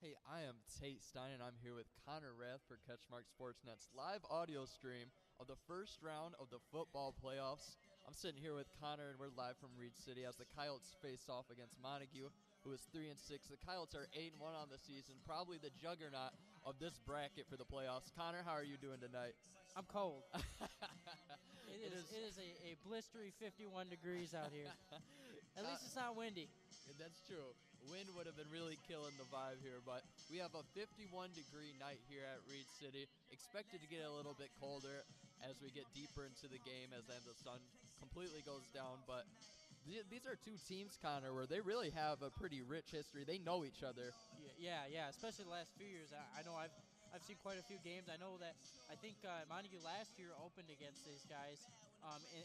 Hey, I am Tate Stine, and I'm here with Connor Raeth for CatchMark SportsNet's live audio stream of the first round of the football playoffs. I'm sitting here with Connor, and we're live from Reed City as the Coyotes face off against Montague, who is 3-6. The Coyotes are 8-1 on the season, probably the juggernaut of this bracket for the playoffs. Connor, how are you doing tonight? I'm cold. It is a blistery 51 degrees out here. At least it's not windy. That's true. Wind would have been really killing the vibe here, but we have a 51-degree night here at Reed City. Expected to get a little bit colder as we get deeper into the game, as then the sun completely goes down. But these are two teams, Connor, where they really have a pretty rich history. They know each other. Yeah. Especially the last few years. I know I've seen quite a few games. I know that I think Montague last year opened against these guys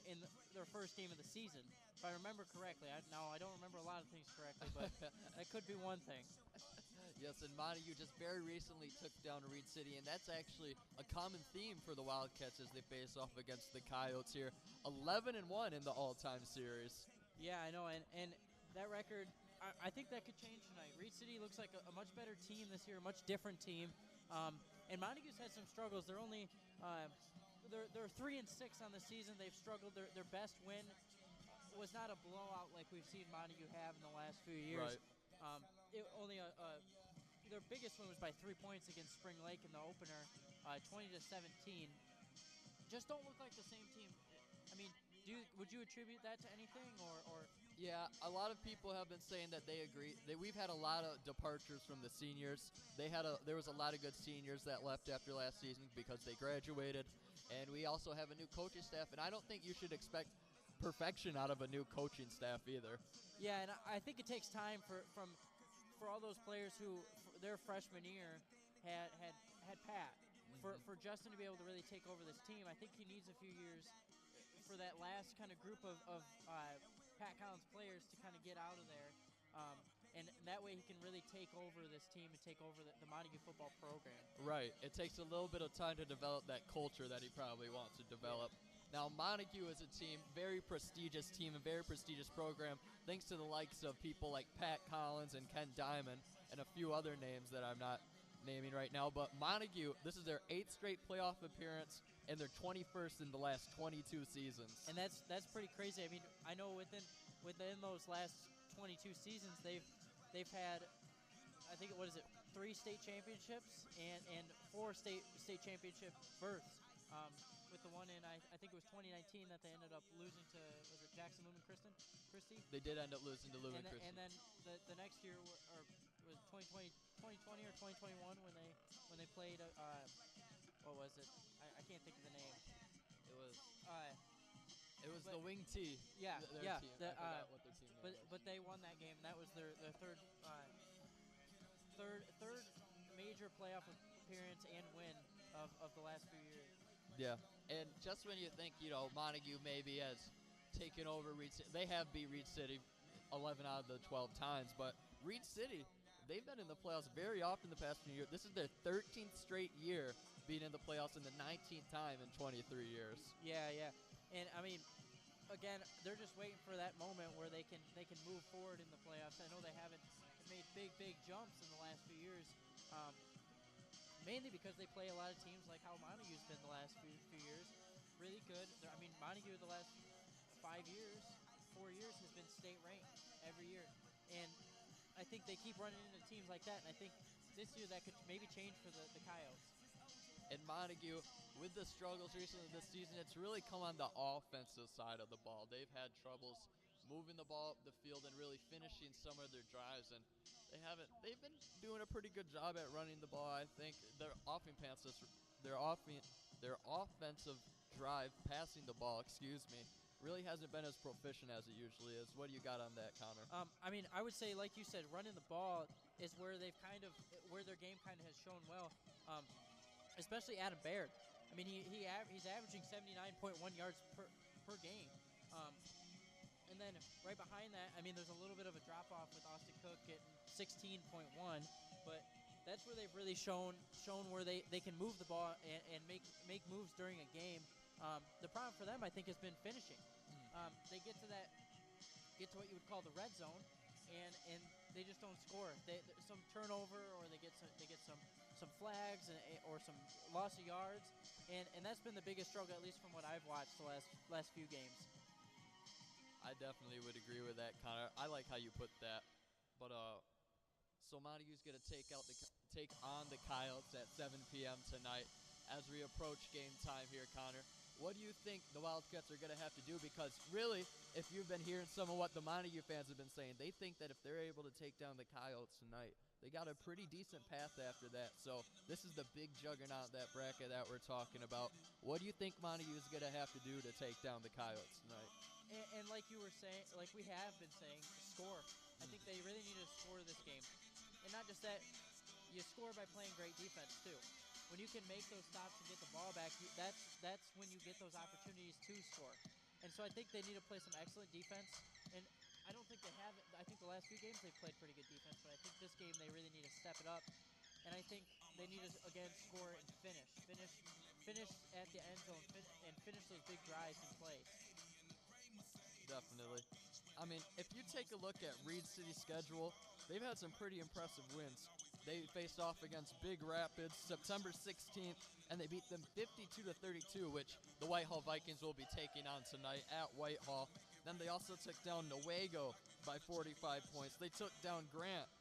in their first game of the season, if I remember correctly. I don't remember a lot of things correctly, but that could be one thing. Yes, and Montague just very recently took down Reed City, and that's actually a common theme for the Wildcats as they face off against the Coyotes here. 11-1 in the all-time series. Yeah, I know, and that record, I think that could change tonight. Reed City looks like a much better team this year, a much different team. And Montague's had some struggles. They're only they're 3-6 on the season. They've struggled. Their best win was not a blowout like we've seen Montague have in the last few years. Right. Their biggest win was by 3 points against Spring Lake in the opener, 20-17. Just don't look like the same team. I mean, would you attribute that to anything, or? Yeah, a lot of people have been saying that they agree. We've had a lot of departures from the seniors. There was a lot of good seniors that left after last season because they graduated, and we also have a new coaching staff. And I don't think you should expect perfection out of a new coaching staff either. Yeah, and I think it takes time for all those players who their freshman year had Pat. For Justin to be able to really take over this team, I think he needs a few years for that last kind of group of Pat Collins players to kind of get out of there. And that way he can really take over this team and take over the Montague football program. Right. It takes a little bit of time to develop that culture that he probably wants to develop. Now, Montague is a team, very prestigious team, a very prestigious program, thanks to the likes of people like Pat Collins and Ken Diamond and a few other names that I'm not naming right now. But Montague, this is their 8th straight playoff appearance and their 21st in the last 22 seasons. And that's pretty crazy. I mean, I know within those last 22 seasons, they've had, I think, 3 state championships and 4 state championship berths. With the one in, I think it was 2019 that they ended up losing to, was it Jackson Lumen Christie? They did end up losing to Lumen Christie. And then the next year, or was 2020 or 2021 when they played, what was it? I can't think of the name. It was the Wing T. Yeah, their team. I forgot what their team name was. But they won that game, and that was their third major playoff appearance and win of the last few years. Yeah, and just when you think, Montague maybe has taken over Reed City, they have beat Reed City 11 out of the 12 times, but Reed City, they've been in the playoffs very often the past few years. This is their 13th straight year being in the playoffs and the 19th time in 23 years. Yeah. And, I mean, again, they're just waiting for that moment where they can move forward in the playoffs. I know they haven't made big jumps in the last few years, mainly because they play a lot of teams like how Montague's been the last few years. Really good. Montague the last 4 years has been state ranked every year. And I think they keep running into teams like that, and I think this year that could maybe change for the Coyotes. And Montague, with the struggles recently this season, it's really come on the offensive side of the ball. They've had troubles moving the ball up the field and really finishing some of their drives, and they've been doing a pretty good job at running the ball. I think their offensive drive, passing the ball, really hasn't been as proficient as it usually is. What do you got on that, Connor? I mean, I would say, like you said, running the ball is where where their game kind of has shown well. Especially Adam Baird. I mean, he's averaging 79.1 yards per game. And then right behind that, I mean, there's a little bit of a drop-off with Austin Cook getting 16.1, but that's where they've really shown where they can move the ball and make moves during a game. The problem for them, I think, has been finishing. They get to what you would call the red zone, and they just don't score. Some turnover, or they get some flags or some loss of yards, and that's been the biggest struggle, at least from what I've watched the last few games. I definitely would agree with that, Connor. I like how you put that. But so Montague's going to take on the Coyotes at 7 p.m. tonight as we approach game time here, Connor. What do you think the Wildcats are going to have to do? Because really, if you've been hearing some of what the Montague fans have been saying, they think that if they're able to take down the Coyotes tonight, they got a pretty decent path after that. So this is the big juggernaut, that bracket that we're talking about. What do you think Montague is going to have to do to take down the Coyotes tonight? And like you were saying, like we have been saying, score. I think they really need to score this game. And not just that, you score by playing great defense too. When you can make those stops and get the ball back, that's when you get those opportunities to score. And so I think they need to play some excellent defense. And I don't think they have. I think the last few games they've played pretty good defense, but I think this game they really need to step it up. And I think they need to again score and finish at the end zone, and finish those big drives and plays. Definitely. I mean, if you take a look at Reed City's schedule, they've had some pretty impressive wins. They faced off against Big Rapids September 16th, and they beat them 52-32, which the Whitehall Vikings will be taking on tonight at Whitehall. Then they also took down Newaygo by 45 points. They took down Grant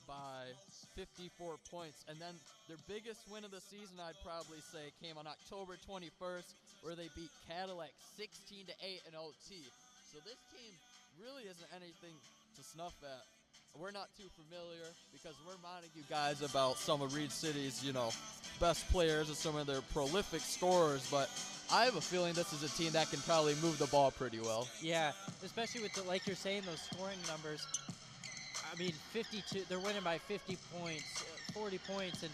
by 54 points. And then their biggest win of the season, I'd probably say, came on October 21st, where they beat Cadillac 16-8 in OT. So this team really isn't anything to snuff at. We're not too familiar because we're Montague guys about some of Reed City's, best players and some of their prolific scorers, but I have a feeling this is a team that can probably move the ball pretty well. Yeah, especially with like you're saying, those scoring numbers. I mean, 52. They're winning by 50 points, 40 points, and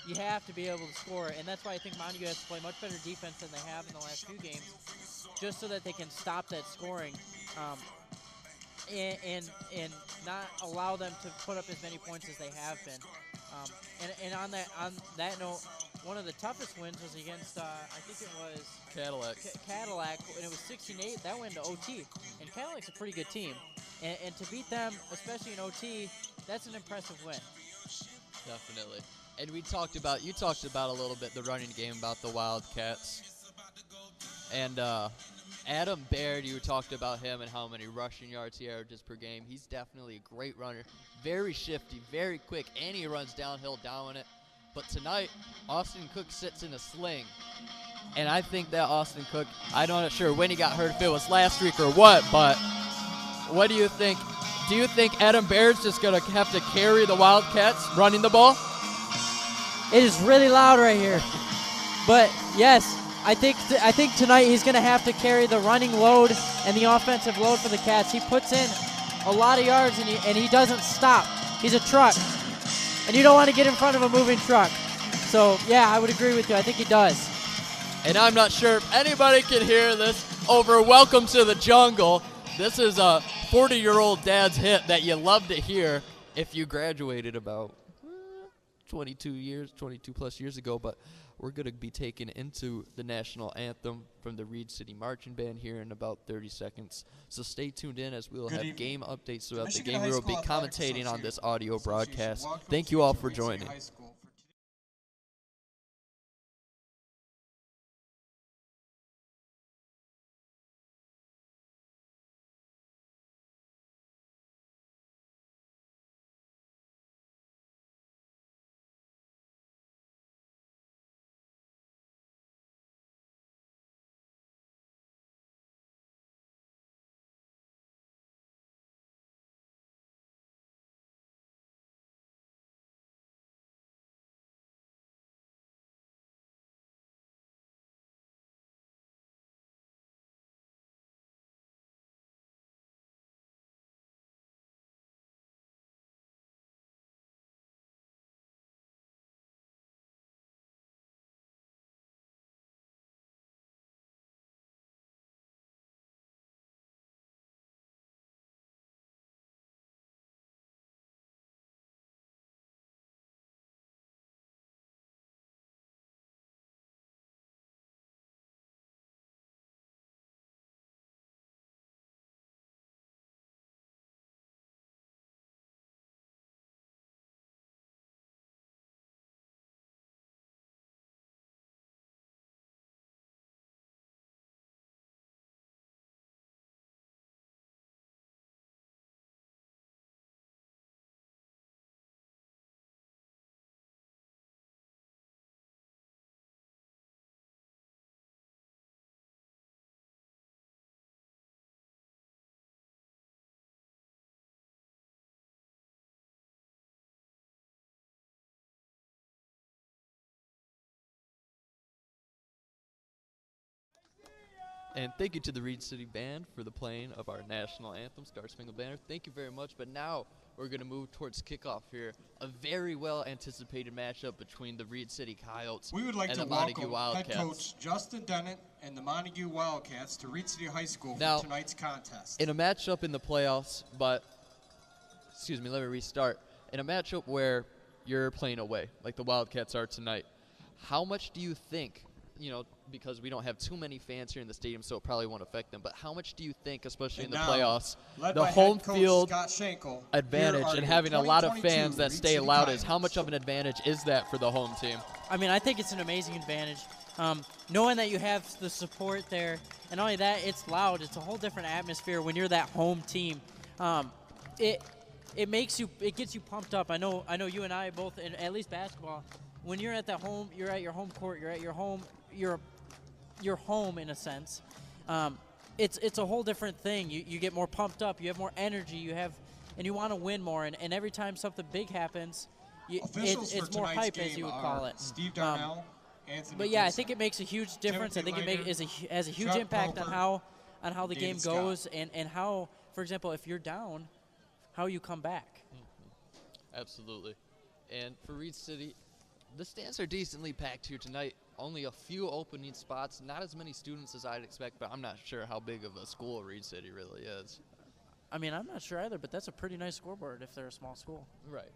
you have to be able to score. And that's why I think Montague has to play much better defense than they have in the last few games, just so that they can stop that scoring. And not allow them to put up as many points as they have been. And on that note, one of the toughest wins was against I think it was Cadillac, and it was 16-8. That went to OT, and Cadillac's a pretty good team, and to beat them, especially in OT, that's an impressive win. Definitely. And you talked about a little bit the running game about the Wildcats, and Adam Baird, you talked about him and how many rushing yards he averages per game. He's definitely a great runner, very shifty, very quick, and he runs downhill down it. But tonight, Austin Cook sits in a sling. And I think that Austin Cook, I'm not sure when he got hurt, if it was last week or what, but what do you think? Do you think Adam Baird's just going to have to carry the Wildcats running the ball? It is really loud right here. But, yes. I think tonight he's going to have to carry the running load and the offensive load for the Cats. He puts in a lot of yards, and he doesn't stop. He's a truck, and you don't want to get in front of a moving truck. So, yeah, I would agree with you. I think he does. And I'm not sure if anybody can hear this over Welcome to the Jungle. This is a 40-year-old dad's hit that you love to hear if you graduated about 22-plus years ago, but we're going to be taken into the national anthem from the Reed City Marching Band here in about 30 seconds. So stay tuned in as we will have game updates throughout the game. We will be commentating on this audio broadcast. Thank you all for joining. And thank you to the Reed City Band for the playing of our national anthem, Star Spangled Banner. Thank you very much. But now we're going to move towards kickoff here. A very well-anticipated matchup between the Reed City Coyotes we would like and to the Montague welcome Wildcats. head coach Justin Dennett and the Montague Wildcats to Reed City High School Now, for tonight's contest. In a matchup in the playoffs, excuse me, let me restart. In a matchup where you're playing away, like the Wildcats are tonight, how much do you think, because we don't have too many fans here in the stadium, so it probably won't affect them, but how much do you think, especially in the playoffs, the home field advantage and having a lot of fans that stay loud is, how much of an advantage is that for the home team? I mean, I think it's an amazing advantage. Knowing that you have the support there, and not only that, it's loud. It's a whole different atmosphere when you're that home team. It gets you pumped up. I know you and I both, in at least basketball, when you're at you're at your home court, you're at your home, you're home in a sense. It's a whole different thing. You get more pumped up, you have more energy, and you want to win more. And every time something big happens, it's more hype, as you would call it. Steve Darnell, Anthony but yeah, I Gibson, think it makes a huge difference. Timothy I think Leiter, has a huge Chuck impact Roper, on how the game David Scott. goes and how, for example, if you're down, how you come back. Absolutely. And for Reed City, the stands are decently packed here tonight. Only a few opening spots, not as many students as I'd expect, but I'm not sure how big of a school Reed City really is. I mean, I'm not sure either, but that's a pretty nice scoreboard if they're a small school. Right.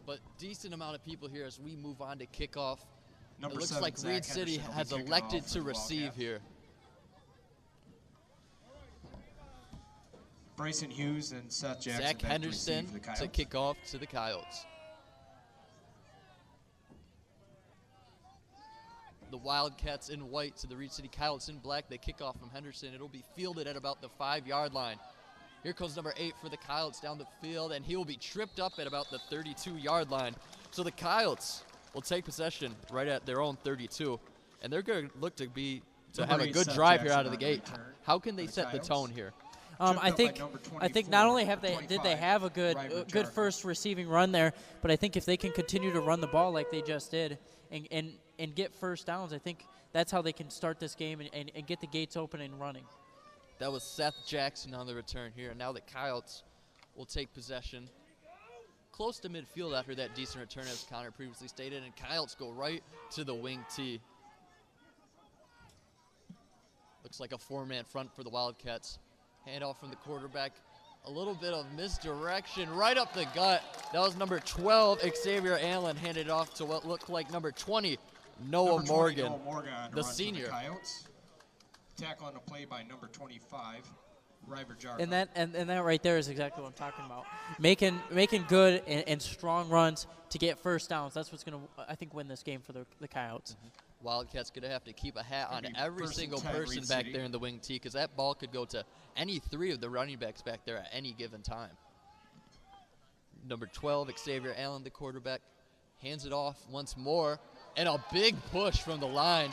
But decent amount of people here as we move on to kickoff. Number it looks 7, like Zach Reed City Henderson will be has kicking elected off to for the receive Wildcats. here. Bryson Hughes and Seth Jackson Zach back to Henderson receive the to Coyotes. kick off to the Coyotes. The Wildcats in white to the Reed City Coyotes in black. They kick off from Henderson. It'll be fielded at about the 5-yard line. Here comes number 8 for the Coyotes down the field, and he will be tripped up at about the 32-yard line. So the Coyotes will take possession right at their own 32, and they're going to look to have Number a 8, good Seth drive here Jackson out of the on the gate. return How can they for the set the Coyotes. tone here? I think not only did they have a good Jarko. first receiving run there, but I think if they can continue to run the ball like they just did and get first downs, I think that's how they can start this game and get the gates open and running. That was Seth Jackson on the return here. And now the Coyotes will take possession close to midfield after that decent return, as Connor previously stated, and Coyotes go right to the wing tee. Looks like a 4-man front for the Wildcats. Handoff from the quarterback. A little bit of misdirection right up the gut. That was number 12, Xavier Allen, handed off to what looked like number 20, Noah Morgan, Noah Morgan the run for senior. The Coyotes. Tackle on the play by number 25, Raeth Jarko. And that right there is exactly what I'm talking about. Making good and strong runs to get first downs. That's what's going to, I think, win this game for the Coyotes. Wildcats going to have to keep a hat on Maybe every first and single 10, person Reed back City. there in the wing tee, because that ball could go to any 3 of the running backs back there at any given time. Number 12, Xavier Allen, the quarterback, hands it off once more, and a big push from the line.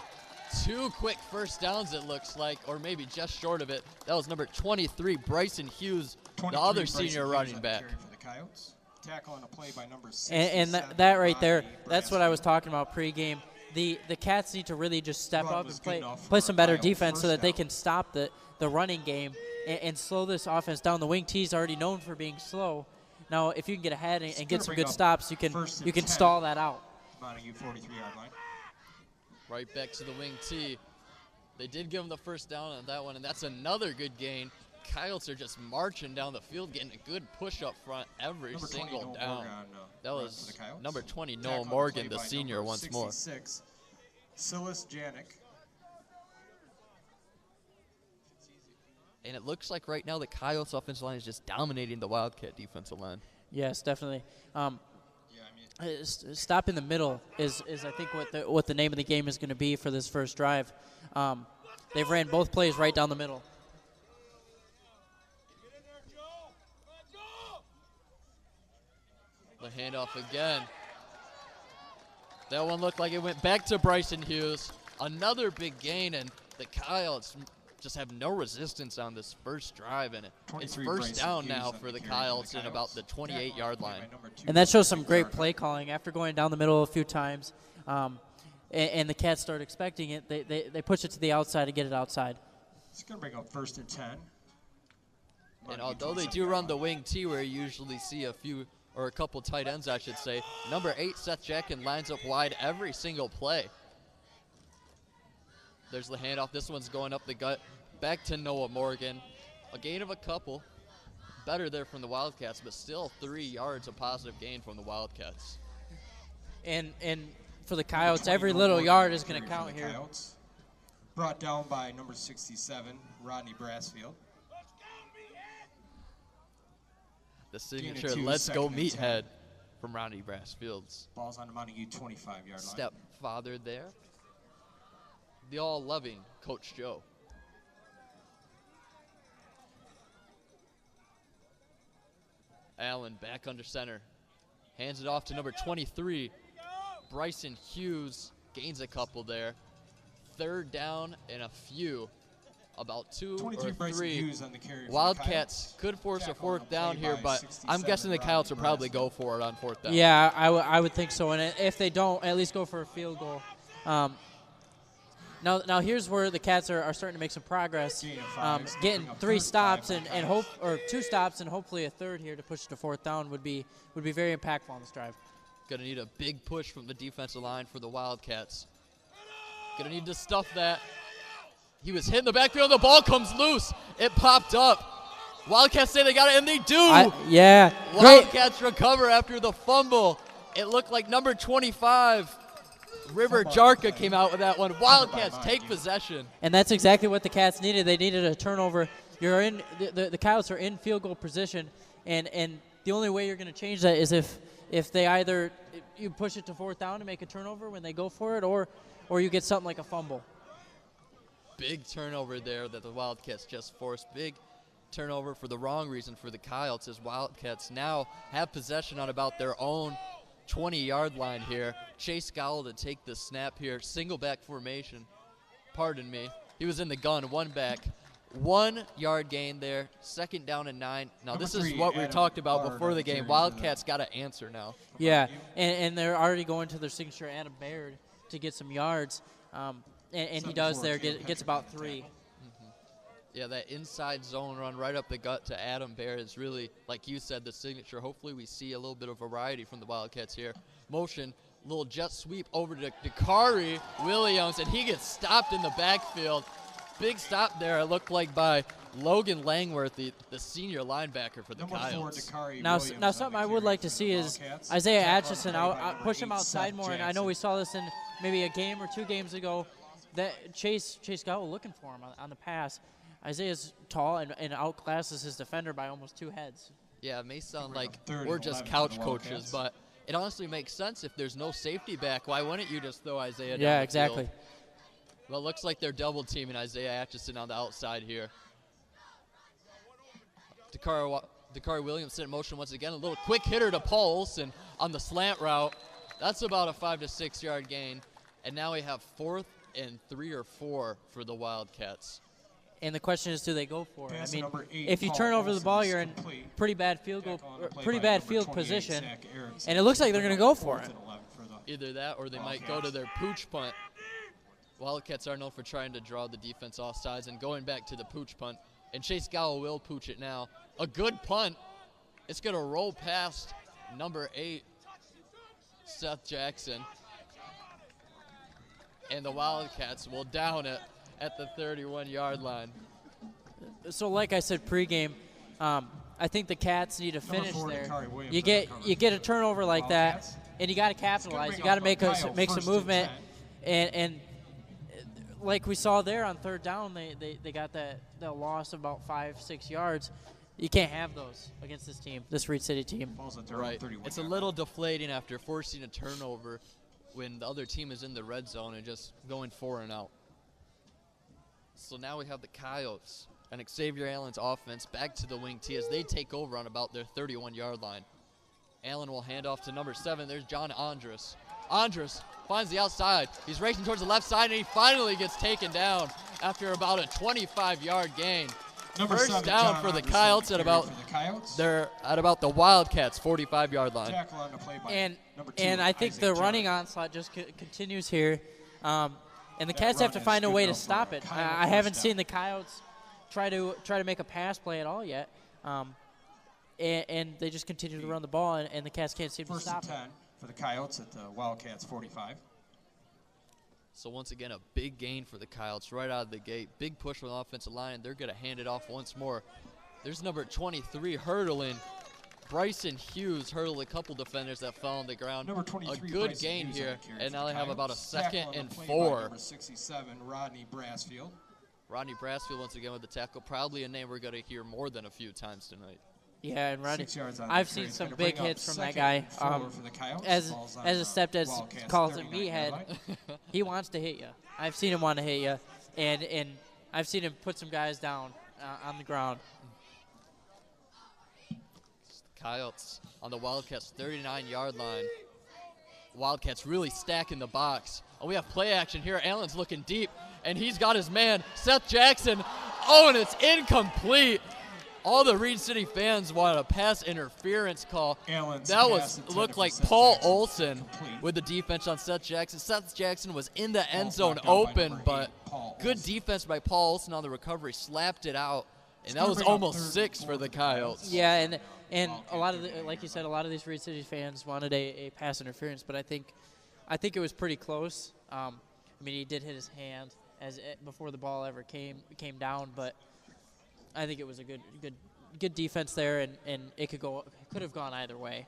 2 quick first downs, it looks like, or maybe just short of it. That was number 23, Bryson Hughes, the other Bryson senior Hughes running on the back. carry for the Coyotes. Tackle on the play by number 6. And that right there, that's what I was talking about pregame. The Cats need to really just step Run up was and good enough play for some better Coyote defense so first that they down. can stop the running game and slow this offense down. The wing tee's already known for being slow. Now, if you can get ahead and get gonna some bring good up stops, you first and can 10. stall that out. Montague 43-yard line. Right back to the wing tee. They did give him the first down on that one, and that's another good gain. Coyotes are just marching down the field, getting a good push up front every Number 20, single Noah down. Morgan, That run was for the Coyotes. number 20, Tackle Noah on the Morgan, play the by senior, number once more. 66, Silas Janik. And it looks like right now the Coyotes offensive line is just dominating the Wildcat defensive line. Yes, definitely. Yeah, I mean, Stop in the middle is I think what the name of the game is going to be for this first drive. They've ran both plays right down the middle. The handoff again. That one looked like it went back to Bryson Hughes. Another big gain, and the Coyotes just have no resistance on this first drive, and it's 23 first Bryson down Hughes now on for the carry Coyotes in about the Tackle on 28-yard play line. by number 2, And that shows some great Jarko. play calling. After going down the middle a few times, and the Cats start expecting it, they push it to the outside and get it outside. It's going to bring up 1st and 10. And although they do run the wing T where you usually see a few or a couple tight ends, I should say, number 8, Seth Jacken, lines up wide every single play. There's the handoff. This one's going up the gut. Back to Noah Morgan. A gain of a couple. Better there from the Wildcats, but still 3 yards of positive gain from the Wildcats. And for the Coyotes, every little yard is going to count here. Coyotes. Brought down by number 67, Rodney Brassfield. The signature "Let's Go Meathead" from Rodney Brassfields. Ball's on the Montague 25-yard line. Step father there. The all-loving Coach Joe. Allen back under center. Hands it off to number 23. Bryson Hughes gains a couple there. 3rd down and a few. About 2 or 3. Wildcats could force a 4th down here, but I'm guessing the Coyotes will probably go for it on 4th down. Yeah, I would think so. And if they don't, at least go for a field goal. Now here's where the Cats are starting to make some progress. Getting 3 stops and 2 stops and hopefully a 3rd here to push it to 4th down would be very impactful on this drive. Gonna need a big push from the defensive line for the Wildcats. Gonna need to stuff that. He was hit in the backfield. The ball comes loose. It popped up. Wildcats say they got it, and they do. Yeah. Wildcats recover after the fumble. It looked like number 25, River Jarka, came out with that one. Wildcats take possession. And that's exactly what the Cats needed. They needed a turnover. You're in the Coyotes are in field goal position, and the only way you're going to change that is if they either you push it to 4th down to make a turnover when they go for it, or you get something like a fumble. Big turnover there that the Wildcats just forced. Big turnover for the wrong reason for the Coyotes, as Wildcats now have possession on about their own 20-yard line here. Chase Gowell to take the snap here. Single back formation. Pardon me. He was in the gun. 1 back. 1 yard gain there. 2nd down and 9. Now this is what we talked about before the game. Wildcats got to answer now. Yeah, and they're already going to their signature Adam Baird to get some yards. And he does there, gets about 3. Yeah, that inside zone run right up the gut to Adam Baird is really, like you said, the signature. Hopefully we see a little bit of variety from the Wildcats here. Motion, little jet sweep over to Dakari Williams, and he gets stopped in the backfield. Big stop there, it looked like, by Logan Langworth, the senior linebacker for the Coyotes. Now something I would like to see is Isaiah Atchison. I'll push him outside more, and I know we saw this in maybe a game or 2 games ago. That Chase Gowell looking for him on the pass. Isaiah's tall and outclasses his defender by almost 2 heads. Yeah, it may sound like we're just couch coaches, but it honestly makes sense. If there's no safety back, why wouldn't you just throw Isaiah down Yeah, the exactly. field? Well, it looks like they're double teaming Isaiah Atchison on the outside here. Dakari Williams in motion once again. A little quick hitter to Paul Olsen on the slant route. That's about a 5 to 6 yard gain. And now we have 4th and 3 or 4 for the Wildcats. And the question is, do they go for it? I mean, if you turn over the ball, you're in pretty bad field position, and it looks like they're going to go for it. Either that, or they might go to their pooch punt. Wildcats are known for trying to draw the defense off sides and going back to the pooch punt. And Chase Gowell will pooch it now. A good punt. It's going to roll past number 8, Seth Jackson. And the Wildcats will down it at the 31-yard line. So like I said pregame, I think the Cats need to finish there. You get a turnover like that, and you got to capitalize. You got to make some movement. And like we saw there on 3rd down, they got the loss of about 5-6 yards. You can't have those against this team, this Reed City team. Right. It's a little deflating after forcing a turnover when the other team is in the red zone and just going 4 and out. So now we have the Coyotes and Xavier Allen's offense back to the wing T as they take over on about their 31-yard line. Allen will hand off to number 7. There's John Andrus. Andrus finds the outside. He's racing towards the left side, and he finally gets taken down after about a 25-yard gain. First down for the Coyotes at about the Wildcats' 45-yard line. And I think the running onslaught just continues here. And the Cats have to find a way to stop it. I haven't seen the Coyotes try to make a pass play at all yet. And they just continue to run the ball, and the Cats can't seem to stop First and 10 for the Coyotes at the Wildcats 45. So once again, a big gain for the Coyotes right out of the gate. Big push from the offensive line. They're going to hand it off once more. There's number 23 hurdling. Bryson Hughes hurdled a couple defenders that fell on the ground. Number 23, a good Bryson gain Hughes here, on the carry and for now the they have about a Coyotes. second Tackle on and the play by 4. Number 67, Rodney Brassfield. Rodney Brassfield once again with the tackle. Probably a name we're going to hear more than a few times tonight. Yeah, and Rodney, 6 yards on the I've carry. seen It's some gonna big bring up hits from that second guy. and 4 for the Coyotes. As Ball's on a the stepdad Wildcats calls it 39 meathead, yard line. he wants to hit you. I've seen him want to hit you, and I've seen him put some guys down on the ground. Coyotes on the Wildcats 39-yard line. Wildcats really stacking the box. Oh, we have play action here. Allen's looking deep, and he's got his man, Seth Jackson. Oh, and it's incomplete. All the Reed City fans wanted a pass interference call. Allen's That pass looked intended like for Seth Paul Jackson, Olson complete. with the defense on Seth Jackson. Seth Jackson was in the end Ball zone knocked out by open, number but 8, Paul good Olson. defense by Paul Olson on the recovery. Slapped it out, and It's that gonna was bring up almost 3rd and 6 4 for the Coyotes. Yeah, and a lot of the, like you said, a lot of these Reed City fans wanted a pass interference, but I think it was pretty close. I mean, he did hit his hand before the ball ever came down, but I think it was a good defense there, and it could have gone either way.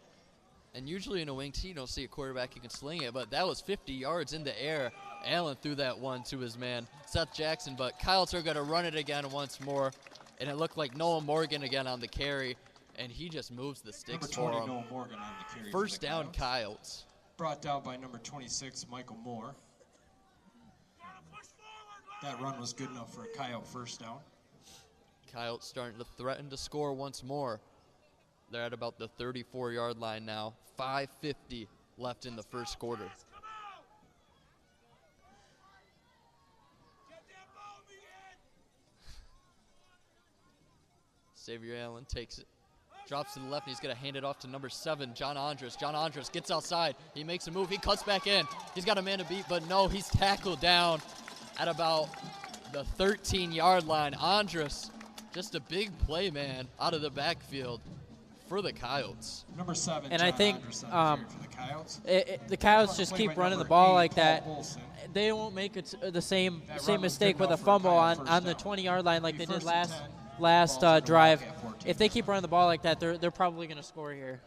And usually in a wing tee, you don't see a quarterback who can sling it, but that was 50 yards in the air. Allen threw that one to his man, Seth Jackson, but Coyotes are going to run it again once more, and it looked like Noah Morgan again on the carry, and he just moves the sticks Number 20, for him. Noah Morgan on the carry. First for the down, Coyotes. Coyotes. Brought down by number 26, Michael Moore. That run was good enough for a Coyote first down. Coyotes starting to threaten to score once more. They're at about the 34-yard line now. 5:50 left in the first quarter. Xavier Allen takes it. Drops to the left, and he's going to hand it off to number 7, John Andres. John Andres gets outside. He makes a move. He cuts back in. He's got a man to beat, but no, he's tackled down at about the 13-yard line. Andres, just a big play, man, out of the backfield for the Coyotes. Number 7, And John I think Andres on the carry for the Coyotes. The Coyotes just Play keep by running the number ball 8, like that. Paul Olson. They won't make it the same That same run was mistake good with a enough for a fumble Coyote on first the down. 20-yard line like Be they did first and last 10. last Ball's on the drive. Wildcat 14. If they keep running the ball like that, they're probably going to score here.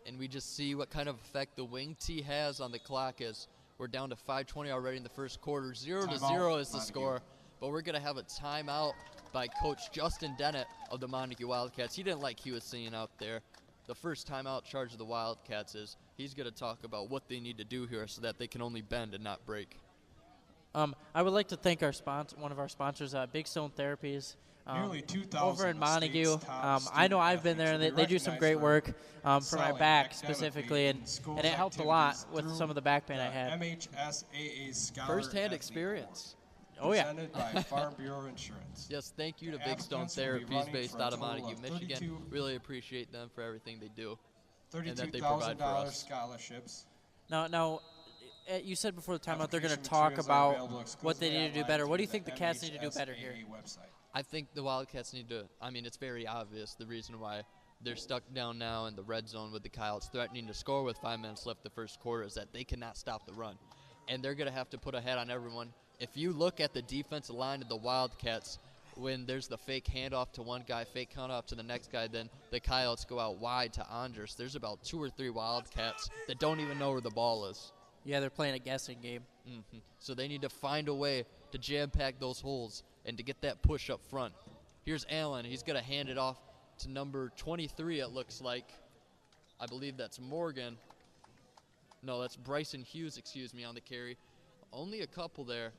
And we just see what kind of effect the wing tee has on the clock as we're down to 5:20 already in the first quarter. 0-0 Timeout, is the Montague. score, but we're going to have a timeout by Coach Justin Dennett of the Montague Wildcats. He didn't like he was seeing out there. The first timeout charge of the Wildcats is he's going to talk about what they need to do here so that they can only bend and not break. I would like to thank our one of our sponsors, Big Stone Therapies. Nearly 2,000 over in of the Montague. state's top I know student I've been there, and athletes they will be do some recognized great for work for my excelling back academically specifically, in and school it helped a lot activities with through some of the back pain I had. MHSAA Scholar First-hand Athlete experience. Oh, yeah. Presented by Farm Bureau Insurance. Yes, thank you to The Big Stone applicants will be Therapies running based for a out of total Montague, of Michigan. 32 Really appreciate them for everything they do and that they provide for $32,000 us. scholarships. Now, you said before the timeout they're going to Application talk materials are about available what they need to do exclusively better. What do you online think the through Cats need to do better here? MHSAA website. I think the Wildcats need to, I mean, it's very obvious the reason why they're stuck down now in the red zone with the Coyotes threatening to score with 5 minutes left the first quarter is that they cannot stop the run. And they're going to have to put a head on everyone. If you look at the defensive line of the Wildcats, when there's the fake handoff to one guy, fake handoff to the next guy, then the Coyotes go out wide to Andres. There's about 2 or 3 Wildcats that don't even know where the ball is. Yeah, they're playing a guessing game. So they need to find a way to jam-pack those holes and to get that push up front. Here's Allen. He's going to hand it off to number 23, it looks like. I believe that's Morgan. No, that's Bryson Hughes, excuse me, on the carry. Only a couple there.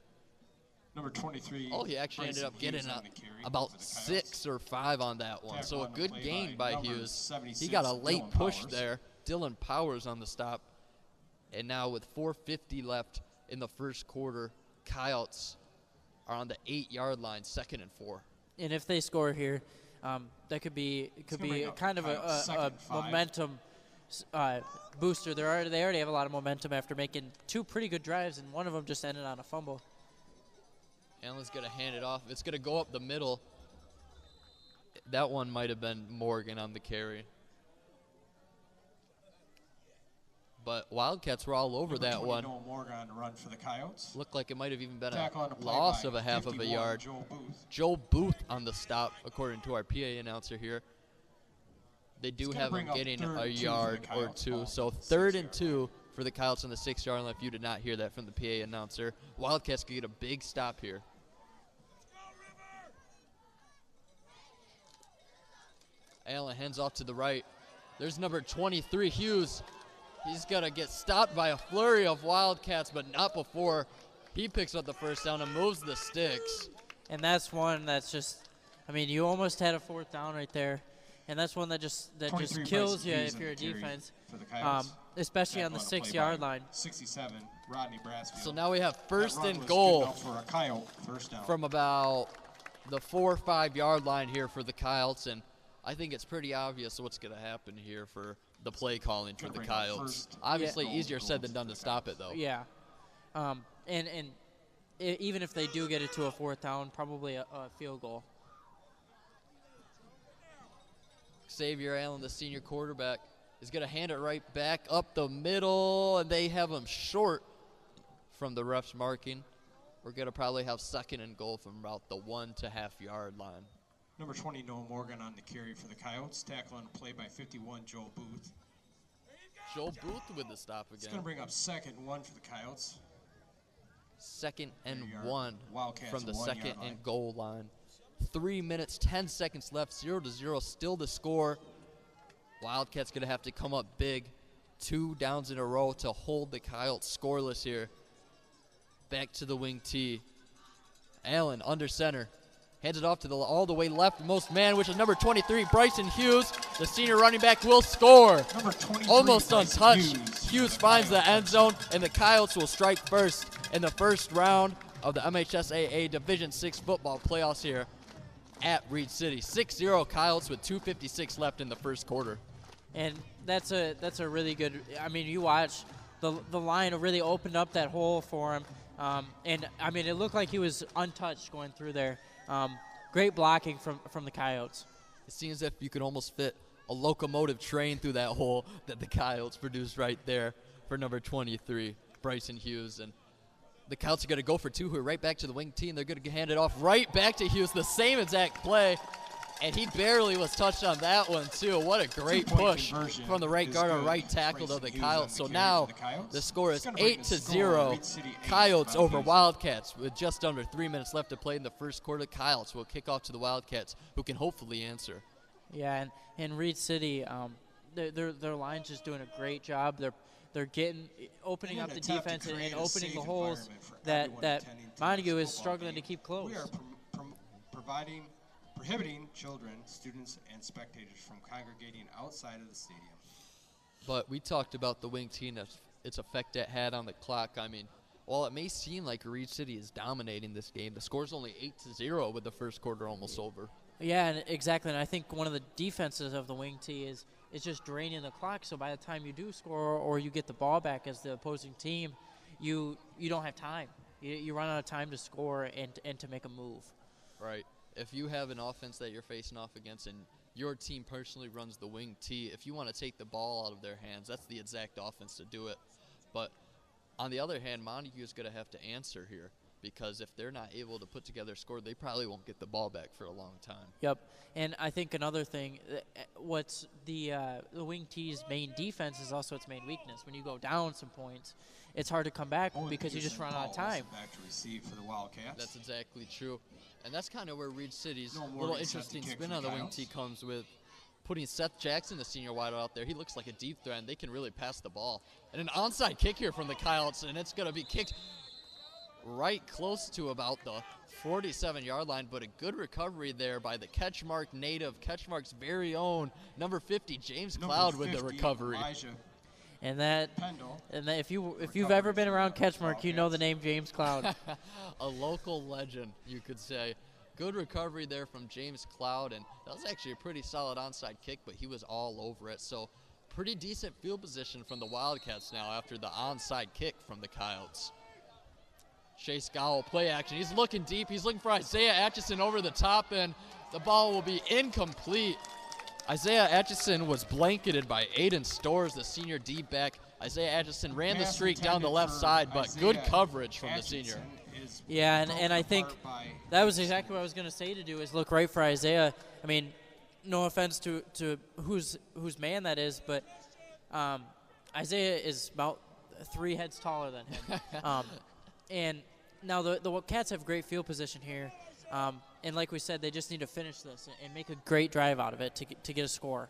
Number 23. Oh, he actually ended Bryson up getting Hughes on the carry about for the Coyotes. 6 or 5 on that one. Tackle So a on the good play gain by by number Hughes. 76, He got a late Dylan push Powers. there. Dylan Powers on the stop. And now with 4:50 left in the first quarter, Coyotes are on the 8-yard line, 2nd and 4. And if they score here, that could be gonna bring up kind of Coyotes a 2nd and 5. momentum booster. They already have a lot of momentum after making 2 pretty good drives, and one of them just ended on a fumble. Allen's going to hand it off. It's going to go up the middle. That one might have been Morgan on the carry. But Wildcats were all over that one. Morgan on the run for the Coyotes. Looked like it might have even been Tackle a loss of a half of a yard. Joe Booth on the stop, according to our PA announcer here. They do have him getting a yard or two. So 3rd and 2 for the Coyotes on the 6-yard line. If you did not hear that from the PA announcer, Wildcats could get a big stop here. Allen hands off to the right. There's number 23, Hughes. He's going to get stopped by a flurry of Wildcats, but not before he picks up the first down and moves the sticks. And that's one that's just, I mean, you almost had a 4th down right there. And that's one that just kills you if you're a defense, especially on the 6-yard line. 67, Rodney Brassfield. So now we have 1st and goal for a Coyote, first down. From about the 4 or 5-yard line here for the Coyotes, and I think it's pretty obvious what's going to happen here for the play calling for the Coyotes. Obviously, easier said than done to stop it, though. Yeah, and even if they do get it to a 4th down, probably a field goal. Xavier Allen, the senior quarterback, is going to hand it right back up the middle, and they have him short from the ref's marking. We're going to probably have 2nd and goal from about the 1.5-yard line. Number 20, Noah Morgan on the carry for the Coyotes. Tackle on the play by 51, Joel Booth. Joel Booth with the stop again. It's going to bring up 2nd and 1 for the Coyotes. 2nd and 1 Wildcats from the 2nd and goal line. 3 minutes, 10 seconds left, 0-0, still the score. Wildcats going to have to come up big. 2 downs in a row to hold the Coyotes scoreless here. Back to the wing tee. Allen under center. Hands it off to the all the way leftmost man, which is number 23, Bryson Hughes. The senior running back will score. Almost untouched. Hughes finds the end zone, and the Coyotes will strike first in the first round of the MHSAA Division VI football playoffs here at Reed City. 6-0 Coyotes with 2:56 left in the first quarter. And that's a really good. I mean, you watch the line really opened up that hole for him, and I mean it looked like he was untouched going through there. Great blocking from the Coyotes. It seems as if you could almost fit a locomotive train through that hole that the Coyotes produced right there for number 23, Bryson Hughes. And the Coyotes are going to go for 2 here, right back to the wing tee, and they're going to hand it off right back to Hughes, the same exact play. And he barely was touched on that one, too. What a great push from the right guard or right tackle to the Coyotes. So now the score is 8-0. Coyotes over Wildcats with just under 3 minutes left to play in the first quarter. Coyotes will kick off to the Wildcats, who can hopefully answer. Yeah, and Reed City, their line's just doing a great job. They're opening up the defense and opening the holes that Montague is struggling to keep close. We are prohibiting children, students, and spectators from congregating outside of the stadium. But we talked about the wing tee and its effect it had on the clock. I mean, while it may seem like Reed City is dominating this game, the score's only 8-0 with the first quarter almost over. Yeah, and exactly. And I think one of the defenses of the wing tee is just draining the clock. So by the time you do score or you get the ball back as the opposing team, you don't have time. You run out of time to score and to make a move. Right. If you have an offense that you're facing off against and your team personally runs the wing tee, if you want to take the ball out of their hands, that's the exact offense to do it. But on the other hand, Montague is going to have to answer here because if they're not able to put together a score, they probably won't get the ball back for a long time. Yep. And I think another thing, what's the wing tee's main defense is also its main weakness. When you go down some points, it's hard to come back because you just run out of time. Back to receive for the Wildcats. That's exactly true. And that's kind of where Reed City's little interesting spin on the wing tee comes with putting Seth Jackson, the senior wideout, out there. He looks like a deep threat, and they can really pass the ball. And an onside kick here from the Coyotes, and it's going to be kicked right close to about the 47-yard line, but a good recovery there by the CatchMark native, CatchMark's very own number 50, James Cloud, with the recovery. And if you've ever been around CatchMark, you know the name James Cloud. A local legend, you could say. Good recovery there from James Cloud, and that was actually a pretty solid onside kick, but he was all over it. So pretty decent field position from the Wildcats now after the onside kick from the Coyotes. Chase Gowell, play action. He's looking deep. He's looking for Isaiah Atchison over the top, and the ball will be incomplete. Isaiah Atchison was blanketed by Aiden Storrs, the senior D-back. Isaiah Atchison ran the streak down the left side, but good coverage from the senior. Yeah, and I think that was exactly what I was going to say to do, is look right for Isaiah. I mean, no offense to whose man that is, but Isaiah is about 3 heads taller than him. And now the Cats have great field position here. And like we said, they just need to finish this and make a great drive out of it to get a score.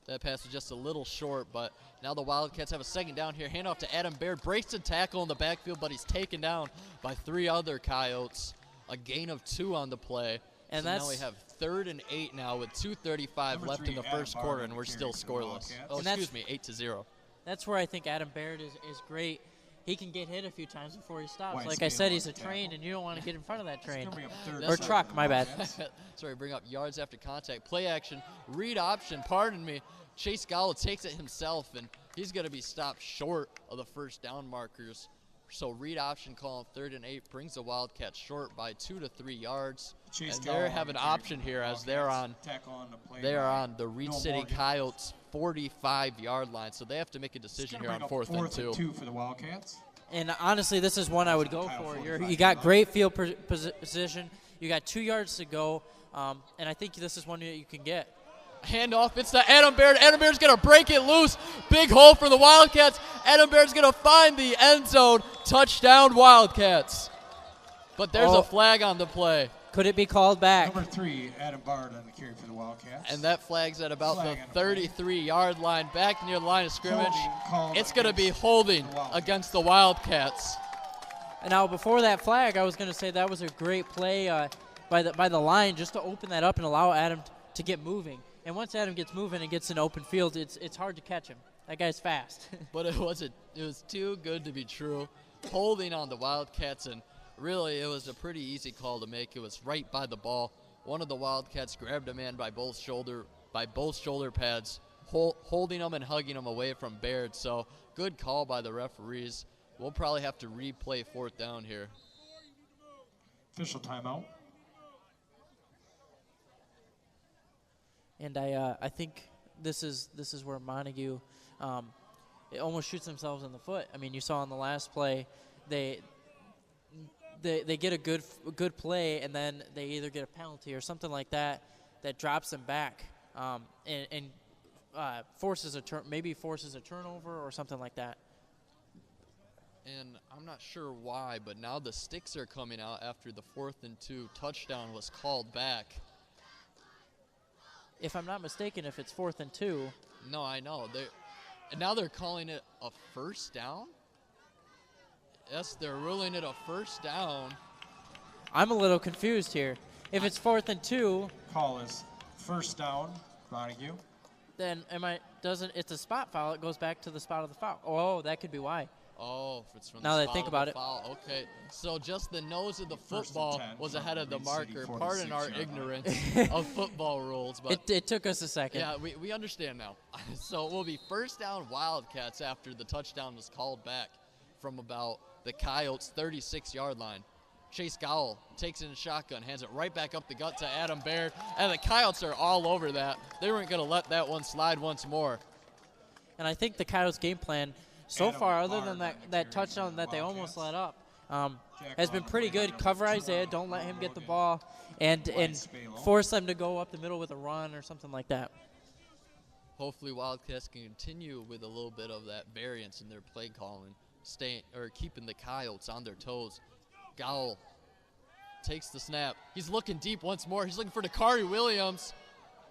That pass was just a little short, but now the Wildcats have a second down here. Handoff to Adam Baird. Breaks the tackle in the backfield, but he's taken down by 3 other Coyotes. A gain of 2 on the play. And so now we have 3rd and 8 now with 2:35 left in the first quarter, and we're still scoreless. Oh, excuse me, 8-0. That's where I think Adam Baird is great. He can get hit a few times before he stops. Like I said, he's a train, and you don't want to get in front of that train. Or truck, my bad. Sorry, bring up yards after contact. Play action, read option, pardon me. Chase Gowell takes it himself, and he's going to be stopped short of the first down markers. So read option call on 3rd and 8 brings the Wildcats short by 2 to 3 yards. And they have an option here as they're on the Reed City Coyotes 45-yard line. So they have to make a decision here on 4th and 2 for the Wildcats. And honestly, this is one I would go for. You got great field position. You got 2 yards to go, and I think this is one that you can get. Handoff, it's to Adam Baird. Adam Baird's going to break it loose. Big hole for the Wildcats. Adam Baird's going to find the end zone. Touchdown, Wildcats. But there's a flag on the play. Could it be called back? Number 3, Adam Baird on the carry for the Wildcats. And that flag's at about the 33-yard line, back near the line of scrimmage. It's going to be holding against the Wildcats. And now, before that flag, I was going to say that was a great play by the line just to open that up and allow Adam to get moving. And once Adam gets moving and gets in open field, it's hard to catch him. That guy's fast. But it was too good to be true. Holding on the Wildcats, and really it was a pretty easy call to make. It was right by the ball. One of the Wildcats grabbed a man by both shoulder pads, holding him and hugging him away from Baird. So good call by the referees. We'll probably have to replay 4th down here. Official timeout. And I think this is where Montague it almost shoots themselves in the foot. I mean, you saw on the last play, they get a good play, and then they either get a penalty or something like that drops them back and forces a turnover or something like that. And I'm not sure why, but now the sticks are coming out after the 4th and 2 touchdown was called back. If I'm not mistaken, if it's 4th and 2. No, I know. And now they're calling it a first down? Yes, they're ruling it a first down. I'm a little confused here. If it's 4th and 2. Call is first down, Montague. Then it's a spot foul. It goes back to the spot of the foul. Oh, that could be why. Oh, if it's from now the that I think about it. Foul. Okay, so just the nose of the football was ahead of the marker. Pardon our ignorance of football rules. But it took us a second. Yeah, we understand now. So it will be first down Wildcats after the touchdown was called back from about the Coyotes' 36-yard line. Chase Gowell takes it in a shotgun, hands it right back up the gut to Adam Baird, and the Coyotes are all over that. They weren't going to let that one slide once more. And I think the Coyotes' game plan so far, other than that touchdown that they almost let up, has been pretty good. Cover Isaiah, don't let him get the ball, and force them to go up the middle with a run or something like that. Hopefully Wildcats can continue with a little bit of that variance in their play calling, keeping the Coyotes on their toes. Gowell takes the snap. He's looking deep once more. He's looking for Dakari Williams.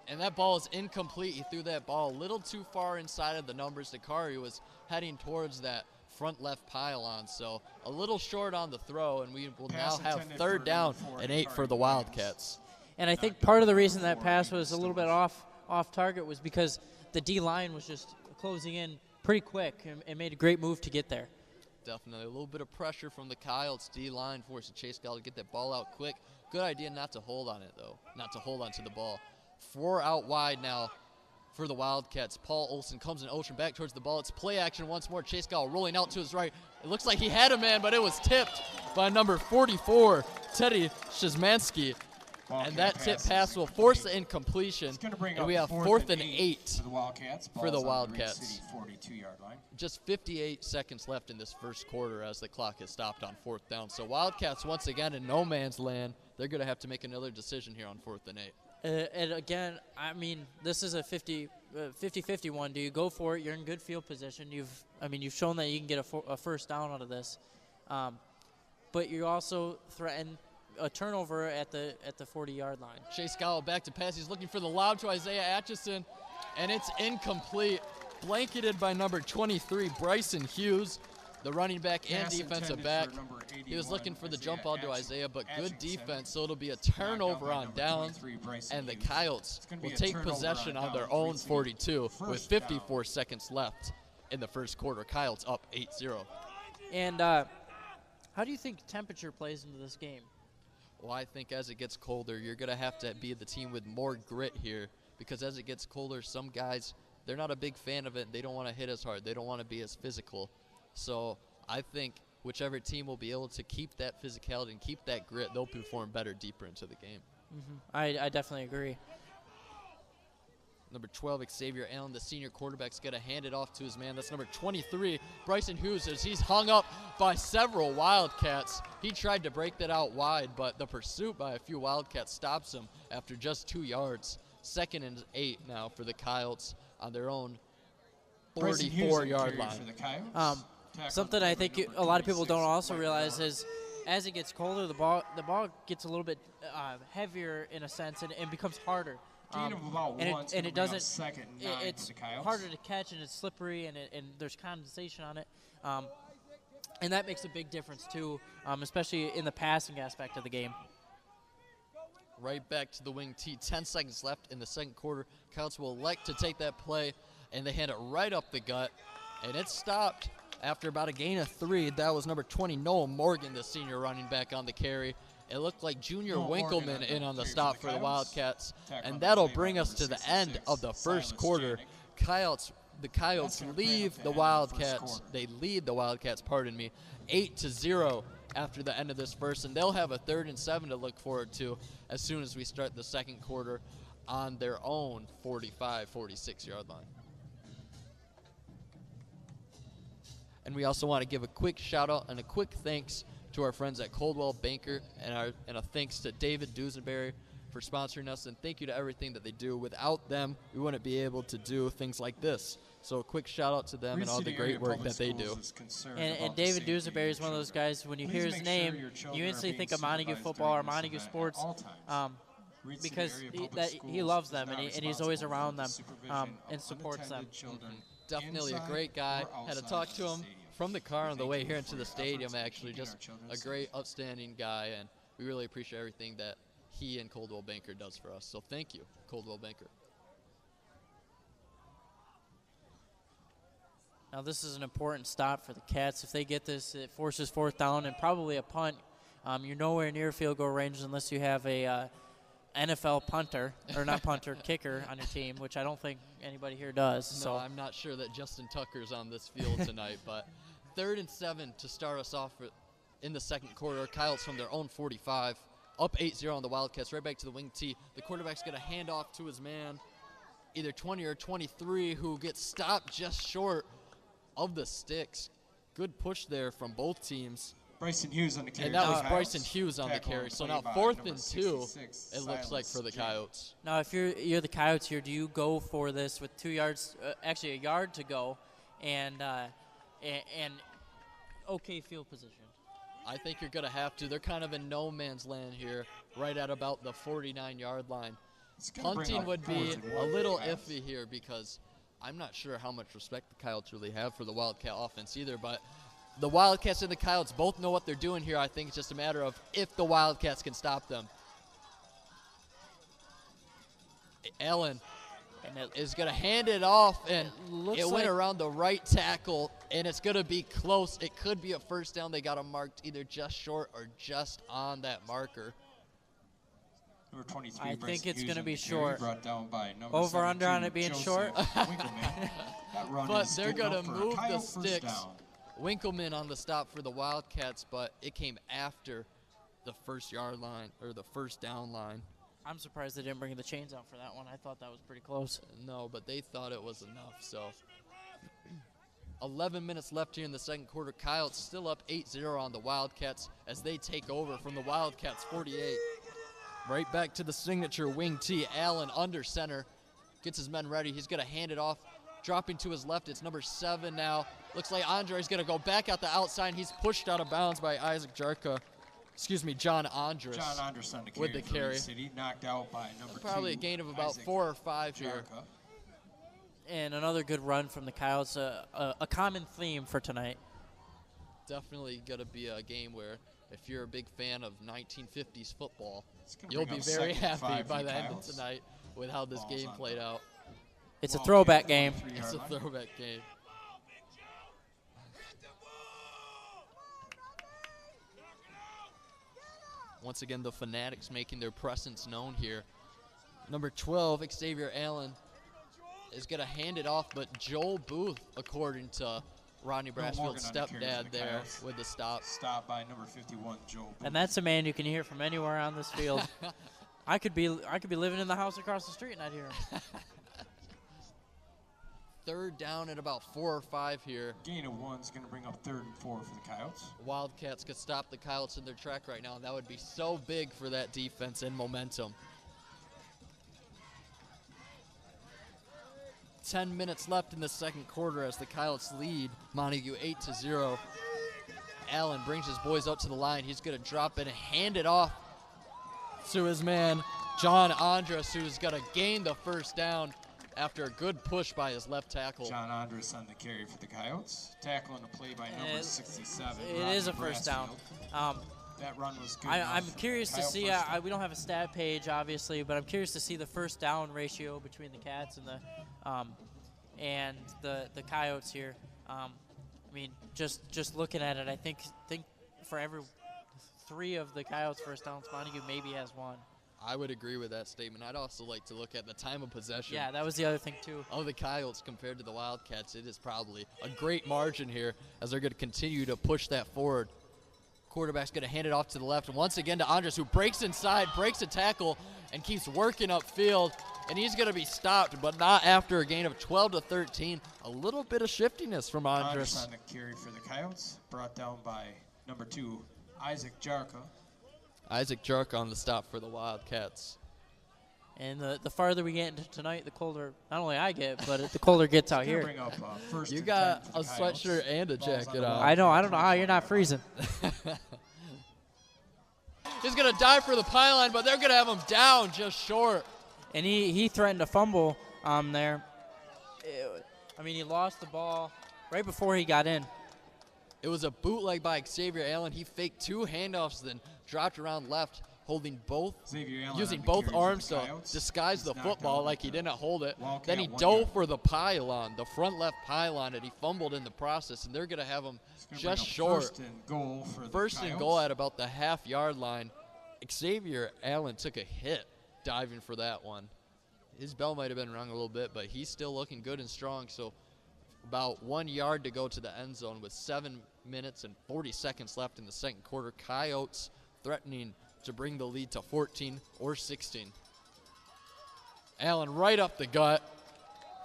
And that ball is incomplete. He threw that ball a little too far inside of the numbers. Dakari was heading towards that front left pylon, so a little short on the throw, and we will now have 3rd down and 8 for the Wildcats. And I think part of the reason that pass was a little bit off target was because the D-line was just closing in pretty quick and made a great move to get there. Definitely a little bit of pressure from the Coyotes D-line, forcing Chase Gowell to get that ball out quick. Good idea not to hold on it, though, not to hold on to the ball. 4 out wide now for the Wildcats. Paul Olson comes in ocean back towards the ball. It's play action once more. Chase Gall rolling out to his right. It looks like he had a man, but it was tipped by number 44, Teddy Shizmansky. And that tip pass will force the incompletion. And we have 4th and 8 for the Wildcats. 42-yard line. Just 58 seconds left in this first quarter as the clock has stopped on 4th down. So Wildcats once again in no man's land. They're going to have to make another decision here on 4th and 8. And again, I mean, this is a 50-50 one. Do you go for it? You're in good field position. You've shown that you can get a first down out of this, but you also threaten a turnover at the 40-yard line. Chase Gall back to pass. He's looking for the lob to Isaiah Atchison, and it's incomplete. Blanketed by number 23, Bryson Hughes, the running back and defensive back. He was looking for the jump ball to Isaiah, but good defense, so it'll be a turnover on down, and the Coyotes will take possession on their own 42 with 54 seconds left in the first quarter. Coyotes up 8-0. And how do you think temperature plays into this game? Well, I think as it gets colder, you're going to have to be the team with more grit here, because as it gets colder, some guys, they're not a big fan of it. They don't want to hit as hard. They don't want to be as physical. So I think whichever team will be able to keep that physicality and keep that grit, they'll perform better deeper into the game. I definitely agree. Number 12, Xavier Allen, the senior quarterback's going to hand it off to his man. That's number 23, Bryson Hughes, as he's hung up by several Wildcats. He tried to break that out wide, but the pursuit by a few Wildcats stops him after just 2 yards. 2nd and 8 now for the Coyotes on their own 44-yard line. Something I think a lot of people don't also realize is as it gets colder, the ball gets a little bit heavier in a sense and becomes harder. It doesn't. It's harder to catch, and it's slippery, and there's condensation on it, and that makes a big difference too, especially in the passing aspect of the game. Right back to the wing T. 10 seconds left in the second quarter. Coyotes will elect to take that play, and they hand it right up the gut, and it's stopped after about a gain of 3. That was number 20, Noah Morgan, the senior running back on the carry. It looked like Junior Winkleman in on the stop for the Wildcats, and that'll bring us to the end of the first quarter. The Coyotes leave the Wildcats. They lead the Wildcats, 8-0 after the end of this first, and they'll have a 3rd and 7 to look forward to as soon as we start the second quarter on their own 45, 46-yard line. And we also want to give a quick shout-out and a quick thanks to our friends at Coldwell Banker, and a thanks to David Dusenberry for sponsoring us, and thank you to everything that they do. Without them, we wouldn't be able to do things like this. So a quick shout-out to them and all the great work that they do. And David Dusenberry is one of those guys, when you hear his name, you instantly think of Montague football or Montague sports, because he loves them, and he's always around them and supports them. Definitely a great guy. Had to talk to him from the car on the way here into the stadium, actually. Just a great, upstanding guy, and we really appreciate everything that he and Coldwell Banker does for us. So thank you, Coldwell Banker. Now this is an important stop for the Cats. If they get this, it forces 4th down and probably a punt. You're nowhere near field goal range unless you have a NFL punter, or not punter, kicker on your team, which I don't think anybody here does. No, so I'm not sure that Justin Tucker's on this field tonight, but 3rd and 7 to start us off in the second quarter. Coyotes from their own 45, up 8-0 on the Wildcats, right back to the wing T. The quarterback's going to hand off to his man, either 20 or 23, who gets stopped just short of the sticks. Good push there from both teams. Bryson Hughes on the carry. And that was Bryson Hughes on the carry. So now 4th and 2, it looks like, for the Coyotes. Now, if you're the Coyotes here, do you go for this with 2 yards, actually a yard to go, and okay field position? I think you're going to have to. They're kind of in no man's land here, right at about the 49-yard line. Punting would be a little iffy here, because I'm not sure how much respect the Coyotes really have for the Wildcat offense either, but the Wildcats and the Coyotes both know what they're doing here. I think it's just a matter of if the Wildcats can stop them. Allen is going to hand it off, and it went around the right tackle, and it's going to be close. It could be a first down. They got him marked either just short or just on that marker. Number 23, I Bryson think it's Hughes going to on be the carry, short. Brought down by number Over under on 72, it being Joseph short. Winkleman. That run But is they're good going enough to for a move the Coyote first sticks. down. Winkleman on the stop for the Wildcats, but it came after the first yard line or the first down line. I'm surprised they didn't bring the chains out for that one. I thought that was pretty close. No, but they thought it was enough. So 11 minutes left here in the second quarter. Coyotes still up 8-0 on the Wildcats as they take over from the Wildcats 48. Right back to the signature wing T. Allen under center. Gets his men ready. He's going to hand it off. Dropping to his left, it's number 7 now. Looks like Andre's going to go back out the outside. He's pushed out of bounds by John Andres. John Andres on the carry with the for carry. Reed City, knocked out by number 2. Probably a gain of about Isaac 4 or 5 here. Jarka. And another good run from the Coyotes, a common theme for tonight. Definitely going to be a game where if you're a big fan of 1950s football, It's gonna you'll bring be up very second and happy 5 by for the end of Coyotes. tonight with how this Ball's game on played the out. It's a Ball throwback game, game. 3-yard It's a line. throwback game. Once again, the Fanatics making their presence known here. Number 12, Xavier Allen, is going to hand it off, but Joel Booth, according to Rodney Bill Morgan Brashfield's on the carry for stepdad the there Coyotes. with the stop. Stop by number 51, Joe Booth. And that's a man you can hear from anywhere on this field. I could be living in the house across the street and I'd hear him. Third down at about 4 or 5 here. Gain of 1 is going to bring up 3rd and 4 for the Coyotes. Wildcats could stop the Coyotes in their track right now, and that would be so big for that defense and momentum. 10 minutes left in the second quarter as the Coyotes lead Montague 8-0. Allen brings his boys up to the line. He's going to drop it and hand it off to his man, John Andres, who's going to gain the first down after a good push by his left tackle. John Andres on the carry for the Coyotes. Tackle and a play by number 67. It is a first down. That run was good. I'm enough. curious to Coyote see, first down. we don't have a stat page, obviously, but I'm curious to see the first down ratio between the Cats and the Coyotes here. I mean, just looking at it, I think for every 3 of the Coyotes' first downs, Montague maybe has 1. I would agree with that statement. I'd also like to look at the time of possession. Yeah, that was the other thing, too. Of the Coyotes compared to the Wildcats. It is probably a great margin here as they're going to continue to push that forward. Quarterback's going to hand it off to the left. And once again to Andres, who breaks inside, breaks a tackle, and keeps working upfield. And he's going to be stopped, but not after a gain of 12-13. A little bit of shiftiness from Andres. Andres on the carry for the Coyotes. Brought down by number 2, Isaac Jarka. Isaac Jark on the stop for the Wildcats. And the farther we get into tonight, the colder not only I get, but the colder it gets out Gonna here. bring up, first You and got 10 for a the Coyotes. sweatshirt and a Ball's on jacket the on. I don't know how you're not freezing. He's going to dive for the pylon, but they're going to have him down just short. And he threatened to fumble there. I mean, he lost the ball right before he got in. It was a bootleg by Xavier Allen. He faked 2 handoffs, then dropped around left, holding both, Xavier Allen using on the both carry for arms the to Coyotes. disguise the He's knocked football out like at he the didn't hold it. Wildcat Then he 1 dove yard. for the pylon, the front left pylon, and he fumbled in the process, and they're going to have him It's gonna bring just up short. First and goal for the First and Coyotes. goal at about the half-yard line. Xavier Allen took a hit diving for that one. His bell might have been rung a little bit, but he's still looking good and strong. So about 1 yard to go to the end zone with 7 minutes and 40 seconds left in the second quarter. Coyotes threatening to bring the lead to 14 or 16. Allen right up the gut.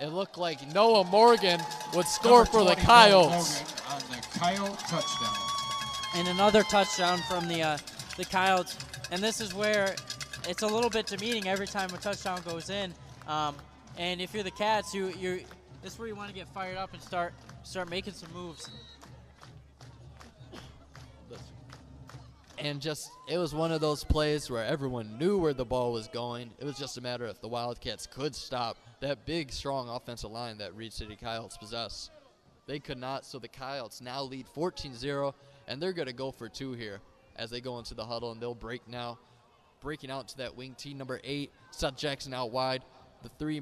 It looked like Noah Morgan would score Number for the 20, Coyotes. Morgan on the Coyote touchdown. And another touchdown from the Coyotes. And this is where it's a little bit demeaning every time a touchdown goes in. And if you're the Cats, this is where you want to get fired up and start making some moves. And it was one of those plays where everyone knew where the ball was going. It was just a matter if the Wildcats could stop that big, strong offensive line that Reed City Coyotes possess. They could not, so the Coyotes now lead 14-0, and they're going to go for 2 here as they go into the huddle, and they'll break now. Breaking out to that wing T, number 8, Seth Jackson out wide. The three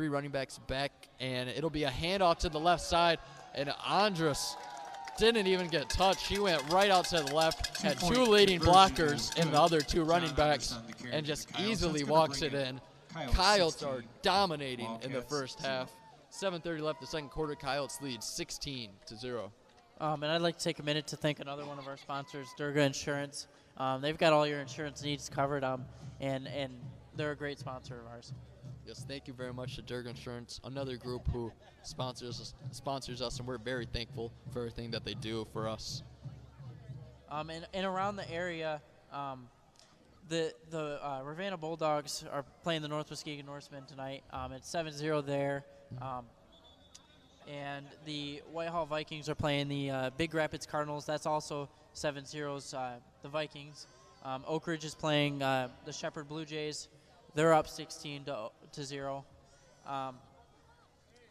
running backs back, and it'll be a handoff to the left side, and Andres didn't even get touched. He went right out to the left, had 2 leading blockers and the other 2 running backs. On the carry and just Coyotes. easily That's gonna walks bring it in. Coyotes Coyotes 16, are dominating in the Wildcats first 0. half. 7:30 left the second quarter. Coyotes lead 16-0. And I'd like to take a minute to thank another one of our sponsors, Durga Insurance. They've got all your insurance needs covered, and they're a great sponsor of ours. Yes, thank you very much to Durga Insurance, another group who sponsors us, and we're very thankful for everything that they do for us. And around the area, the Ravenna Bulldogs are playing the North Muskegon Norsemen tonight. It's 7-0 there. And the Whitehall Vikings are playing the Big Rapids Cardinals. That's also 7-0's the Vikings. Oak Ridge is playing the Shepherd Blue Jays. They're up 16-0.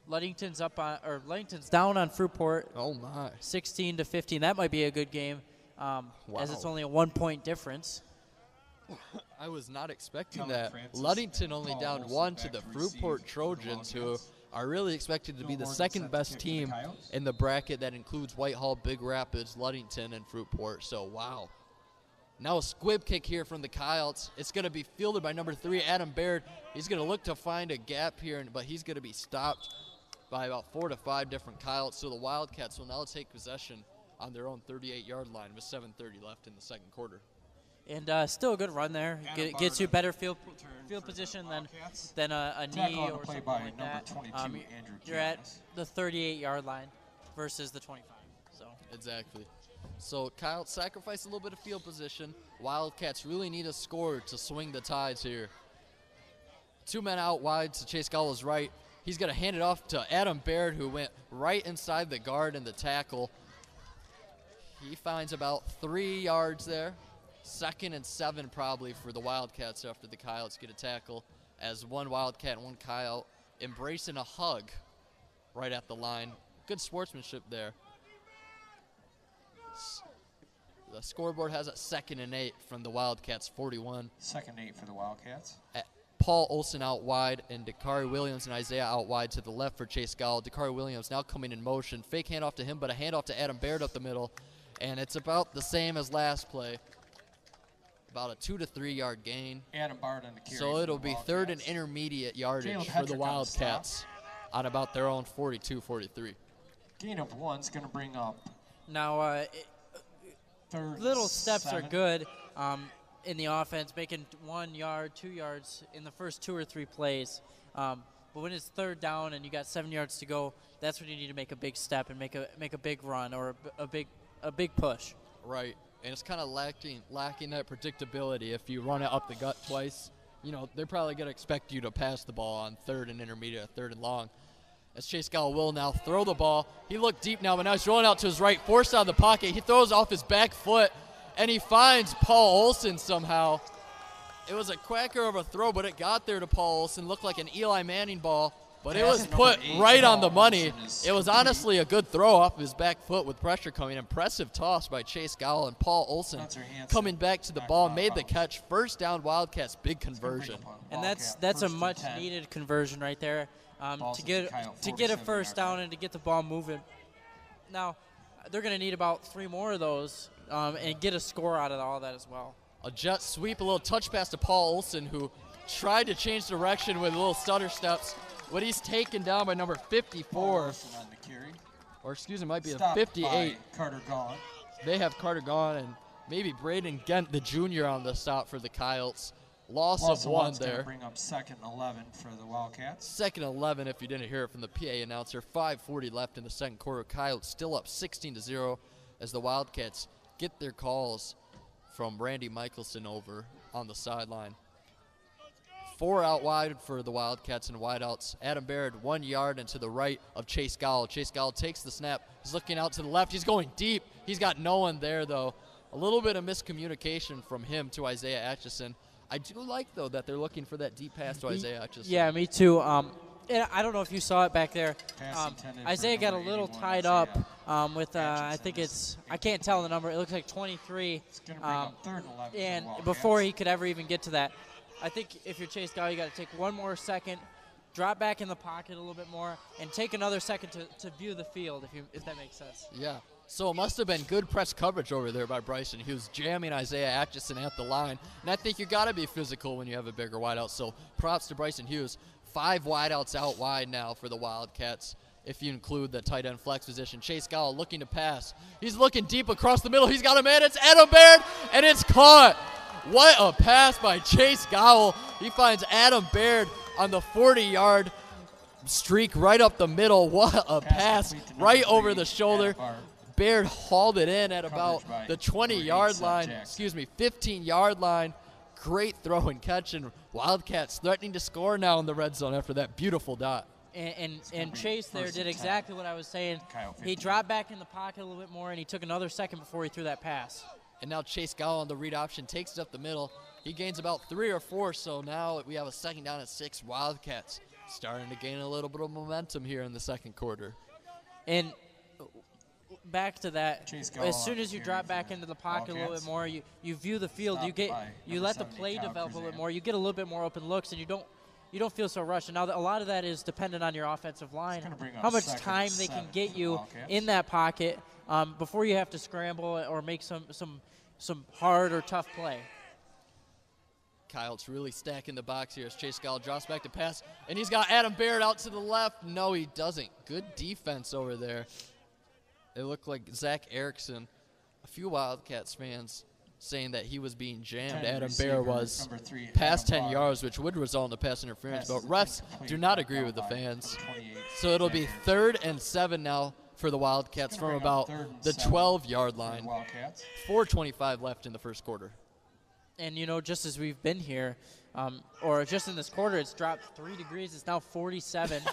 Ludington's down on Fruitport. Oh my! 16-15. That might be a good game, as it's only a 1-point difference. I was not expecting Kellen that. Francis Ludington and only Paul down Olsen one back to the to receive Fruitport for the Trojans, who Wildcats. are really expected to be the Morgan second set to best kick for the team Coyotes. in the bracket that includes Whitehall, Big Rapids, Ludington, and Fruitport. So, wow. Now a squib kick here from the Coyotes. It's going to be fielded by number 3, Adam Baird. He's going to look to find a gap here, but he's going to be stopped by about 4 to 5 different Coyotes. So the Wildcats will now take possession on their own 38-yard line with 7:30 left in the second quarter. And still a good run there. Adam Gets you Barton better field for position the Wildcats. than a Tackle knee on the or play something by like number that. 22, Andrew You're at Canis. the 38-yard line versus the 25. So Exactly. So Coyotes sacrifice a little bit of field position. Wildcats really need a score to swing the tides here. 2 men out wide to Chase Gallow's right. He's going to hand it off to Adam Baird, who went right inside the guard in the tackle. He finds about 3 yards there. 2nd and 7 probably for the Wildcats after the Coyotes get a tackle, as one Wildcat and one Coyote embracing a hug right at the line. Good sportsmanship there. The scoreboard has a 2nd and 8 from the Wildcats 41. 2nd and 8 for the Wildcats. Paul Olsen out wide and Dakari Williams and Isaiah out wide to the left for Chase Gall. Dakari Williams now coming in motion. Fake handoff to him, but a handoff to Adam Baird up the middle. And it's about the same as last play. About a 2 to 3 yard gain. Adam Bard on the carry. So for it'll the be Wildcats. 3rd and intermediate yardage Caleb for Hetrick the on the Wildcats on about their own 42-43. Gain of 1's going to bring up now, 3rd. little steps 7. are good in the offense, making 1 yard, 2 yards in the first 2 or 3 plays. But when it's 3rd down and you got 7 yards to go, that's when you need to make a big step and make a big run or a big push. Right, and it's kind of lacking that predictability. If you run it up the gut twice, you know, they're probably going to expect you to pass the ball on 3rd and intermediate, 3rd and long. As Chase Gall will now throw the ball. He looked deep now, but now he's rolling out to his right, forced out of the pocket. He throws off his back foot, and he finds Paul Olsen somehow. It was a cracker of a throw, but it got there to Paul Olsen. Looked like an Eli Manning ball, but it was put right on the money. It was honestly a good throw off his back foot with pressure coming. Impressive toss by Chase Gall, and Paul Olsen coming back to the ball, made the catch. 1st down Wildcats, big conversion. And that's a much needed conversion right there to get a 1st down and to get the ball moving. Now they're going to need about 3 more of those and get a score out of all that as well. A jet sweep, a little touch pass to Paul Olsen, who tried to change direction with little stutter steps, but he's taken down by number 54. On the carry. Or excuse me, might be a Stopped 58. by Carter Gone. They have Carter gone and maybe Braden Gent, the junior, on the stop for the Coyotes. Loss of 1 there. Bring up 2nd and 11 for the Wildcats. 2nd and 11 if you didn't hear it from the PA announcer. 5:40 left in the second quarter. Coyotes still up 16-0 as the Wildcats get their calls from Randy Michelson over on the sideline. 4 out wide for the Wildcats and wideouts. Adam Baird 1 yard and to the right of Chase Gall. Chase Gall takes the snap. He's looking out to the left. He's going deep. He's got no one there, though. A little bit of miscommunication from him to Isaiah Atchison. I do like, though, that they're looking for that deep pass to Isaiah Atchison. Yeah, me too. And I don't know if you saw it back there. Isaiah got a little tied up with, I think I can't tell the number. It looks like 23. It's going to bring up 3rd and 11 and for the Wildcats. before he could ever even get to that, I think if you're Chase Gall, you got to take 1 more second, drop back in the pocket a little bit more, and take another second to view the field, if that makes sense. Yeah. So it must have been good press coverage over there by Bryson. He was jamming Isaiah Atchison at the line. And I think you got to be physical when you have a bigger wideout. So props to Bryson Hughes. 5 wideouts out wide now for the Wildcats, if you include the tight end flex position. Chase Gowell looking to pass. He's looking deep across the middle. He's got a man. It's Adam Baird, and it's caught. What a pass by Chase Gowell. He finds Adam Baird on the 40-yard streak right up the middle. What a pass right over the shoulder. Baird hauled it in at about the 20-yard line, 15-yard line. Great throw and catch, and Wildcats threatening to score now in the red zone after that beautiful dot. And Chase there did exactly what I was saying. He dropped back in the pocket a little bit more, and he took another second before he threw that pass. And now Chase Gowell on the read option takes it up the middle. He gains about 3 or 4, so now we have a second down at 6. Wildcats starting to gain a little bit of momentum here in the second quarter. And back to that, as soon as you drop back into the pocket a little bit more, you view the field, you let the play develop a little bit more, you get a little bit more open looks, and you don't feel so rushed. And now a lot of that is dependent on your offensive line, how much time they can get you in that pocket before you have to scramble or make some hard or tough play. Kyle's really stacking the box here as Chase Gowell drops back to pass, and he's got Adam Baird out to the left. No, he doesn't. Good defense over there. It looked like Zach Erickson, a few Wildcats fans saying that he was being jammed. Adam Baird was past 10 yards, which would result in a pass interference, but refs do not agree with the fans. So it'll be 3rd and 7 now for the Wildcats from about the 12-yard line. 4:25 left in the first quarter. And, just as we've been here, or just in this quarter, it's dropped 3 degrees. It's now 47.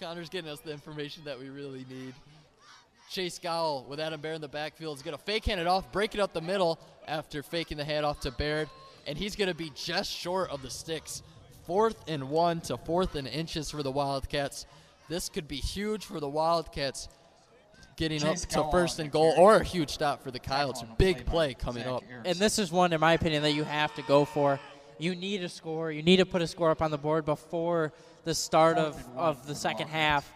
Connor's getting us the information that we really need. Chase Gowell with Adam Baird in the backfield is going to fake hand it off, break it up the middle after faking the handoff to Baird, and he's going to be just short of the sticks. 4th and 1 to 4th and inches for the Wildcats. This could be huge for the Wildcats getting up to 1st and goal, or a huge stop for the Coyotes. Big play coming up. And this is one, in my opinion, that you have to go for. You need a score. You need to put a score up on the board before the start of the second half.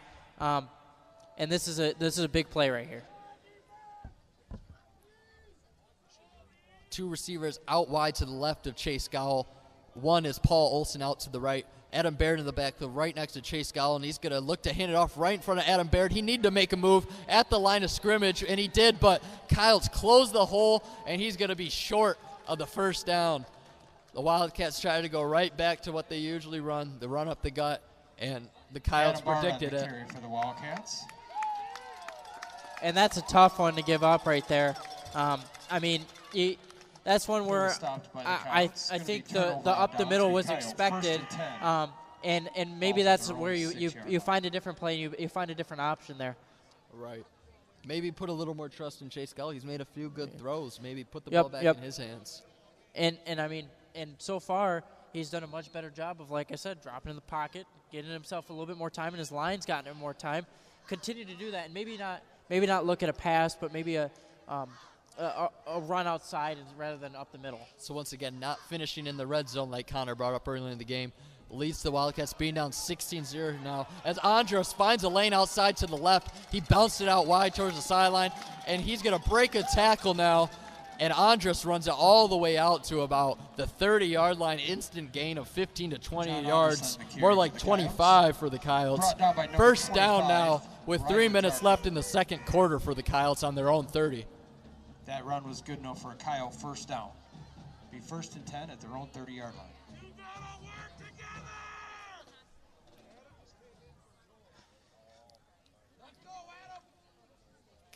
And this is a big play right here. 2 receivers out wide to the left of Chase Gowell. One is Paul Olson out to the right. Adam Baird in the backfield right next to Chase Gowell, and he's going to look to hand it off right in front of Adam Baird. He needed to make a move at the line of scrimmage, and he did, but Kyle's closed the hole, and he's going to be short of the first down. The Wildcats try to go right back to what they usually run, the run up the gut, and the Coyotes predicted it. For the Wildcats. And that's a tough one to give up right there. That's one where I think the up the middle was expected, and maybe that's where you find a different play, and you find a different option there. Right. Maybe put a little more trust in Chase Gowell. He's made a few good throws. Maybe put the ball back in his hands. And so far he's done a much better job of, like I said, dropping in the pocket, getting himself a little bit more time, and his line's gotten him more time. Continue to do that, and maybe not look at a pass, but maybe a run outside rather than up the middle. So once again, not finishing in the red zone like Connor brought up earlier in the game. Leads the Wildcats being down 16-0 now. As Andros finds a lane outside to the left, he bounced it out wide towards the sideline, and he's going to break a tackle now. And Andros runs it all the way out to about the 30-yard line. Instant gain of 15 to 20 yards, more like 25 for the Coyotes. First down now with 3 minutes left in the second quarter for the Coyotes on their own 30. That run was good enough for a Kyle first down. Be 1st and 10 at their own 30-yard line.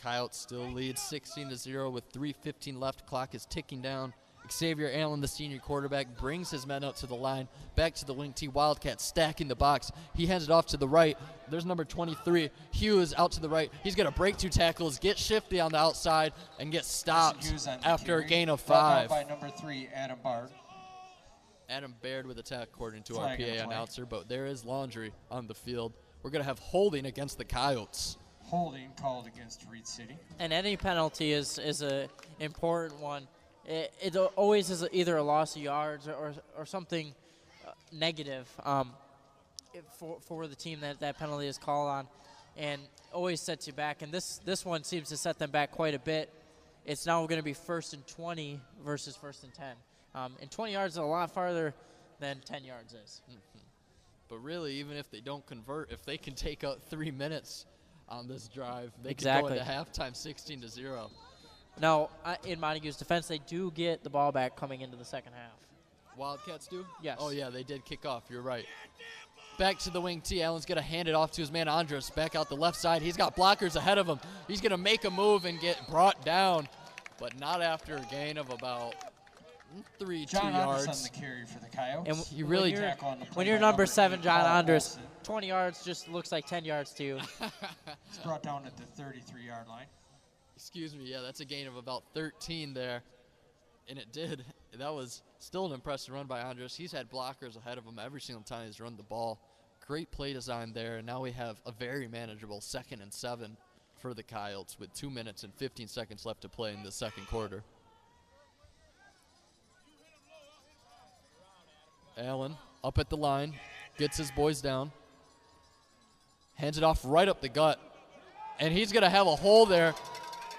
Coyotes still lead 16-0 with 3:15 left. Clock is ticking down. Xavier Allen, the senior quarterback, brings his men up to the line. Back to the wing tee. Wildcats stacking the box. He hands it off to the right. There's number 23, Hughes, out to the right. He's going to break 2 tackles, get shifty on the outside, and get stopped after a gain of 5. By number 3, Adam Baird. Adam Baird with attack, according to our PA announcer, but there is laundry on the field. We're going to have holding against the Coyotes. Holding called against Reed City. And any penalty is an important one. It always is either a loss of yards or something negative for the team that penalty is called on. and always sets you back. And this one seems to set them back quite a bit. It's now going to be 1st and 20 versus 1st and 10. And 20 yards is a lot farther than 10 yards is. Mm-hmm. But really, even if they don't convert, if they can take out 3 minutes on this drive, they can go into halftime 16-0. Now, in Montague's defense, they do get the ball back coming into the second half. Wildcats do? Yes. Oh, yeah, they did kick off. You're right. Back to the wing T. Allen's going to hand it off to his man Andres. Back out the left side. He's got blockers ahead of him. He's going to make a move and get brought down, but not after a gain of about 2 yards. On the carry for the Coyotes. And you really when you're number 7, John Andres, 20 yards just looks like 10 yards to you. It's brought down at the 33-yard line. Excuse me, yeah, that's a gain of about 13 there. And it did. That was still an impressive run by Andres. He's had blockers ahead of him every single time he's run the ball. Great play design there. And now we have a very manageable 2nd and 7 for the Coyotes with 2 minutes and 15 seconds left to play in the second quarter. Allen up at the line, gets his boys down, hands it off right up the gut. And he's going to have a hole there.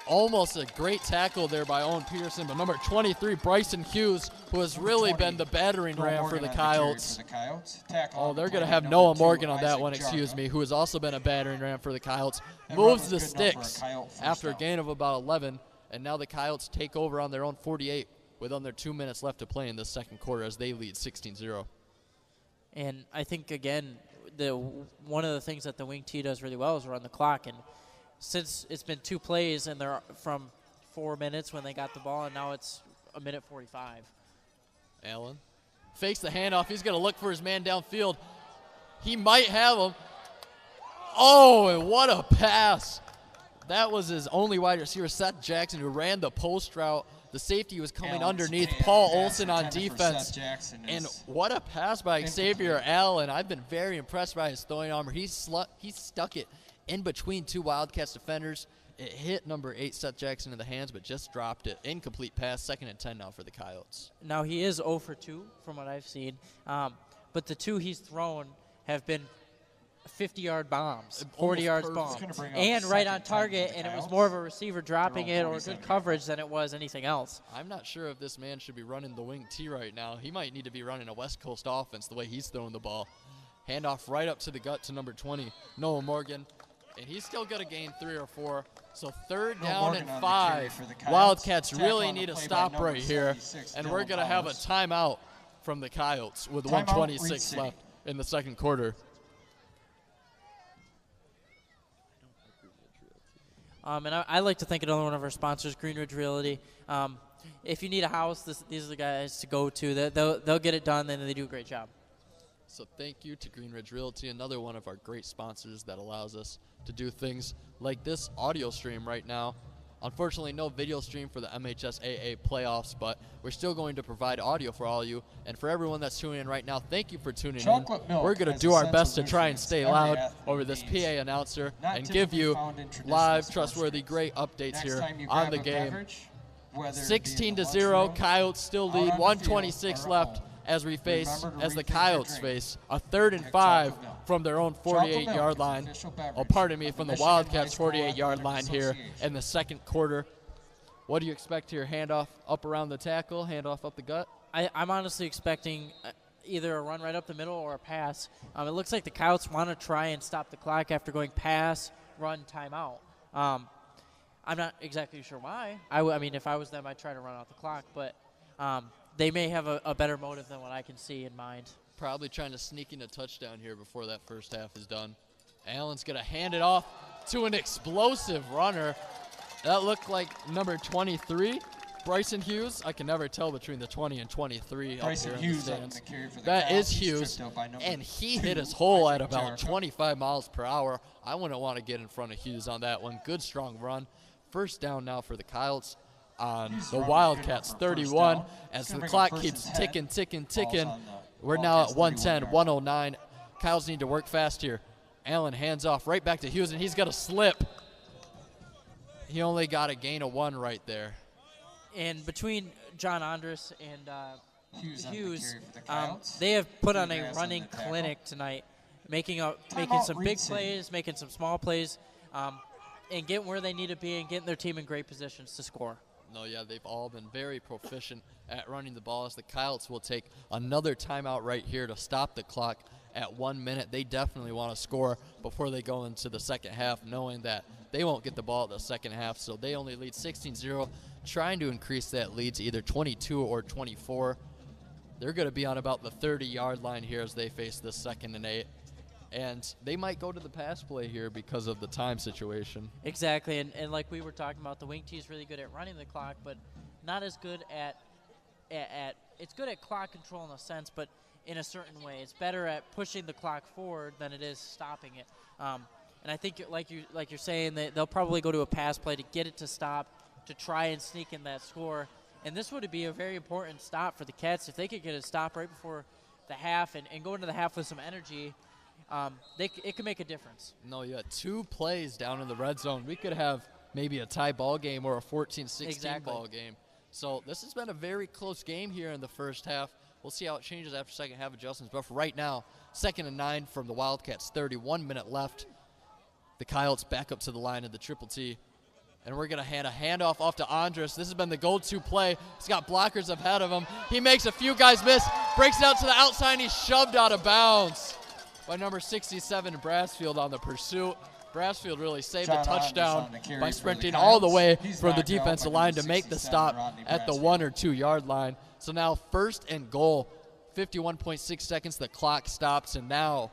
Almost a great tackle there by Owen Peterson, but number 23, Bryson Hughes, who has really been the battering ram for the Coyotes. Oh, they're going to have Noah Morgan on that one, excuse me, who has also been a battering ram for the Coyotes. Moves the sticks after a gain of about 11, and now the Coyotes take over on their own 48 with under 2 minutes left to play in the second quarter as they lead 16-0. And I think, again, one of the things that the wing T does really well is run the clock, and since it's been 2 plays and they're from 4 minutes when they got the ball, and now it's 1:45. Allen fakes the handoff. He's going to look for his man downfield. He might have him. Oh, and what a pass. That was his only wide receiver, Seth Jackson, who ran the post route. The safety was coming underneath. Paul Olson on defense. And what a pass by Xavier Allen. I've been very impressed by his throwing armor. He stuck it in between 2 Wildcats defenders. It hit number 8, Seth Jackson, in the hands, but just dropped it. Incomplete pass, 2nd and 10 now for the Coyotes. Now, he is 0 for 2 from what I've seen, but the 2 he's thrown have been 50-yard bombs, 40-yard bombs, and right on target, and it was more of a receiver dropping it or good coverage than it was anything else. I'm not sure if this man should be running the wing T right now. He might need to be running a West Coast offense the way he's throwing the ball. Handoff right up to the gut to number 20, Noah Morgan. And he's still going to gain 3 or 4. So 3rd down and 5. Wildcats really need a stop right here. And we're going to have a timeout from the Coyotes with 1:26 left in the second quarter. And I like to thank another one of our sponsors, Greenridge Realty. If you need a house, these are the guys to go to. They'll get it done, and they do a great job. So thank you to Greenridge Realty, another one of our great sponsors that allows us to do things like this audio stream right now. Unfortunately, no video stream for the MHSAA playoffs, but we're still going to provide audio for all of you. And for everyone that's tuning in right now, thank you for tuning in. We're going to do our best to try and stay loud over this PA announcer and give you live, trustworthy, great updates here on the game. 16-0, Coyotes still lead, 1:26 left as the Coyotes face a 3rd and 5 from their own 48-yard line. Oh, pardon me, from the Wildcats' 48-yard line here in the second quarter. What do you expect here? Handoff up around the tackle, handoff up the gut? I'm honestly expecting either a run right up the middle or a pass. It looks like the Coyotes want to try and stop the clock after going pass, run, timeout. I'm not exactly sure why. I mean, if I was them, I'd try to run out the clock, but they may have a better motive than what I can see in mind. Probably trying to sneak in a touchdown here before that first half is done. Allen's going to hand it off to an explosive runner. That looked like number 23, Bryson Hughes. I can never tell between the 20 and 23 up here in the stands. That is Hughes, and he hit his hole at about 25 miles per hour. I wouldn't want to get in front of Hughes on that one. Good, strong run. First down now for the Coyotes on the Wildcats 31 as the clock keeps ticking. We're now at 110, 109. Coyotes need to work fast here. Allen hands off right back to Hughes, and he's got a slip. He only got a gain of 1 right there. And between John Andres and Hughes, they have put on a running clinic tonight. making some big plays, making some small plays, and getting where they need to be and getting their team in great positions to score. No, yeah, they've all been very proficient at running the ball, as the Coyotes will take another timeout right here to stop the clock at 1 minute. They definitely want to score before they go into the second half, knowing that they won't get the ball at the second half, so they only lead 16-0, trying to increase that lead to either 22 or 24. They're going to be on about the 30-yard line here as they face this 2nd and 8. And they might go to the pass play here because of the time situation. Exactly, and like we were talking about, the wing T is really good at running the clock, but not as good at it's good at clock control in a sense, but in a certain way. It's better at pushing the clock forward than it is stopping it. And I think, like you're saying, that they'll probably go to a pass play to get it to stop, to try and sneak in that score. And this would be a very important stop for the Cats. If they could get a stop right before the half and go into the half with some energy, it could make a difference. No, yeah, 2 plays down in the red zone. We could have maybe a tie ball game or a 14-16 ball game. So this has been a very close game here in the first half. We'll see how it changes after second half adjustments. But for right now, 2nd and 9 from the Wildcats, 31 minute left. The Coyotes back up to the line of the Triple T. And we're going to hand a handoff off to Andres. This has been the go-to play. He's got blockers ahead of him. He makes a few guys miss, breaks it out to the outside, and he's shoved out of bounds by number 67, Brassfield, on the pursuit. Brassfield really saved a touchdown by sprinting all the way from the defensive line to make the stop at the 1 or 2 yard line. So now 1st and goal, 51.6 seconds, the clock stops, and now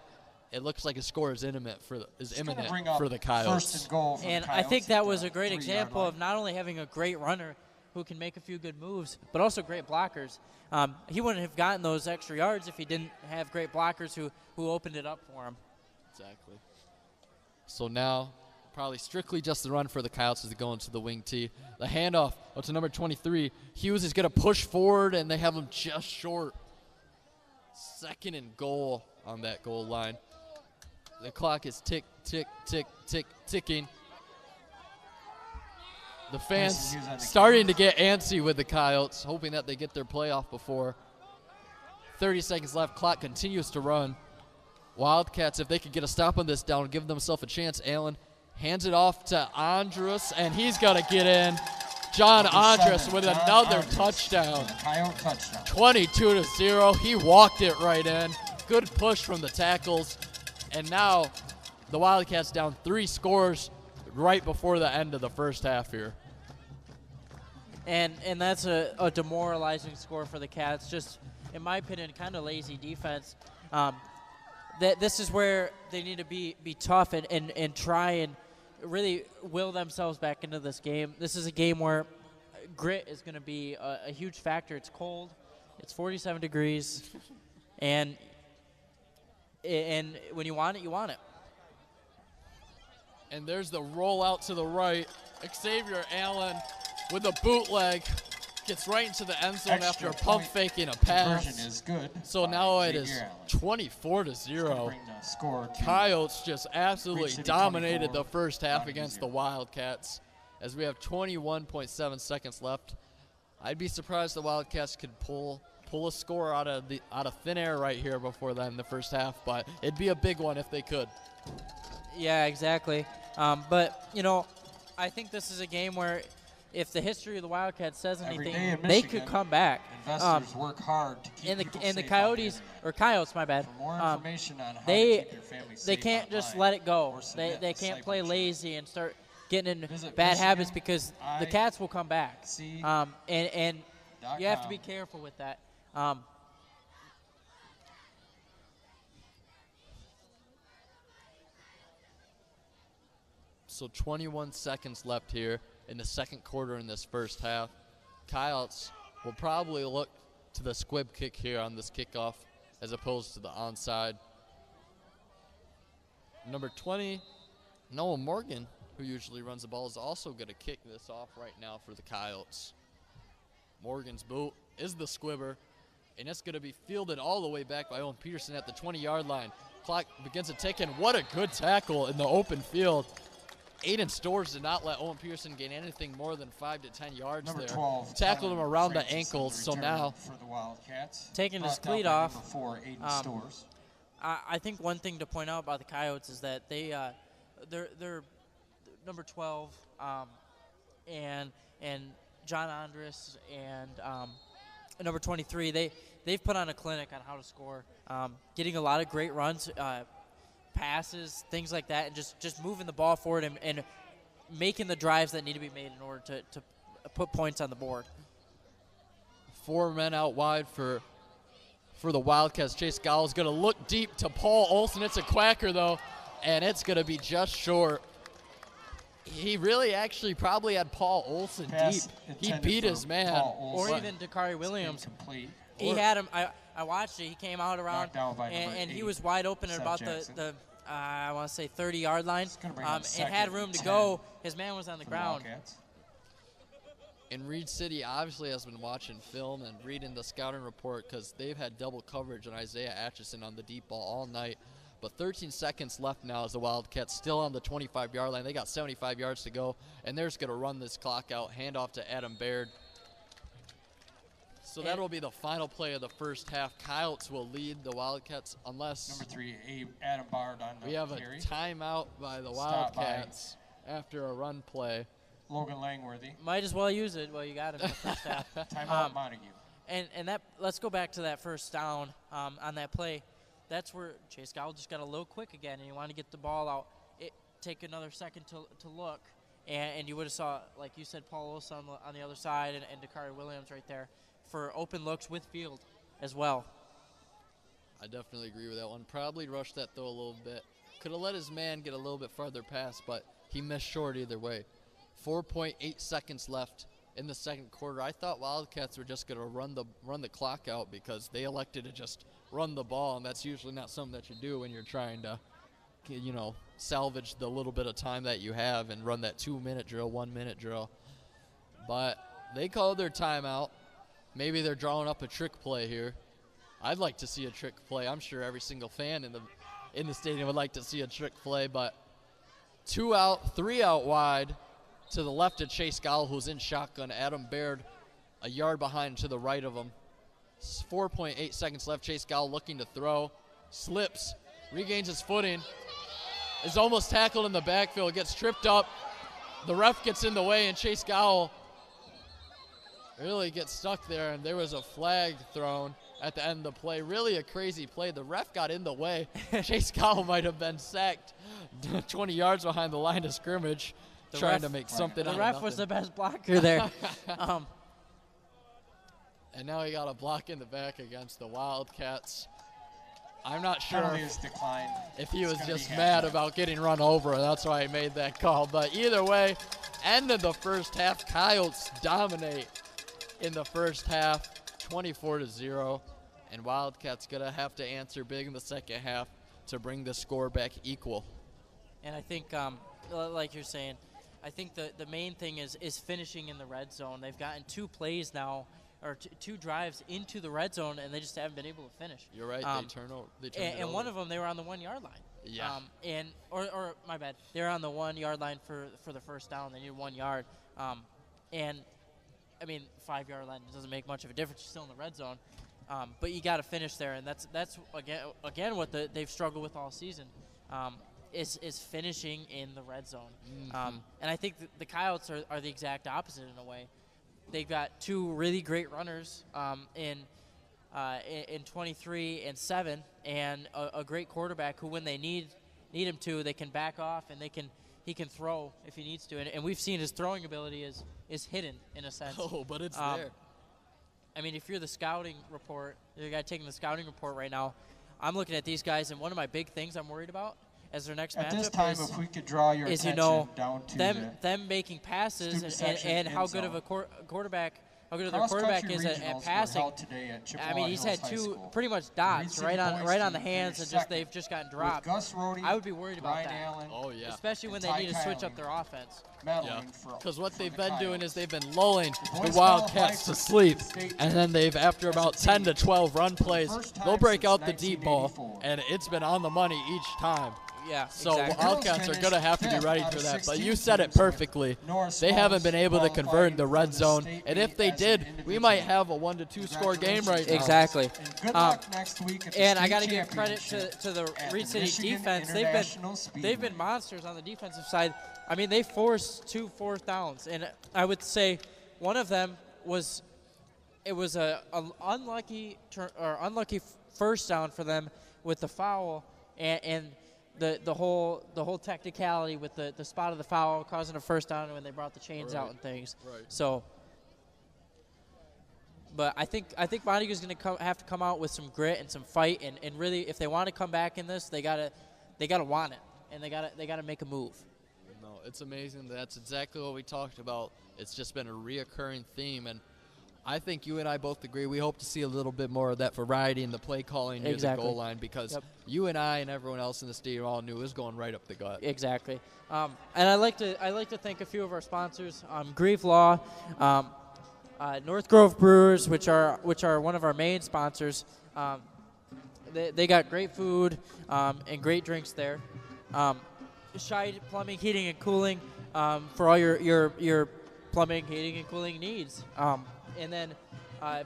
it looks like a score is imminent for the Coyotes. And I think that was a great example of not only having a great runner who can make a few good moves, but also great blockers. He wouldn't have gotten those extra yards if he didn't have great blockers who opened it up for him. Exactly. So now, probably strictly just the run for the Coyotes as they go into the wing T. The handoff to number 23. Hughes is going to push forward, and they have him just short. 2nd and goal on that goal line. The clock is ticking. The fans starting to get antsy with the Coyotes, hoping that they get their playoff before. 30 seconds left. Clock continues to run. Wildcats, if they could get a stop on this down, give themselves a chance. Allen hands it off to Andres, and he's got to get in. John Andres with another touchdown. 22-0. He walked it right in. Good push from the tackles. And now the Wildcats down 3 scores right before the end of the first half here. And that's a demoralizing score for the Cats. Just, in my opinion, kind of lazy defense. This is where they need to be tough and try and really will themselves back into this game. This is a game where grit is going to be a huge factor. It's cold. It's 47 degrees. And when you want it, you want it. And there's the rollout to the right. Xavier Allen with a bootleg. Gets right into the end zone after pump faking a pass. Is good. So now it is 24-0. Coyotes just absolutely dominated the first half against the Wildcats, as we have 21.7 seconds left. I'd be surprised the Wildcats could pull a score out of thin air right here before then in the first half, but it'd be a big one if they could. Yeah, exactly. But I think this is a game where, if the history of the Wildcats says anything, they could come back. Investors work hard to keep the Coyotes, or Coyotes, my bad. For more information on how to they keep your family they safe can't just online, let it go. or submit They a can't site play check. lazy and start getting in Visit bad habits, Michigan because the Cats will come back. And you have to be .com. careful with that. So 21 seconds left here in the second quarter in this first half. Coyotes will probably look to the squib kick here on this kickoff as opposed to the onside. Number 20, Noah Morgan, who usually runs the ball, is also going to kick this off right now for the Coyotes. Morgan's boot is the squibber, and it's going to be fielded all the way back by Owen Peterson at the 20-yard line. Clock begins to tick in. What a good tackle in the open field. Aiden Storrs did not let Owen Pearson gain anything more than 5 to 10 yards Number there. 12, Tackled him around the Francis ankles, so return now for the Wildcats. Taking his Brought down cleat by off. number 4, Aiden Storrs. I think one thing to point out about the Coyotes is that they're number 12 and John Andres and number 23. They've put on a clinic on how to score, getting a lot of great runs, passes, things like that, and just moving the ball forward and making the drives that need to be made in order to put points on the board. 4 men out wide for the Wildcats. Chase Gowell's going to look deep to Paul Olson. It's a quacker, though, and it's going to be just short. He really actually probably had Paul Olson deep. He beat his man. Or even Dakari Williams. He had him. I watched it. He came out around, and he was wide open at about the I want to say 30-yard line, and had room to go. His man was on the ground. And Reed City obviously has been watching film and reading the scouting report because they've had double coverage on Isaiah Atchison on the deep ball all night. But 13 seconds left now as the Wildcats still on the 25-yard line. They got 75 yards to go, and they're just going to run this clock out, hand off to Adam Baird. So that will be the final play of the first half. Coyotes will lead the Wildcats unless number 3, Adam Baird on the we have carry. A timeout by the Wildcats after a run play. Logan Langworthy. Might as well use it while you got him in the first half. Timeout Montague. And that, let's go back to that first down on that play. That's where Chase Gowell just got a little quick again, and he wanted to get the ball out. Take another second to look, and you would have saw, like you said, Paul Olson on the other side and Dakari Williams right there for open looks with field as well. I definitely agree with that one. Probably rushed that throw a little bit. Could have let his man get a little bit farther past, but he missed short either way. 4.8 seconds left in the second quarter. I thought Wildcats were just going to run the clock out because they elected to just run the ball, and that's usually not something that you do when you're trying to, salvage the little bit of time that you have and run that 2-minute drill, 1-minute drill. But they called their timeout. Maybe they're drawing up a trick play here. I'd like to see a trick play. I'm sure every single fan in the stadium would like to see a trick play, but 2 out, 3 out wide. To the left of Chase Gowell, who's in shotgun. Adam Baird a yard behind to the right of him. 4.8 seconds left. Chase Gowell looking to throw. Slips. Regains his footing. Is almost tackled in the backfield. Gets tripped up. The ref gets in the way, and Chase Gowell really gets stuck there, and there was a flag thrown at the end of the play. Really a crazy play. The ref got in the way. Chase Gowell might have been sacked 20 yards behind the line of scrimmage. Trying to make something out of nothing. The ref was the best blocker there. And now he got a block in the back against the Wildcats. I'm not sure if he was just mad about getting run over. That's why he made that call. But either way, end of the first half. Coyotes dominate in the first half, 24-0. And Wildcats going to have to answer big in the second half to bring the score back equal. And I think, like you're saying, I think the main thing is finishing in the red zone. They've gotten 2 plays now, or 2 drives into the red zone, and they just haven't been able to finish. You're right. They turn it and one of them, they were on the 1-yard line. Yeah. Or my bad, they were on the 1-yard line for the first down. They needed 1 yard. And I mean, 5-yard line doesn't make much of a difference. You're still in the red zone. But you got to finish there, and that's again what they've struggled with all season. Is finishing in the red zone. Mm-hmm. And I think the Coyotes are the exact opposite in a way. They've got 2 really great runners in 23 and 7, and a great quarterback who, when they need him to, they can back off and he can throw if he needs to. And we've seen his throwing ability is hidden in a sense. Oh, but it's there. I mean, if you're the scouting report, you're the guy taking the scouting report right now, I'm looking at these guys, and one of my big things I'm worried about as their next matchup this time, if we could draw your attention down to them making passes and how good of a quarterback, how good of their quarterback is at passing. I mean, he's had 2 pretty much dots right on the hands, and they've just gotten dropped. I would be worried about that. Oh yeah, especially when they need to switch up their offense. Yeah, because what they've been doing is they've been lulling the Wildcats to sleep, and then after about 10 to 12 run plays, they'll break out the deep ball, and it's been on the money each time. Yeah, So exactly. Wildcats are going to have to be ready for that. But you said it perfectly. They haven't been able to convert in the red zone. And if they did, we might have a 1-2 score game right now. Exactly. Good luck next week at the And I state got to give credit championship to the at Reed the City Michigan defense. International They've been Speedway. monsters on the defensive side. I mean, they forced 2 fourth downs, and I would say one of them was a unlucky first down for them with the foul and the whole technicality with the spot of the foul causing a first down when they brought the chains out and things. Right. So, but I think Montague's going to have to come out with some grit and some fight, and really, if they want to come back in this, they gotta want it, and they gotta make a move. No, it's amazing. That's exactly what we talked about. It's just been a reoccurring theme, and I think you and I both agree. We hope to see a little bit more of that variety in the play calling near the goal line, because you and I and everyone else in the stadium all knew it was going right up the gut. Exactly. And I like to thank a few of our sponsors: Grieve Law, North Grove Brewers, which are one of our main sponsors. They got great food and great drinks there. Scheid Plumbing, Heating, and Cooling for all your plumbing, heating, and cooling needs. And then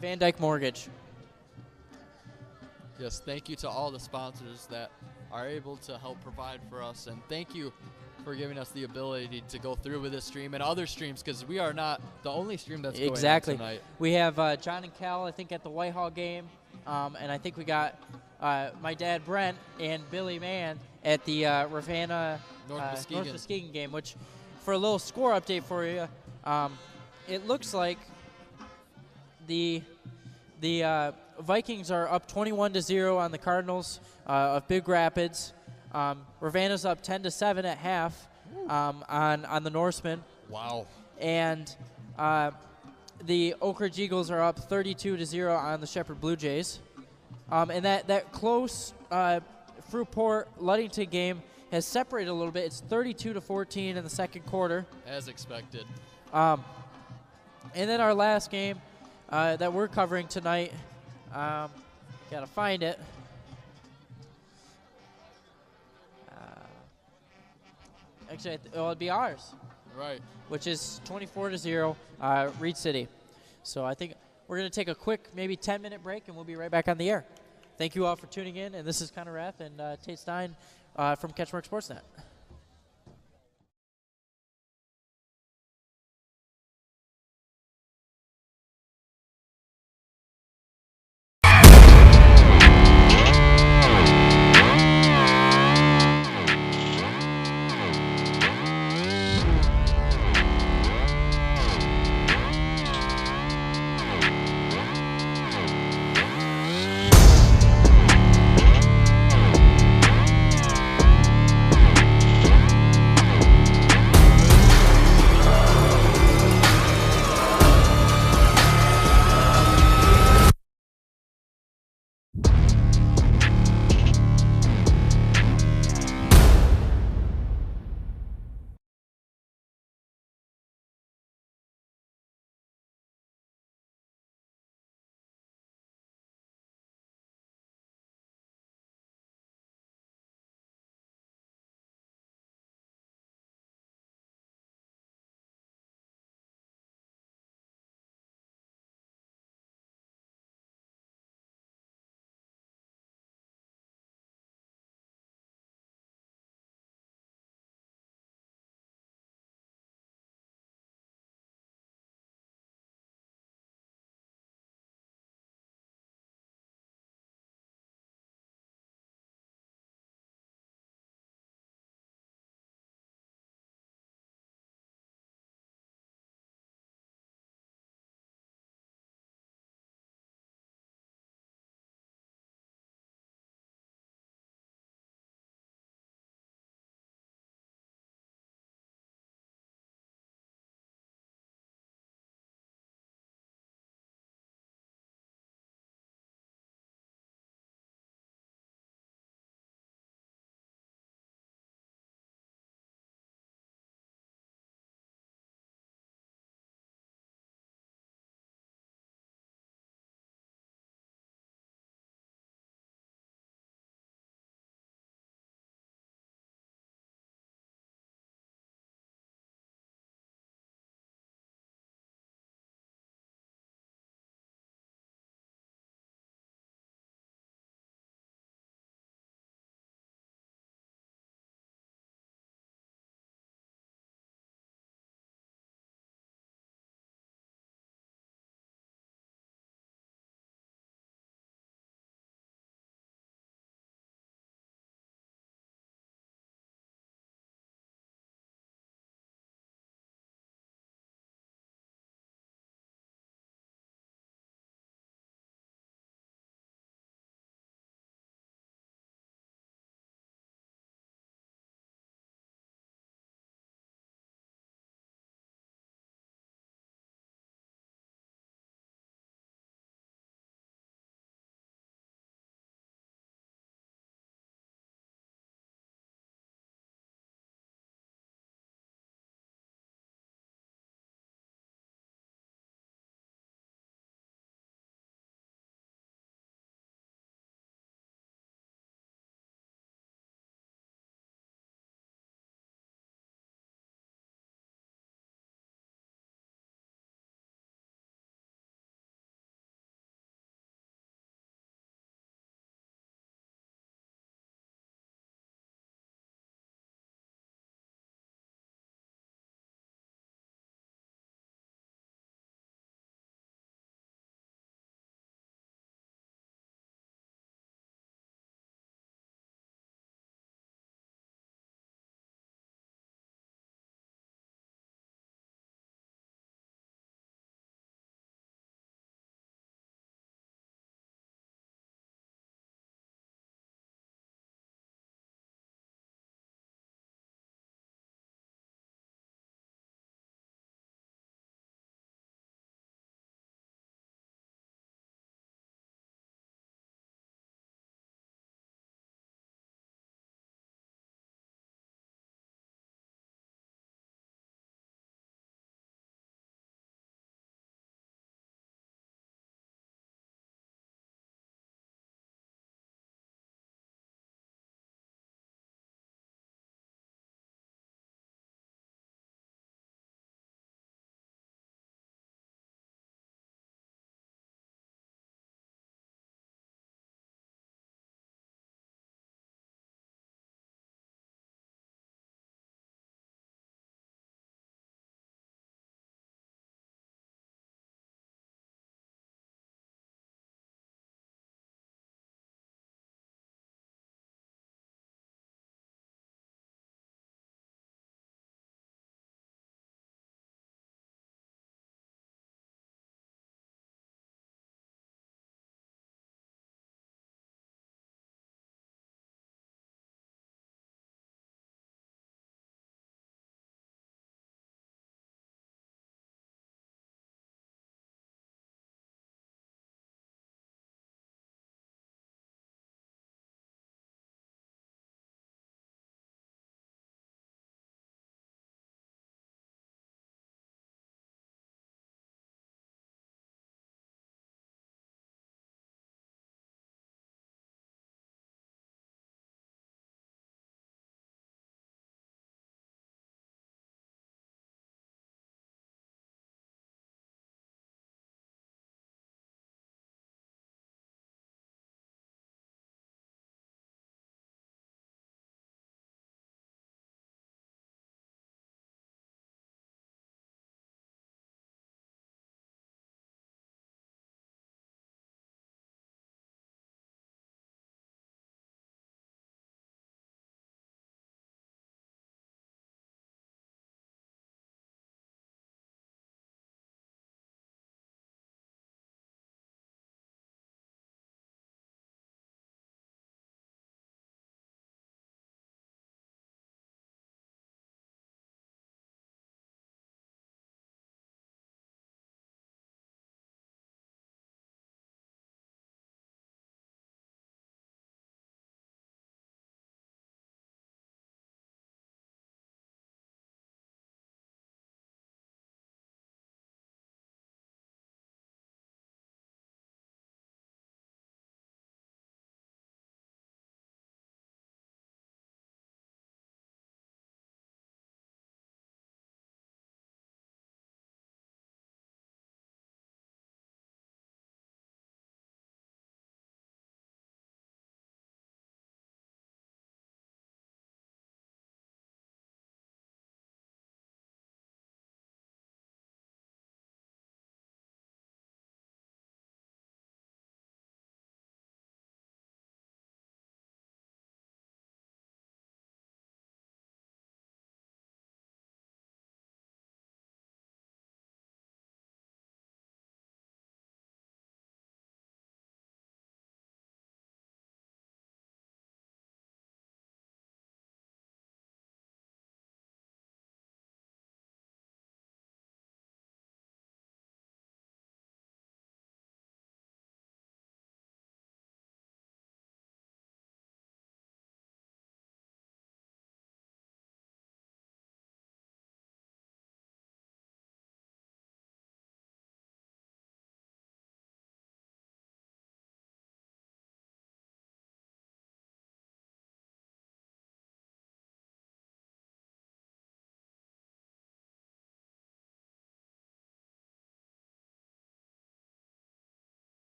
Van Dyke Mortgage. Yes, thank you to all the sponsors that are able to help provide for us, and thank you for giving us the ability to go through with this stream and other streams, because we are not the only stream that's going on tonight. We have John and Cal, I think, at the Whitehall game, and I think we got my dad Brent and Billy Mann at the Ravenna North Muskegon game. Which, for a little score update for you, it looks like the Vikings are up 21-0 on the Cardinals of Big Rapids. Ravenna's up 10-7 at half on the Norsemen. Wow. And the Oak Ridge Eagles are up 32-0 on the Shepherd Blue Jays. And that close Fruitport-Ludington game has separated a little bit. It's 32-14 in the second quarter. As expected. And then our last game that we're covering tonight, got to find it. Actually, it'd be ours. Right. Which is 24-0, Reed City. So I think we're going to take a quick, maybe 10-minute break, and we'll be right back on the air. Thank you all for tuning in, and this is Connor Raeth and Tate Stine from CatchMark SportsNet.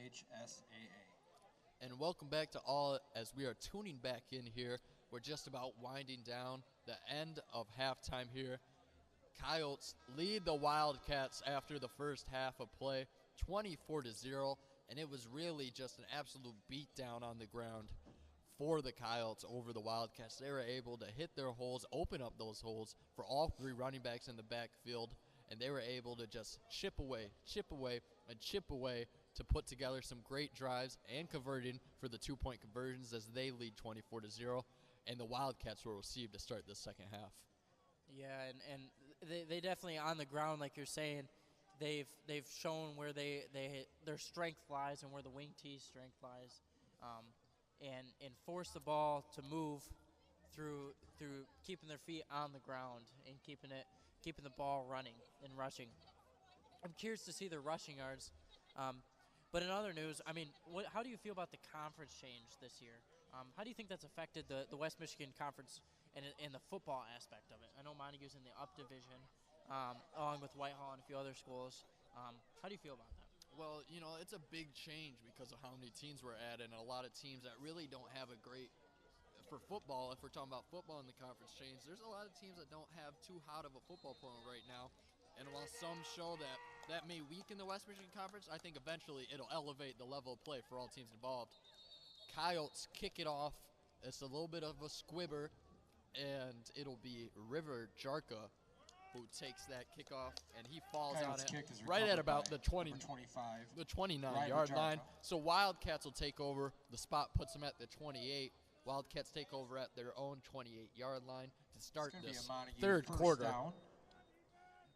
MHSAA. And welcome back to all as we are tuning back in here. We're just about winding down the end of halftime here. Coyotes lead the Wildcats after the first half of play, 24-0, and it was really just an absolute beatdown on the ground for the Coyotes over the Wildcats. They were able to hit their holes, open up those holes for all three running backs in the backfield, and they were able to just chip away, and chip away to put together some great drives and converting for the 2-point conversions as they lead 24-0, and the Wildcats were received to start the second half. Yeah, and they definitely on the ground, like you're saying, they've shown where their strength lies and where the wing T's strength lies, and force the ball to move through keeping their feet on the ground and keeping the ball running and rushing. I'm curious to see their rushing yards. But in other news, I mean, how do you feel about the conference change this year? How do you think that's affected the West Michigan Conference and the football aspect of it? I know Montague's in the up division, along with Whitehall and a few other schools. How do you feel about that? Well, you know, it's a big change because of how many teams we're adding, and a lot of teams that really don't have a great for football. If we're talking about football in the conference change, there's a lot of teams that don't have too hot of a football program right now. And while some show that may weaken the West Michigan Conference, I think eventually it'll elevate the level of play for all teams involved. Coyotes kick it off. It's a little bit of a squibber, and it'll be River Jarka who takes that kickoff, and he falls on it right at about the 29-yard line. So Wildcats will take over. The spot puts them at the 28. Wildcats take over at their own 28-yard line to start this third quarter.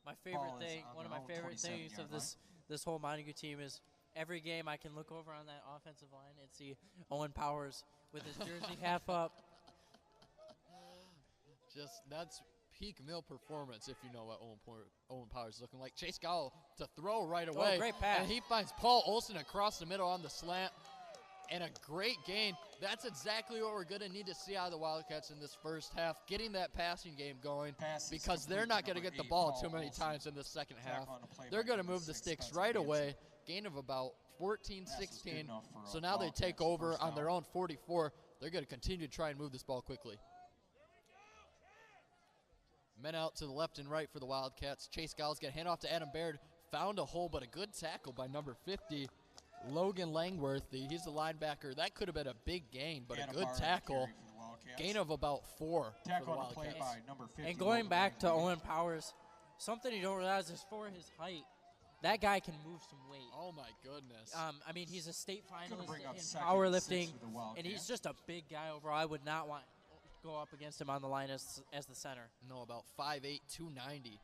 My favorite thing, one of my favorite things of this whole Montague team is every game I can look over on that offensive line and see Owen Powers with his jersey half up. That's peak Mill performance, if you know what Owen Powers is looking like. Chase Gowell to throw right away. Oh, great pass. And he finds Paul Olsen across the middle on the slant. And a great gain. That's exactly what we're going to need to see out of the Wildcats in this first half, getting that passing game going, because they're not going to get the ball too many times in the second half. They're going to move the sticks right away, gain of about 14, 16. So now they take over on their own 44. They're going to continue to try and move this ball quickly. Men out to the left and right for the Wildcats. Chase Giles get a handoff to Adam Baird. Found a hole, but a good tackle by number 50. Logan Langworthy, he's the linebacker. That could have been a big gain, but a good tackle. Gain of about 4 for the Wildcats. By number 50, and going back to Owen Powers, something you don't realize is for his height, that guy can move some weight. Oh, my goodness. I mean, he's a state finalist in powerlifting, and he's just a big guy overall. I would not want to go up against him on the line as the center. No, about 5'8", 290.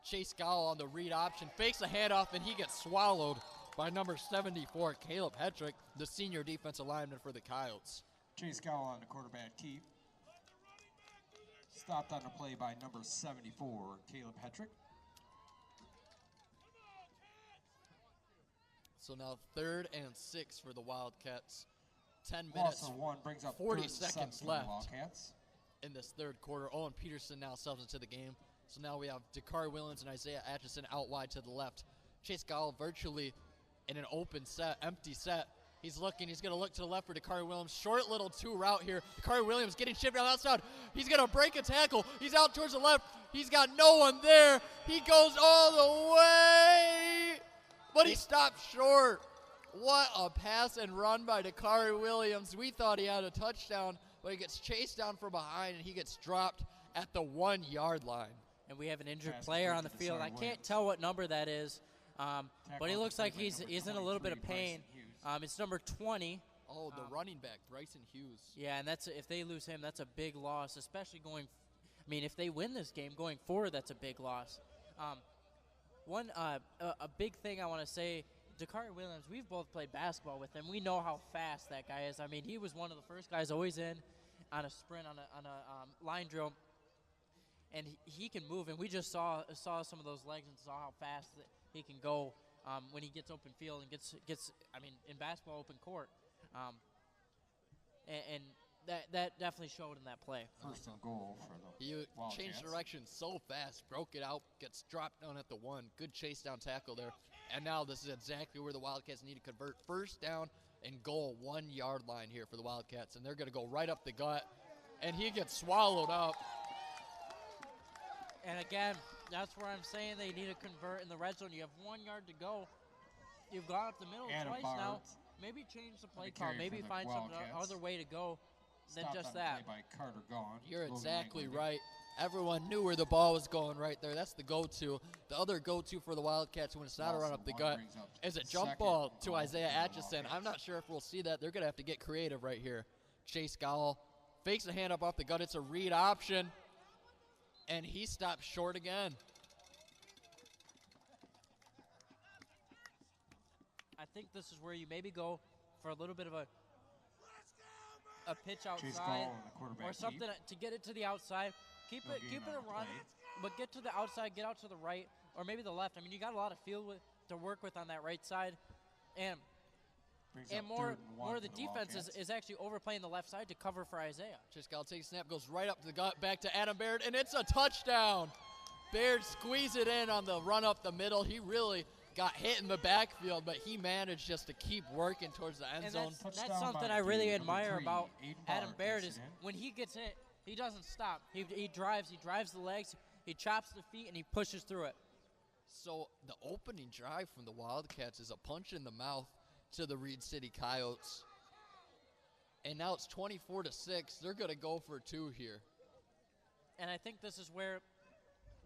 Chase Gowell on the read option, fakes a handoff, and he gets swallowed by number 74, Caleb Hetrick, the senior defensive lineman for the Coyotes. Chase Gowell on the quarterback keep. Stopped on the play by number 74, Caleb Hetrick. So now 3rd and 6 for the Wildcats. 10 minutes, 40 seconds left in this third quarter. Owen Peterson now subs into the game. So now we have Dakari Williams and Isaiah Atchison out wide to the left. Chase Gowell virtually in an open set, empty set. He's looking. He's going to look to the left for Dakari Williams. Short little 2 route here. Dakari Williams getting shifted on the outside. He's going to break a tackle. He's out towards the left. He's got no one there. He goes all the way, but he stopped short. What a pass and run by Dakari Williams. We thought he had a touchdown, but he gets chased down from behind, and he gets dropped at the 1-yard line. And we have an injured player on the field. I can't tell what number that is. But he looks like he's in a little bit of pain. It's number 20. Oh, the running back, Bryson Hughes. Yeah, and if they lose him, that's a big loss, especially going. I mean, if they win this game going forward, that's a big loss. A big thing I want to say, Dakari Williams. We've both played basketball with him. We know how fast that guy is. I mean, he was one of the first guys always in on a sprint on a line drill. And he can move, and we just saw some of those legs and saw how fast he can go when he gets open field and gets. I mean, in basketball, open court, and that definitely showed in that play. First and goal for the Wildcats. Changed direction so fast, broke it out, gets dropped down at the 1. Good chase down tackle there And now this is exactly where the Wildcats need to convert. First down and goal, 1 yard line here for the Wildcats. And they're going to go right up the gut. And he gets swallowed up. And again, that's where I'm saying they need to convert in the red zone. You have 1 yard to go. You've gone up the middle twice now. Maybe change the play call. Maybe find some other way to go than just that. By Carter Gone. You're exactly right. Everyone knew where the ball was going right there. That's the go-to. The other go-to for the Wildcats when it's not a run up the gut is a jump ball to Isaiah Atchison. I'm not sure if we'll see that. They're going to have to get creative right here. Chase Gowell fakes a hand up off the gut. It's a read option, and he stops short again. I think this is where you maybe go for a little bit of a pitch outside or something to get it to the outside. Keep it a run, but get to the outside, get out to the right, or maybe the left. I mean, you got a lot of field to work with on that right side. And more of the defense is actually overplaying the left side to cover for Isaiah. Chiscal takes snap, goes right up to the gut, back to Adam Baird, and it's a touchdown. Baird squeezed it in on the run up the middle. He really got hit in the backfield, but he managed just to keep working towards the end zone. That's something I really admire about Adam Baird is when he gets hit, he doesn't stop. He drives the legs, he chops the feet, and he pushes through it. So the opening drive from the Wildcats is a punch in the mouth to the Reed City Coyotes. And now it's 24-6. They're going to go for 2 here. And I think this is where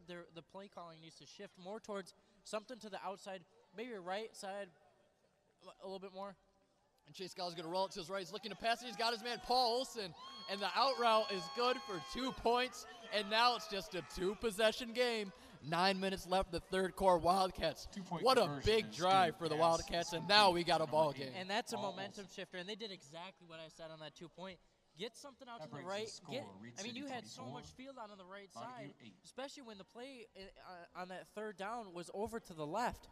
the play calling needs to shift more towards something to the outside, maybe right side a little bit more. And Chase Gall's going to roll it to his right. He's looking to pass it. He's got his man Paul Olson. And the out route is good for 2 points. And now it's just a 2-possession game. 9 minutes left in the third quarter. Wildcats. What a big drive for the Wildcats. And now we got a ball game. And that's a momentum shifter. And they did exactly what I said on that 2-point. Get something out to the right. You had so much field out on the right side, especially when the play on that third down was over to the left.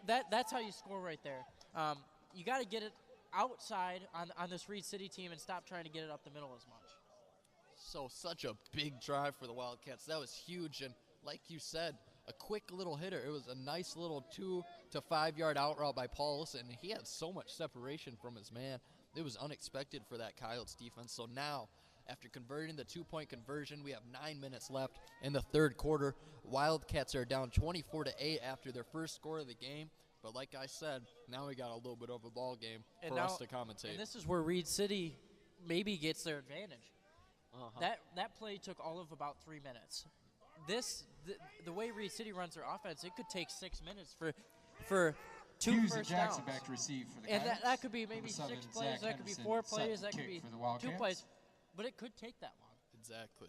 That's how you score right there. You got to get it outside on this Reed City team and stop trying to get it up the middle as much. So such a big drive for the Wildcats. That was huge. And like you said, a quick little hitter. It was a nice little 2 to 5 yard out route by Paul Olson. And he had so much separation from his man. It was unexpected for that Coyotes defense. So now, after converting the 2-point conversion, we have 9 minutes left in the third quarter. Wildcats are down 24-8 after their first score of the game. But like I said, now we got a little bit of a ball game for us to commentate. And this is where Reed City maybe gets their advantage. That play took all of about 3 minutes. The way Reed City runs their offense, it could take 6 minutes for 2 Hughes first and Jackson downs. back to receive for the and Coyotes. that could be maybe 6 plays, that could be 4 plays, that could be 2 plays. But it could take that long. Exactly.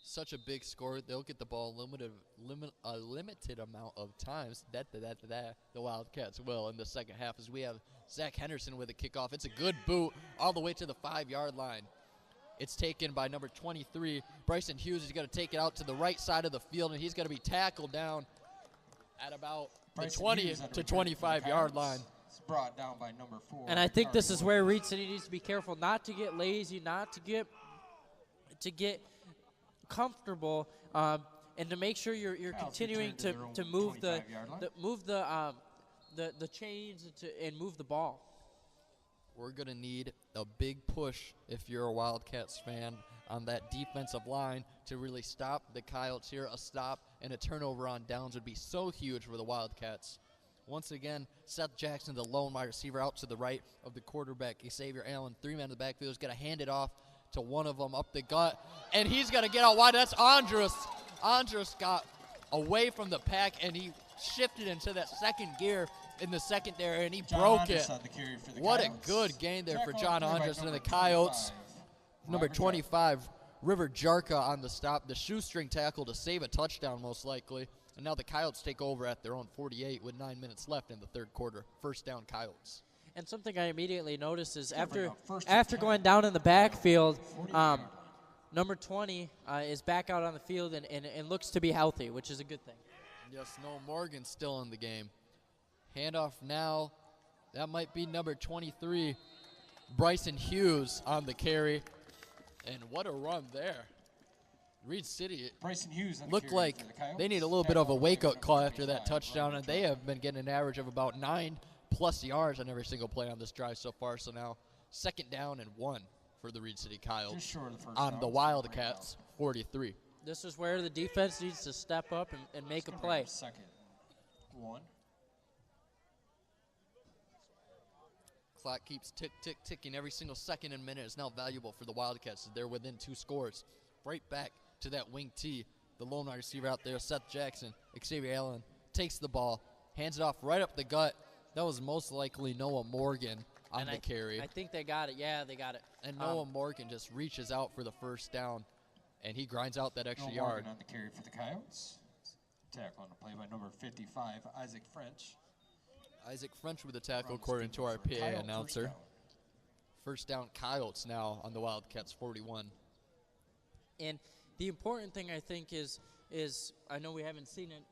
Such a big score. They'll get the ball a limited amount of times. The Wildcats will in the second half as we have Zach Henderson with a kickoff. It's a good boot all the way to the 5 yard line. It's taken by number 23. Bryson Hughes is going to take it out to the right side of the field, and he's going to be tackled down at about the 20 to 25 yard line. It's brought down by number 4. And I think this is where Reed City needs to be careful not to get lazy, not to get comfortable, and to make sure you're continuing to move the chains and move the ball. We're going to need a big push if you're a Wildcats fan on that defensive line to really stop the Coyotes here. A stop and a turnover on downs would be so huge for the Wildcats. Once again, Seth Jackson, the lone wide receiver, out to the right of the quarterback. Xavier Allen, 3-man in the backfield, is going to hand it off to one of them up the gut, and he's going to get out wide. That's Andrus. Andrus got away from the pack, and he shifted into that second gear in the secondary, and he broke it. What a good game there for John Andrus and the Coyotes. Number 25, River Jarka on the stop. The shoestring tackle to save a touchdown most likely. And now the Coyotes take over at their own 48 with 9 minutes left in the third quarter. First down, Coyotes. And something I immediately noticed is after going down in the backfield, number 20 is back out on the field and looks to be healthy, which is a good thing. Yes, Noah Morgan's still in the game. Handoff now. That might be number 23, Bryson Hughes on the carry. And what a run there. Reed City Bryson Hughes on the looked carry like for the Coyotes. they need a little bit of a Tackle wake-up number call after that 25, touchdown, and they Raeth. have been getting an average of about 9+ yards on every single play on this drive so far. So now 2nd down and 1 for the Reed City Just Coyotes short of the first on down. the It's gonna bring Wildcats, up- 43. This is where the defense needs to step up and make it's a gonna bring play. up 2nd and 1. Clock keeps ticking. Every single second and minute is now valuable for the Wildcats. They're within 2 scores. Right back to that wing T. The lone wide receiver out there, Seth Jackson. Xavier Allen takes the ball, hands it off right up the gut. That was most likely Noah Morgan on And the carry. I think they got it. Yeah, they got it. And Noah Morgan just reaches out for the first down, and he grinds out that extra Noah yard. Morgan on the carry for the Coyotes. Tackle on the play by number 55, Isaac French. Isaac French with the tackle, Runs according to our for PA Coyote, announcer. First down, Coyotes now on the Wildcats, 41. And the important thing, I think, is I know we haven't seen it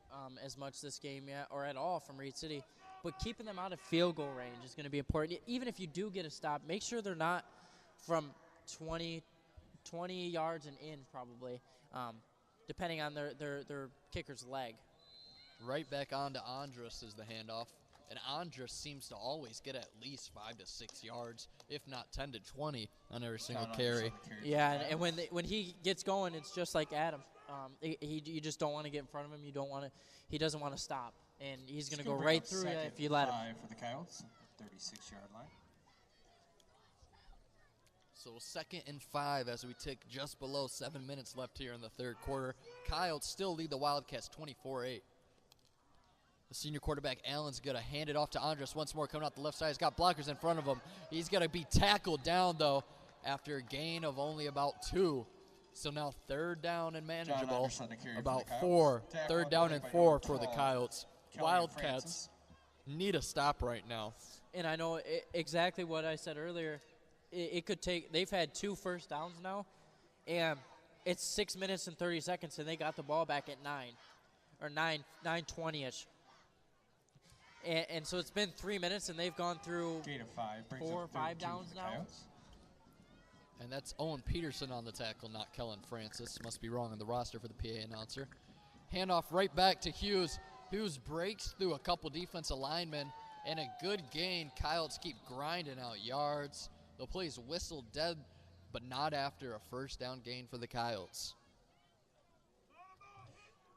as much this game yet or at all from Reed City, but keeping them out of field goal range is going to be important. Even if you do get a stop, make sure they're not from 20 yards and in probably, depending on their kicker's leg. Right back on to Andrus is the handoff. And Andrus seems to always get at least 5 to 6 yards, if not 10 to 20 on every single John carry. Anderson on the carry for the Yeah, and Coyotes. when he gets going, it's just like Adam. You just don't want to get in front of him. He doesn't want to stop, and he's going to It's go bring right up through you 2nd if you let him. and 5 for the Coyotes, 36-yard line. So 2nd and 5 as we tick just below 7 minutes left here in the third quarter. Coyotes still lead the Wildcats 24-8. The senior quarterback Allen's going to hand it off to Andrus once more, coming out the left side. He's got blockers in front of him. He's going to be tackled down, though, after a gain of only about 2. So now 3rd down and manageable. Anderson on the carry for About the Coyotes. 4. Tackle 3rd on down play and by 4 number for the 12, Coyotes. Kelly Wildcats Francis. need a stop right now. And I know exactly what I said earlier. It could take. They've had 2 first downs now, and it's 6 minutes and 30 seconds, and they got the ball back at 9:20ish. And so it's been 3 minutes, and they've gone through. Gain of 5 brings 4 or up 5 third and 2 downs for the now. Coyotes. And that's Owen Peterson on the tackle, not Kellen Francis. Must be wrong on the roster for the PA announcer. Handoff right back to Hughes. Hughes breaks through a couple defensive linemen, and a good gain. Coyotes keep grinding out yards. The play's whistled dead, but not after a first down gain for the Coyotes.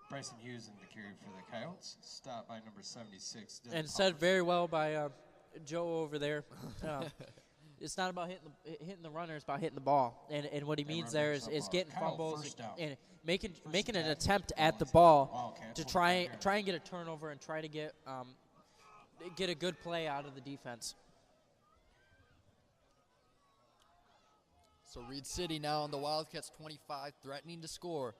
Bryson Hughes in the carry for the Coyotes. Stopped by number 76. Dylan And said Powers. very well by Joe over there. It's not about hitting the runner; it's about hitting the ball. And what he means run there brings is up, getting Kyle, fumbles first down. and making an and 10. attempt at the Ball ball Wildcats to will try be fair. and get a turnover and try to get a good play out of the defense. So Reed City now on the Wildcats 25, threatening to score.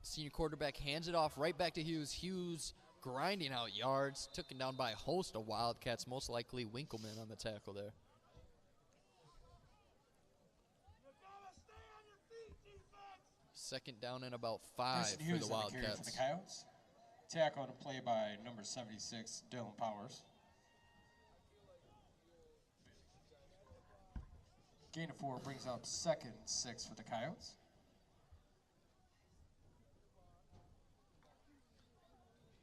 Senior quarterback hands it off right back to Hughes. Hughes grinding out yards, taken down by a host of Wildcats, most likely Winkleman on the tackle there. Second down and about 5 Bryson for Hughes the on the carry for Wildcats. the Coyotes. Tackle on a play by number 76, Dylan Powers. Gain of 4 brings up 2nd and 6 for the Coyotes.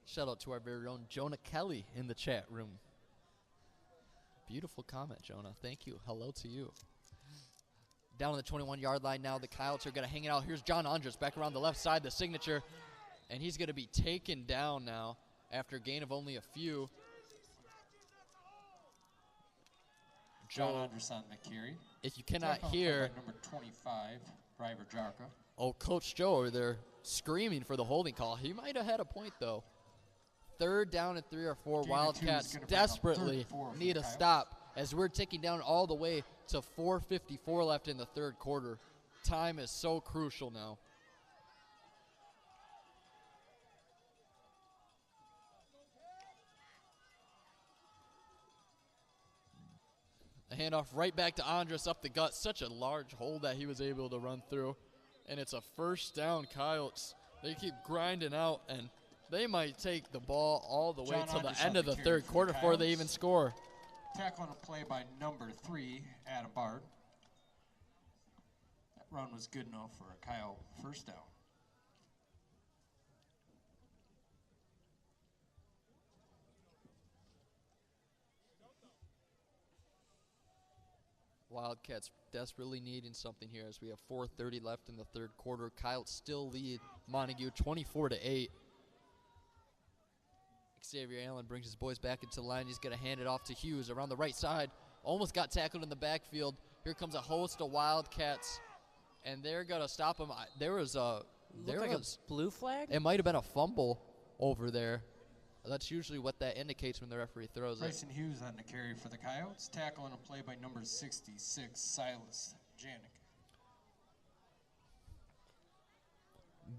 Shout out to our very own Jonah Kelly in the chat room. Beautiful comment, Jonah. Thank you. Hello to you. Down on the 21-yard line now, the Coyotes are going to hang it out. Here's John Andrus back around the left side, the signature, and he's going to be taken down now after a gain of only a few. John Anderson on the carry. If you cannot Tackle on play hear, by number 25, River Jarka. oh, Coach Joe over there screaming for the holding call. He might have had a point, though. 3rd down and 3 or 4. Gain of 2 is Wildcats gonna bring up desperately 3rd and 4 for need the a Coyotes. stop as we're ticking down all the way to 4:54 left in the third quarter. Time is so crucial now. A handoff right back to Andrus up the gut. Such a large hole that he was able to run through. And it's a first down, Coyotes. They keep grinding out, and they might take the ball all the way John till the Anderson end of the carry third for the quarter before they Coyotes. even score. Tackle on a play by number 3, Adam Bard. run was good enough for a Kyle first down. Wildcats desperately needing something here as we have 4:30 left in the third quarter. Coyotes still lead Montague 24-8. Xavier Allen brings his boys back into the line. He's going to hand it off to Hughes around the right side. Almost got tackled in the backfield. Here comes a host of Wildcats, and they're going to stop him. There was a blue flag? It might have been a fumble over there. That's usually what that indicates when the referee throws it. Bryson Hughes on the carry for the Coyotes. Tackle and a play by number 66, Silas Janik.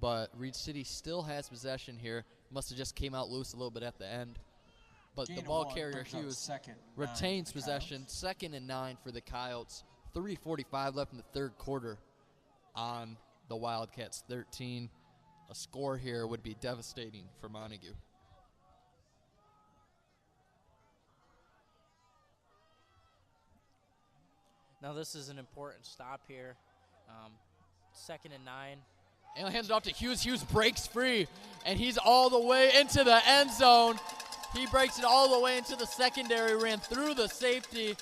But Reed City still has possession here. Must have just came out loose a little bit at the end. But Gain the of ball one, carrier brings up Hughes second and 9 retains for the possession. Coyotes. 2nd and 9 for the Coyotes. 3:45 left in the third quarter on the Wildcats 13. A score here would be devastating for Montague. Now this is an important stop here. 2nd and 9. And hands it off to Hughes. Hughes breaks free, and he's all the way into the end zone. He breaks it all the way into the secondary, ran through the safety,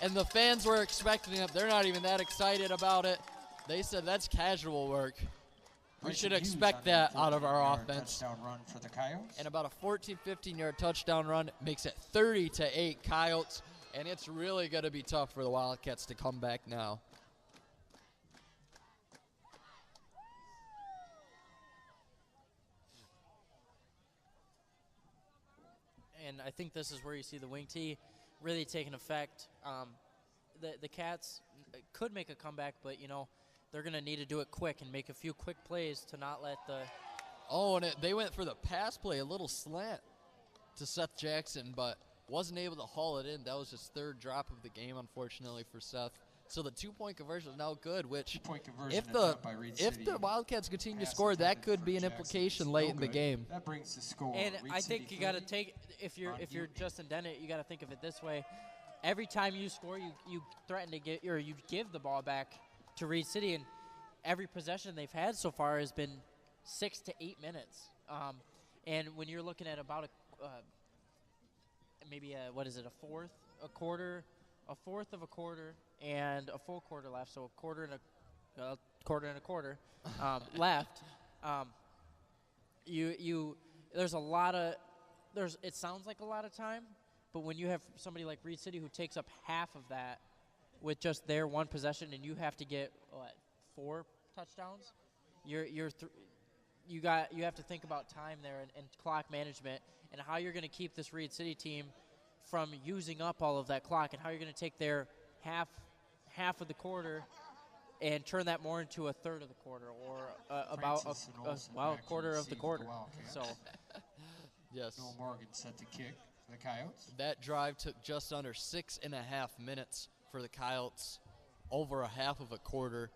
and the fans were expecting it. They're not even that excited about it. They said that's casual work. We Bryson should Hughes expect on the that out of our 14-yard offense. Touchdown run for the Coyotes. And about a 14, 15-yard touchdown run makes it 30-8 Coyotes, and it's really going to be tough for the Wildcats to come back now. And I think this is where you see the wing tee really taking effect. The Cats could make a comeback, but, you know, they're going to need to do it quick and make a few quick plays to not let the... Oh, and they went for the pass play, a little slant to Seth Jackson, but wasn't able to haul it in. That was his 3rd drop of the game, unfortunately, for Seth. So the 2-point conversion is now good, which Two-point conversion if the by Reed if City. the Wildcats continue to Pass score, that intended could for be an Jackson. implication It's late no in the good. game. That brings the score. And Reed I City think you got to 30, take, if you're Montague Justin Dennett, you got to think of it this way. Every time you score, you threaten to get, or you give the ball back to Reed City, and every possession they've had so far has been 6 to 8 minutes. And when you're looking at about a fourth of a quarter and a full quarter left, so a quarter and a quarter left. It sounds like a lot of time, but when you have somebody like Reed City who takes up half of that with just their one possession, and you have to get 4 touchdowns, you have to think about time there and clock management and how you're going to keep this Reed City team from using up all of that clock, and how you're going to take their half of the quarter and turn that more into a third of the quarter, or about a quarter of the quarter. So, Yes. Noah Morgan set the kick for the Coyotes. That drive took just under 6.5 minutes for the Coyotes, over a half of a quarter.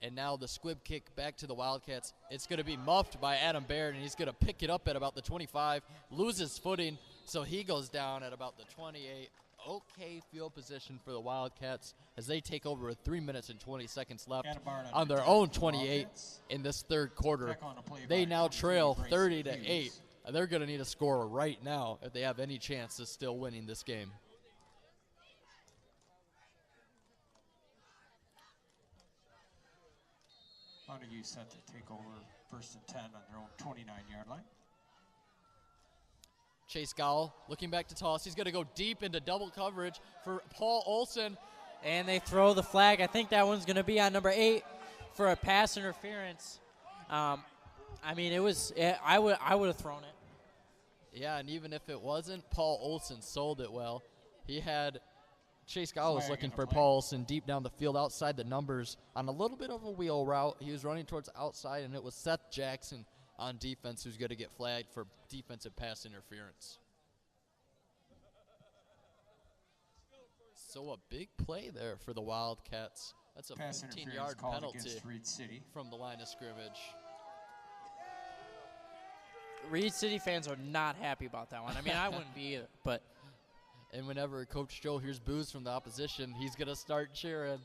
And now the squib kick back to the Wildcats. It's going to be muffed by Adam Baird, and he's going to pick it up at about the 25, loses footing, so he goes down at about the 28. Okay field position for the Wildcats as they take over with 3 minutes and 20 seconds left on their own 28 in this third quarter. They now trail 30-8. They're going to need a score right now if they have any chance of still winning this game. Montague set to take over 1st and 10 on their own 29-yard line. Chase Gowell looking back to toss. He's going to go deep into double coverage for Paul Olson. and they throw the flag. I think that one's going to be on number 8 for a pass interference. I mean, I would have thrown it. Yeah, and even if it wasn't, Paul Olson sold it well. He had Chase Gowell was looking for Paul Olson deep down the field outside the numbers on a little bit of a wheel route. He was running towards outside, and it was Seth Jackson on defense who's going to get flagged for defensive pass interference. So a big play there for the Wildcats. That's a 15-yard penalty from the line of scrimmage. Reed City fans are not happy about that one. I mean, I wouldn't be either, but. And whenever Coach Joe hears boos from the opposition, he's going to start cheering.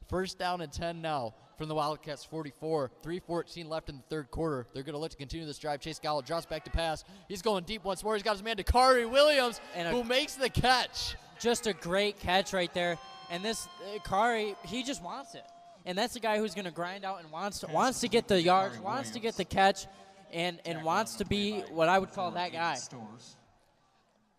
First down and 10 now from the Wildcats 44. 3:14 left in the third quarter. They're going to look to continue this drive. Chase Gowell drops back to pass. He's going deep once more. He's got his man Dakari Williams, who makes the catch. Just a great catch right there. And this Kari, he just wants it. And that's the guy who's going to grind out and wants to get the yards, wants to get the catch, and wants to be what I would call that guy.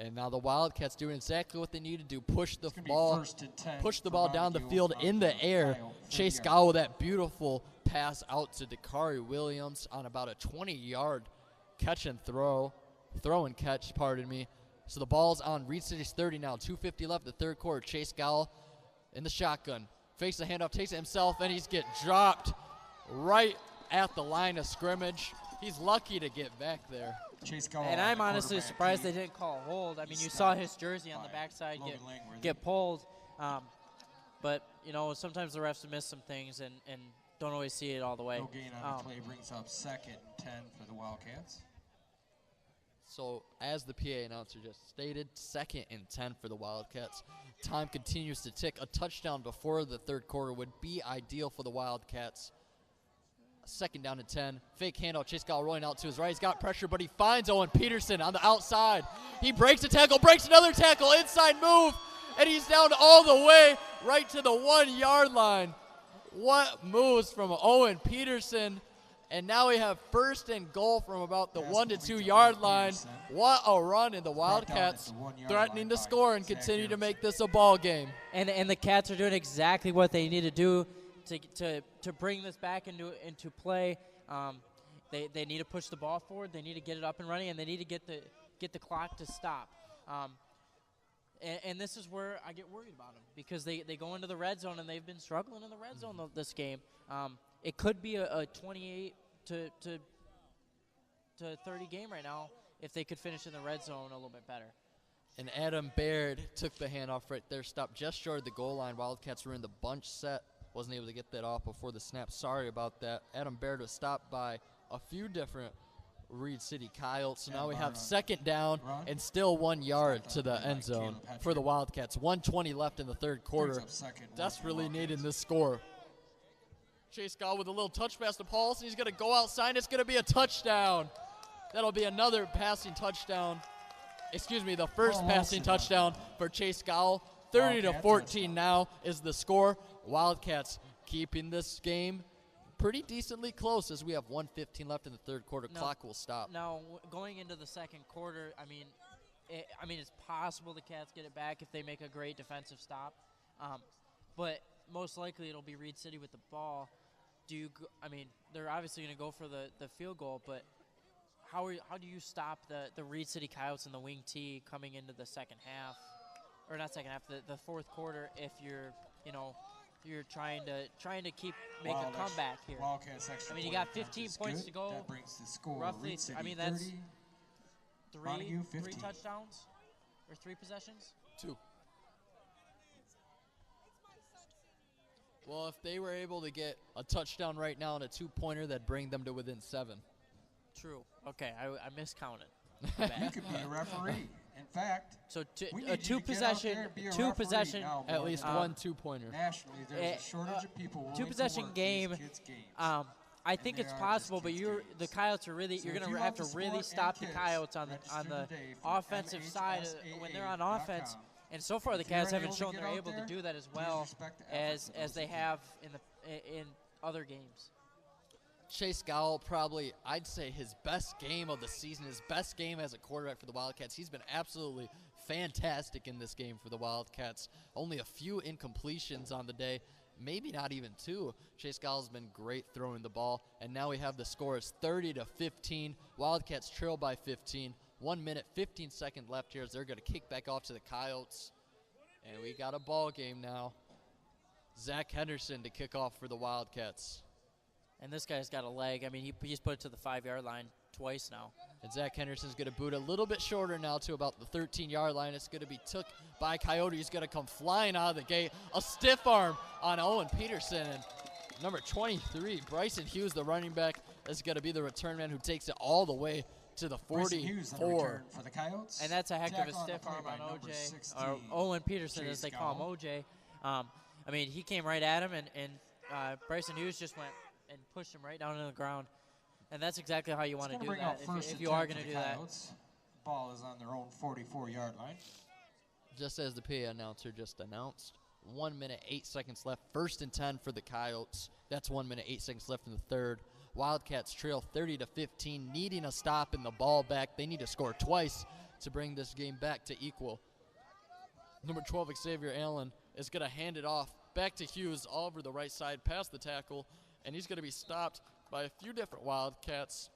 And now the Wildcats doing exactly what they need to do, push the ball down the field in the air. Chase Gowell with that beautiful pass out to Dakari Williams on about a 20-yard catch and throw and catch, pardon me. So the ball's on Reed City's 30 now, 2:50 left the third quarter. Chase Gowell in the shotgun, fakes the handoff, takes it himself, and he's get dropped right at the line of scrimmage. He's lucky to get back there. And I'm honestly surprised they didn't call a hold. I mean, you saw his jersey on the backside get pulled. But, you know, sometimes the refs miss some things and don't always see it all the way. No gain on the play brings up 2nd and 10 for the Wildcats. So, as the PA announcer just stated, 2nd and 10 for the Wildcats. Time continues to tick. A touchdown before the third quarter would be ideal for the Wildcats. 2nd down and 10. Fake handoff. Chase Gowell rolling out to his right. He's got pressure, but he finds Owen Peterson on the outside. He breaks a tackle, breaks another tackle, inside move, and he's down all the way right to the 1-yard line. What moves from Owen Peterson? And now we have 1st and goal from about the 1 to 2 yard line. What a run, in the Wildcats threatening to score and continue to make this a ball game. And the Cats are doing exactly what they need to do to bring this back into play. They need to push the ball forward. They need to get it up and running, and they need to get the clock to stop. And this is where I get worried about them, because they go into the red zone, and they've been struggling in the red zone this game. It could be a 28 to 30 game right now if they could finish in the red zone a little bit better. And Adam Baird took the handoff right there, stopped just short of the goal line. Wildcats were in the bunch set. Wasn't able to get that off before the snap. Sorry about that. Adam Baird was stopped by a few different Reed City Coyotes. So now we have 2nd down and still 1 yard to the end zone for the Wildcats. 1:20 left in the third quarter. Desperately needing this score. Chase Gowell with a little touch pass to Paulson. He's going to go outside. It's going to be a touchdown. That'll be another passing touchdown. Excuse me, the first passing touchdown for Chase Gowell. 30-14 now is the score. Wildcats keeping this game pretty decently close as we have 1:15 left in the third quarter. Clock will stop. Now, going into the second quarter, I mean, it's possible the Cats get it back if they make a great defensive stop. But most likely it'll be Reed City with the ball. They're obviously going to go for the field goal, but how do you stop the Reed City Coyotes in the wing T coming into the second half, or not second half, the fourth quarter, if you're trying to keep make a comeback here? I mean, you got 15 points to go. That brings the score. Roughly, Reed City I mean, that's 30, three touchdowns or 3 possessions. 2. Well, if they were able to get a touchdown right now and a 2-pointer, that'd bring them to within 7. True. Okay, I miscounted. You could be a referee. In fact, so a two possession, at least 1 2-pointer. Nationally, there's a shortage of people. 2-possession game. I think it's possible, but the Coyotes are really. You're going to have to really stop the Coyotes on the offensive side when they're on offense. And so far, the Cats haven't shown they're able to do that as well as they have in other games. Chase Gowell, probably, I'd say his best game of the season, his best game as a quarterback for the Wildcats. He's been absolutely fantastic in this game for the Wildcats. Only a few incompletions on the day, maybe not even 2. Chase Gowell's been great throwing the ball, and now we have the score is 30-15. Wildcats trail by 15. 1 minute, 15 seconds left here as they're going to kick back off to the Coyotes. And we got a ball game now. Zach Henderson to kick off for the Wildcats. And this guy's got a leg. I mean, he's put it to the 5-yard line twice now. And Zach Henderson's going to boot a little bit shorter now to about the 13-yard line. It's going to be took by Coyote. He's going to come flying out of the gate. A stiff arm on Owen Peterson. And number 23, Bryson Hughes, the running back, is going to be the return man who takes it all the way to the 44. For the Coyotes. And that's a heck of a stiff arm on OJ, or Owen Peterson as they call him OJ. I mean, he came right at him, and Bryson Hughes just went and pushed him right down on the ground. And that's exactly how you want to do that if you are going to do that. Ball is on their own 44-yard line. Just as the PA announcer just announced, 1 minute, 8 seconds left. 1st and 10 for the Coyotes. That's 1 minute, 8 seconds left in the third. Wildcats trail 30-15, needing a stop in the ball back. They need to score twice to bring this game back to equal. Number 12, Xavier Allen, is going to hand it off back to Hughes all over the right side, past the tackle, and he's going to be stopped by a few different Wildcats.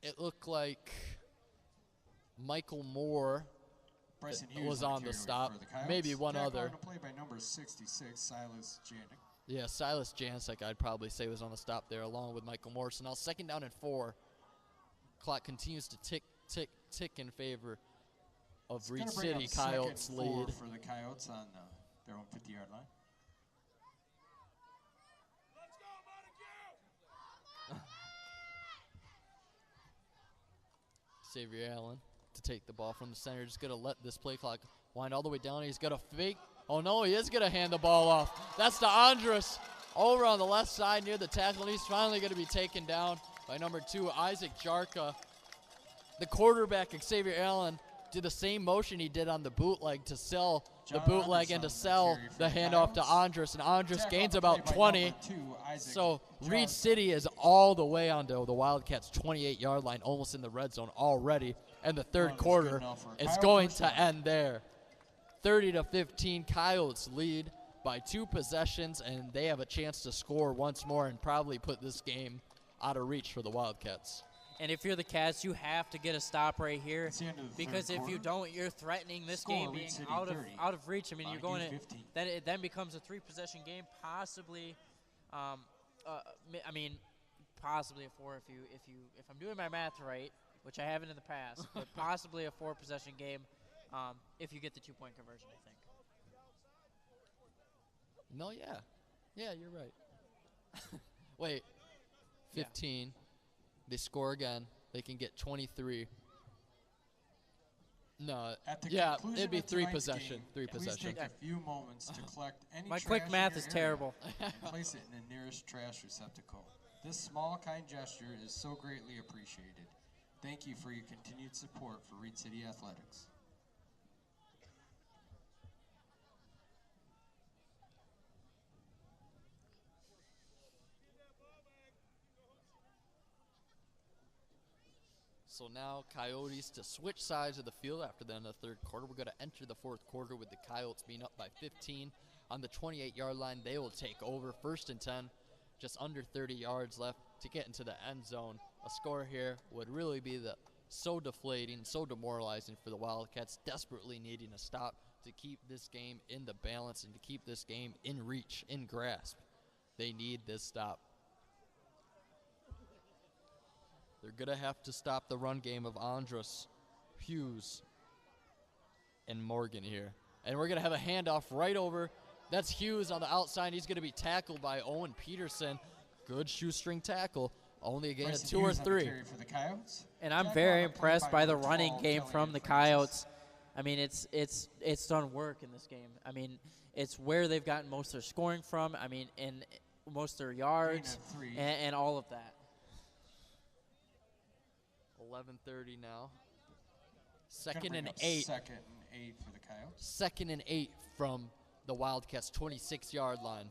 It looked like Michael Moore was on the stop, maybe one other. Play by number 66, Silas Janik. Yeah, Silas Jansek, I'd probably say, was on the stop there, along with Michael Moore. So now 2nd down and 4. Clock continues to tick in favor of Reed City. Coyotes lead. For the Coyotes on their own 50-yard line. Xavier Allen to take the ball from the center. Just going to let this play clock wind all the way down. He's going to fake. Oh, no, he is going to hand the ball off. That's to Andrus over on the left side near the tackle, and he's finally going to be taken down by number 2, Isaac Jarka. The quarterback, Xavier Allen, did the same motion he did on the bootleg to sell the bootleg and to sell the handoff to Andrus, and Andrus gains about 20. So Reed City is all the way onto the Wildcats' 28-yard line, almost in the red zone already, and the third quarter is going to end there. 30-15, Coyotes lead by 2 possessions, and they have a chance to score once more and probably put this game out of reach for the Wildcats. And if you're the Cats, you have to get a stop right here, because if you don't, you're threatening this game being out of reach. I mean, you're going to then it then becomes a 3-possession game, possibly. I mean, possibly a 4 if I'm doing my math right, which I haven't in the past, but possibly a 4-possession game if you get the 2-point conversion, I think. No, yeah, you're right. Wait, 15. Yeah. They score again. They can get 23. No, yeah, it'd be 3 possession. Please take a few moments to collect any My trash quick math is area terrible. and place it in the nearest trash receptacle. This small, kind gesture is so greatly appreciated. Thank you for your continued support for Reed City Athletics. So now Coyotes to switch sides of the field after the end of the third quarter. We're going to enter the fourth quarter with the Coyotes being up by 15. On the 28-yard line, they will take over. 1st and 10, just under 30 yards left to get into the end zone. A score here would really be so deflating, so demoralizing for the Wildcats, desperately needing a stop to keep this game in the balance and to keep this game in reach, in grasp. They need this stop. They're going to have to stop the run game of Andrus, Hughes, and Morgan here. And we're going to have a handoff right over. That's Hughes on the outside. He's going to be tackled by Owen Peterson. Good shoestring tackle. Only a gain of 2 or 3. For the Coyotes. And I'm very impressed by the running game from the Coyotes. I mean, it's done work in this game. I mean, it's where they've gotten most of their scoring from. I mean, and most of their yards and all of that. 11:30 now. 2nd and 8. 2nd and 8 for the Coyotes. 2nd and 8 from the Wildcats' 26-yard line.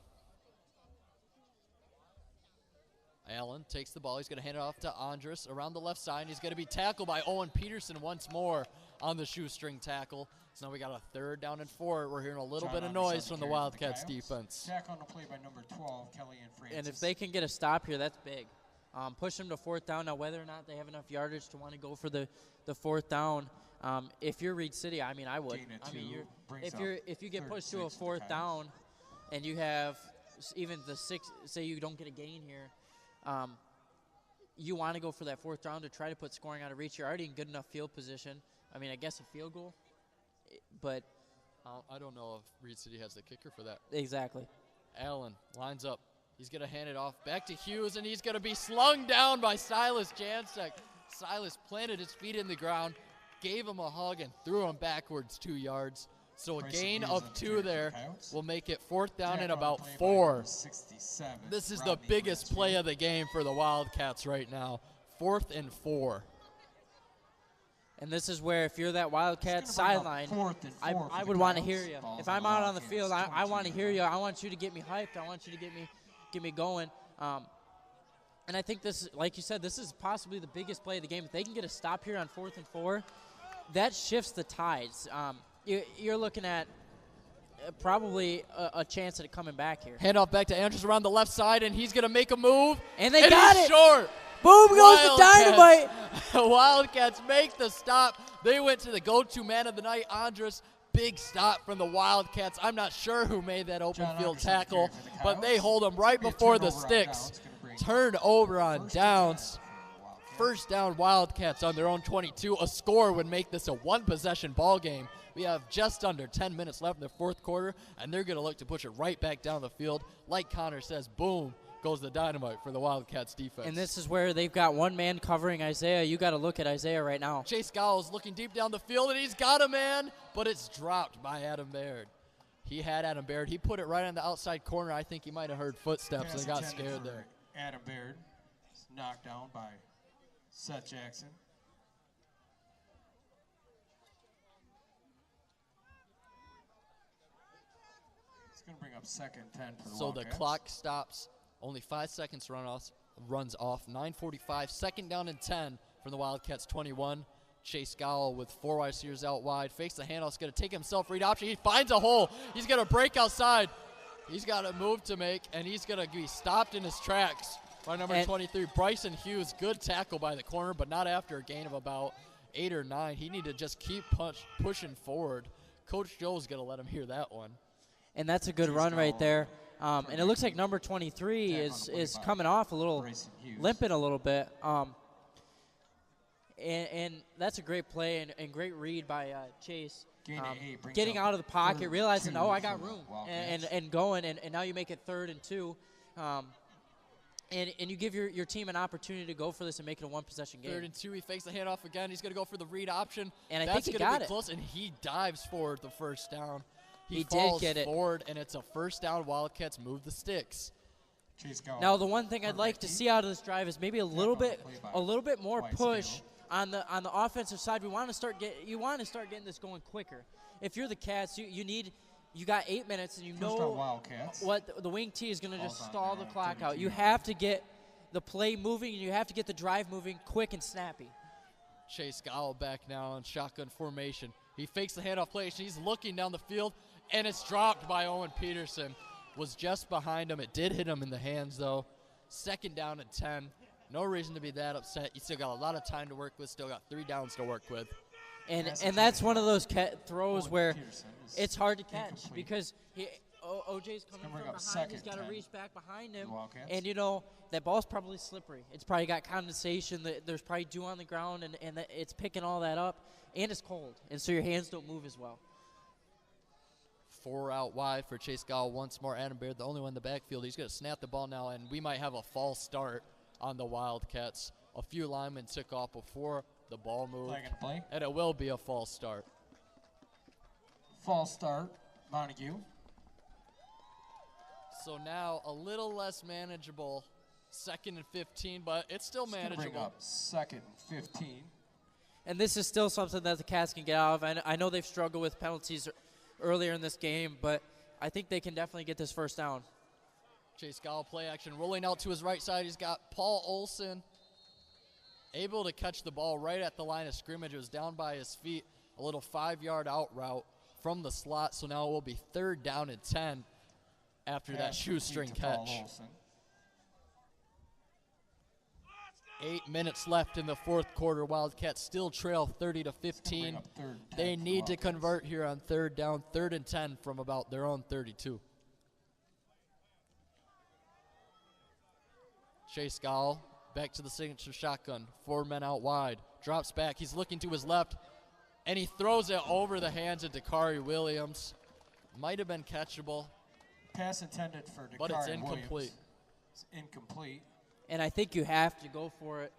Allen takes the ball. He's going to hand it off to Andrus around the left side. He's going to be tackled by Owen Peterson once more on the shoestring tackle. So now we got a 3rd down and 4. We're hearing a little bit of noise from the Wildcats defense. Tackle on the play by number 12, Kelly and Francis. And if they can get a stop here, that's big. Push them to 4th down. Now, whether or not they have enough yardage to want to go for the 4th down, if you're Reed City, I mean, I would. I mean, if you get pushed to a 4th down, and you have even the 6, say you don't get a gain here, you want to go for that 4th down to try to put scoring out of reach. You're already in good enough field position. I mean, I guess a field goal, but I don't know if Reed City has the kicker for that. Exactly. Allen lines up. He's going to hand it off back to Hughes, and he's going to be slung down by Silas Jansek. Silas planted his feet in the ground, gave him a hug, and threw him backwards 2 yards So a Bryson gain Hughes of on the 2 carry for the there Coyotes. will make it 4th down and Tackle on about the play by 4. number 67, This is Rodney the biggest play Mansfield. of the game for the Wildcats right now. 4th and 4. And this is where if you're that Wildcat It's gonna bring up sideline, 4th and 4 I for would the want to Coyotes. hear you. Ball's If I'm out on the Wildcats, field, I 22 want to hear yards you. out. I want you to get me hyped. I want you to get me going. And I think this, like you said, this is possibly the biggest play of the game. If they can get a stop here on 4th and 4, that shifts the tides. You're looking at probably a chance at it coming back here. Handoff back to Andrews around the left side, and he's going to make a move. And they got he's it. Short. Boom goes the Dynamite. Wildcats make the stop. They went to the go-to man of the night, Andres. Big stop from the Wildcats. I'm not sure who made that open John field Anderson tackle, carry for the but they Coyotes. hold him right Be a before the turnover on sticks. downs, gonna bring Turnover on first and downs. 10 for the Wildcats. First down Wildcats on their own 22. A score would make this a one-possession ball game. We have just under 10 minutes left in the 4th quarter, and they're going to look to push it right back down the field. Like Connor says, boom, goes the dynamite for the Wildcats defense. And this is where they've got one man covering Isaiah. You got to look at Isaiah right now. Chase Gowell is looking deep down the field, and he's got a man, but it's dropped by Adam Baird. He had Adam Baird. He put it right on the outside corner. I think he might have heard footsteps Pass and got intended scared for there. Adam Baird. It's knocked down by Seth Jackson. It's going to bring up 2nd and 10 for the So Wildcats. the clock stops. Only 5 seconds runs off. 9:45. 2nd down and 10 from the Wildcats 21. Chase Gowell with 4 wide receivers out wide. Fakes the handoff. He's going to take himself read option. He finds a hole. He's going to break outside. He's got a move to make, and he's going to be stopped in his tracks by number 23, Bryson Hughes. Good tackle by the corner, but not after a gain of about 8 or 9. He needed to just keep pushing forward. Coach Joe's going to let him hear that one. And that's a good run right there. And it looks like number 23 is coming off a little, limping a little bit. And that's a great play and great read by Chase. Getting out of the pocket, realizing, oh, I got room, and going, and now you make it 3rd and 2. And you give your team an opportunity to go for this and make it a one-possession game. 3rd and 2, he fakes the handoff again. He's going to go for the read option. And I That's think he gonna got be it. close, and he dives forward the first down. He falls did get it. forward, and it's a first down. Wildcats move the sticks. Chase Gowell. Now the one thing I'd like to see out of this drive is maybe a little bit more push on the offensive side. You want to start getting this going quicker. If you're the Cats, you got 8 minutes, and you know what the wing T is going to just stall the clock out. You have to get the play moving, and you have to get the drive moving quick and snappy. Chase Gowell back now in shotgun formation. He fakes the handoff play. He's looking down the field, and it's dropped by Owen Peterson. Was just behind him. It did hit him in the hands, though. 2nd down and 10. No reason to be that upset. You still got a lot of time to work with. Still got 3 downs to work with. And that's one of those throws where it's hard to catch because OJ's coming from behind. He's got to reach back behind him. And, that ball's probably slippery. It's probably got condensation. There's probably dew on the ground, and it's picking all that up. And it's cold, and so your hands don't move as well. 4 out wide for Chase Gowell once more. Adam Baird, the only one in the backfield. He's going to snap the ball now, and we might have a false start on the Wildcats. A few linemen took off before the ball moved, and it will be a false start. False start, Montague. So now a little less manageable. 2nd and 15, but it's still manageable. Bring up 2nd and 15. And this is still something that the Cats can get out of. I know they've struggled with penalties earlier in this game, but I think they can definitely get this first down. Chase Gowell play action, rolling out to his right side. He's got Paul Olson able to catch the ball right at the line of scrimmage. It was down by his feet, a little 5-yard out route from the slot. So now it will be 3rd down and 10 after that shoestring catch. 8 minutes left in the 4th quarter. Wildcats still trail 30-15. They need to convert here on 3rd down, 3rd and 10 from about their own 32. Chase Gowell back to the signature shotgun. 4 men out wide. Drops back. He's looking to his left, and he throws it over the hands of Dakari Williams. Might have been catchable. Pass intended for Dakari but it's incomplete. Williams. It's incomplete. And I think you have to go for it.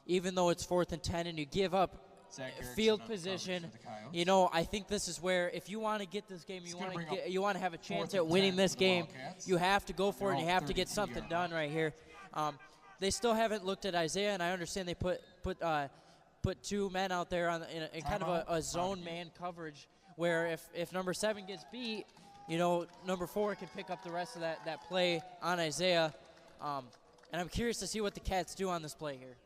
Even though it's 4th and 10 and you give up Zach Erickson field on coverage position. for the Coyotes. You know, I think this is where if you want to get this game, It's you gonna want bring up you want to have a chance 4th at and winning 10 this for the game. Wildcats. You have to go for it, and you They're have all to get 32 something yard done line. right here. They still haven't looked at Isaiah, and I understand they put two men out there in kind of a zone man coverage where if number 7 gets beat, you know, number 4 can pick up the rest of that play on Isaiah. And I'm curious to see what the Cats do on this play here.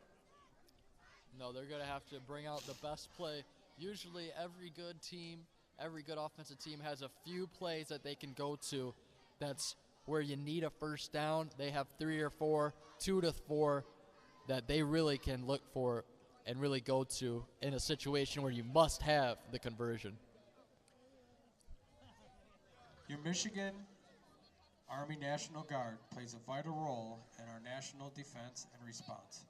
No, they're going to have to bring out the best play. Usually every good team, every good offensive team has a few plays that they can go to. That's where you need a first down. They have 3 or 4, 2 to 4 that they really can look for and really go to in a situation where you must have the conversion. Your Michigan Army National Guard plays a vital role in our national defense and response.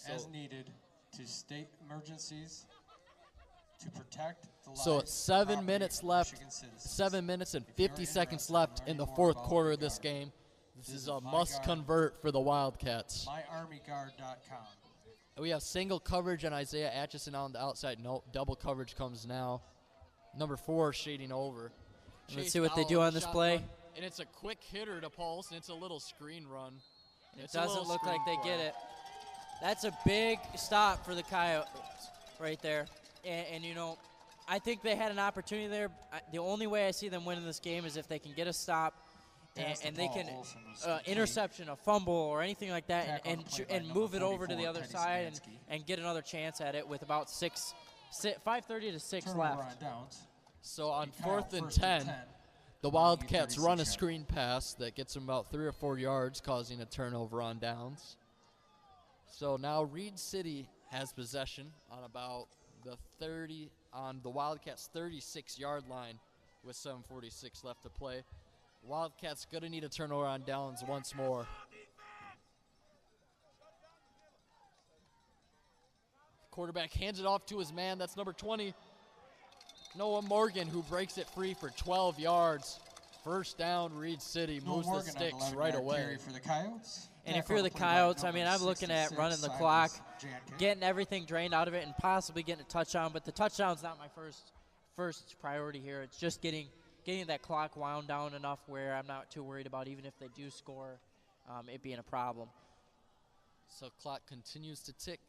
As needed to state emergencies, to protect the lives So and 7 property minutes of left, Michigan citizens. 7 minutes and If you're 50 seconds interested in left in learning the more fourth about quarter the of this Guard, game. This is visit a must myguard- convert for the Wildcats. myarmyguard.com. We have single coverage on Isaiah Atchison on the outside. No, double coverage comes now. Number 4 shading over. Let's Chase see what they Dowell do in on the this play. shotgun, and it's a quick hitter to Pulse, and it's a little screen run. It It's a doesn't little look like screen they play. get it. That's a big stop for the Coyotes right there. And you know, I think they had an opportunity there. The only way I see them winning this game is if they can get a stop Pass to and they Paul can Olsen was complete. interception, a fumble, or anything like that, Tackle on and the play by move it number over to the 44, other Teddy side Szymanski. and get another chance at it with about 5:30 to 6 Turnover left. on downs. So on Kyle, 4th and first 10, the Only Wildcats 36 run a yards. screen pass that gets them about 3 or 4 yards, causing a turnover on downs. So now Reed City has possession on about on the Wildcats' 36-yard line with 7:46 left to play. Wildcats gonna need a turnover on downs once more. Quarterback hands it off to his man. That's number 20, Noah Morgan, who breaks it free for 12 yards. First down, Reed City Noah moves the Morgan on the sticks right 11-yard away. carry for the Coyotes. And if Tackle you're on the play by Coyotes, I number mean, I'm looking at 66, running the Silas clock, Janke. getting everything drained out of it, and possibly getting a touchdown. But the touchdown's not my first priority here. It's just getting that clock wound down enough where I'm not too worried about, even if they do score, it being a problem. So clock continues to tick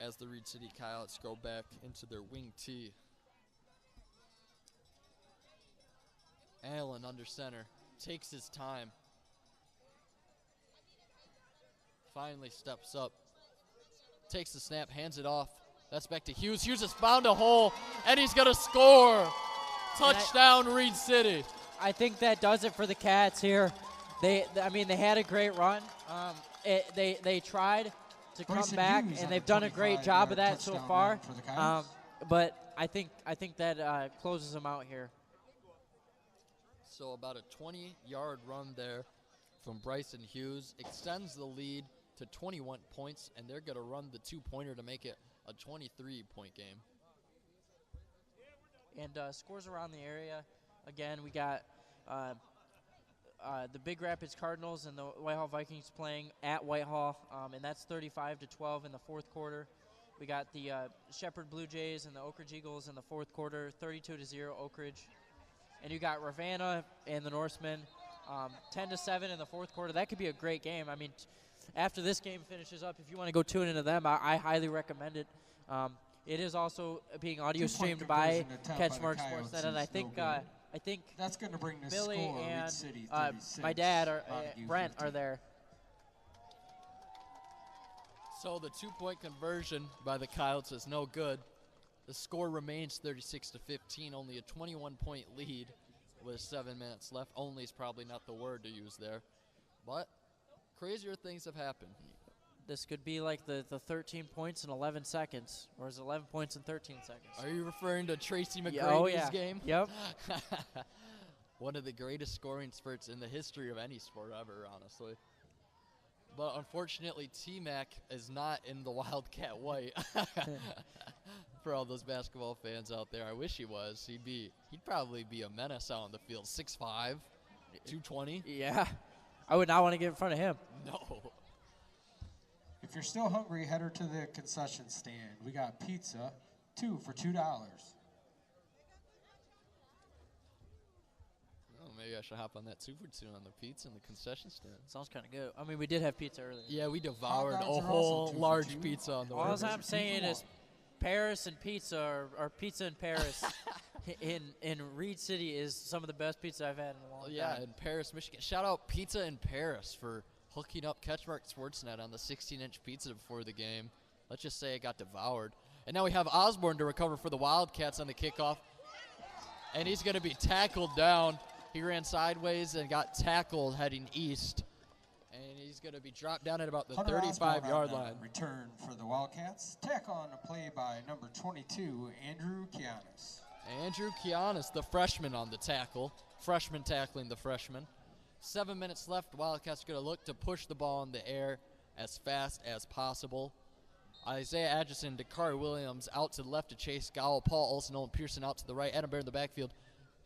as the Reed City Coyotes go back into their wing tee. Allen under center, takes his time. Finally steps up, takes the snap, hands it off. That's back to Hughes. Hughes has found a hole, and he's going to score. Touchdown, Reed City. I think that does it for the Cats here. They had a great run. They tried to come Bryson back, Hughes and on they've the done a great job of 25-yard that so touchdown far. run for the Coyotes. But I think that closes them out here. So about a 20-yard run there from Bryson Hughes extends the lead to 21 points, and they're going to run the two-pointer to make it a 23-point game. And scores around the area. Again, we got the Big Rapids Cardinals and the Whitehall Vikings playing at Whitehall, and that's 35-12 in the fourth quarter. We got the Shepherd Blue Jays and the Oak Ridge Eagles in the fourth quarter, 32-0 Oak Ridge. And you got Ravenna and the Norsemen, 10-7 in the fourth quarter. That could be a great game. I mean, after this game finishes up, if you want to go tune into them, I highly recommend it. It is also being audio streamed by CatchMark SportsNet, and I think That's going to bring the Billy score, Reed and City, my 36, dad, Montague Brent, 15. are there. So the two-point conversion by the Coyotes is no good. The score remains 36-15, only a 21-point lead with 7 minutes left. Only is probably not the word to use there. But crazier things have happened. This could be like the 13 points in 11 seconds, or is it 11 points in 13 seconds? Are you referring to Tracy McGrady's Oh, yeah. game? Yep. One of the greatest scoring spurts in the history of any sport ever, honestly. But unfortunately, T-Mac is not in the Wildcat white. For all those basketball fans out there, I wish he was. He'd probably be a menace out on the field. 6'5", 220. Yeah. I would not want to get in front of him. No. If If you're still hungry, head her to the concession stand. We got pizza, 2 for $2. Oh, maybe I should hop on that 2 for 2 on the pizza in the concession stand. Sounds kind of good. I mean, we did have pizza earlier. Yeah, we devoured dogs a are also whole 2 for large 2. pizza on the way. All Burgers I'm are 2 saying for is 1. Paris and pizza, or pizza in Paris, in Reed City is some of the best pizza I've had in a long Yeah, time. in Paris, Michigan. Shout out Pizza in Paris for hooking up CatchMark SportsNet on the 16-inch pizza before the game. Let's just say it got devoured. And now we have Osborne to recover for the Wildcats on the kickoff. And he's going to be tackled down. He ran sideways and got tackled heading east. And he's going to be dropped down at about the Hunter Osborne 35-yard on the line. Return for the Wildcats. Tackle on the play by number 22, Andrew Kianis. Andrew Kianis, the freshman on the tackle. Freshman tackling the freshman. 7 minutes left. Wildcats are going to look to push the ball in the air as fast as possible. Isaiah Atchison, Dakari Williams out to the left to Chase Gowell. Paul Olsen, Owen Pearson out to the right. Adam Baird in the backfield.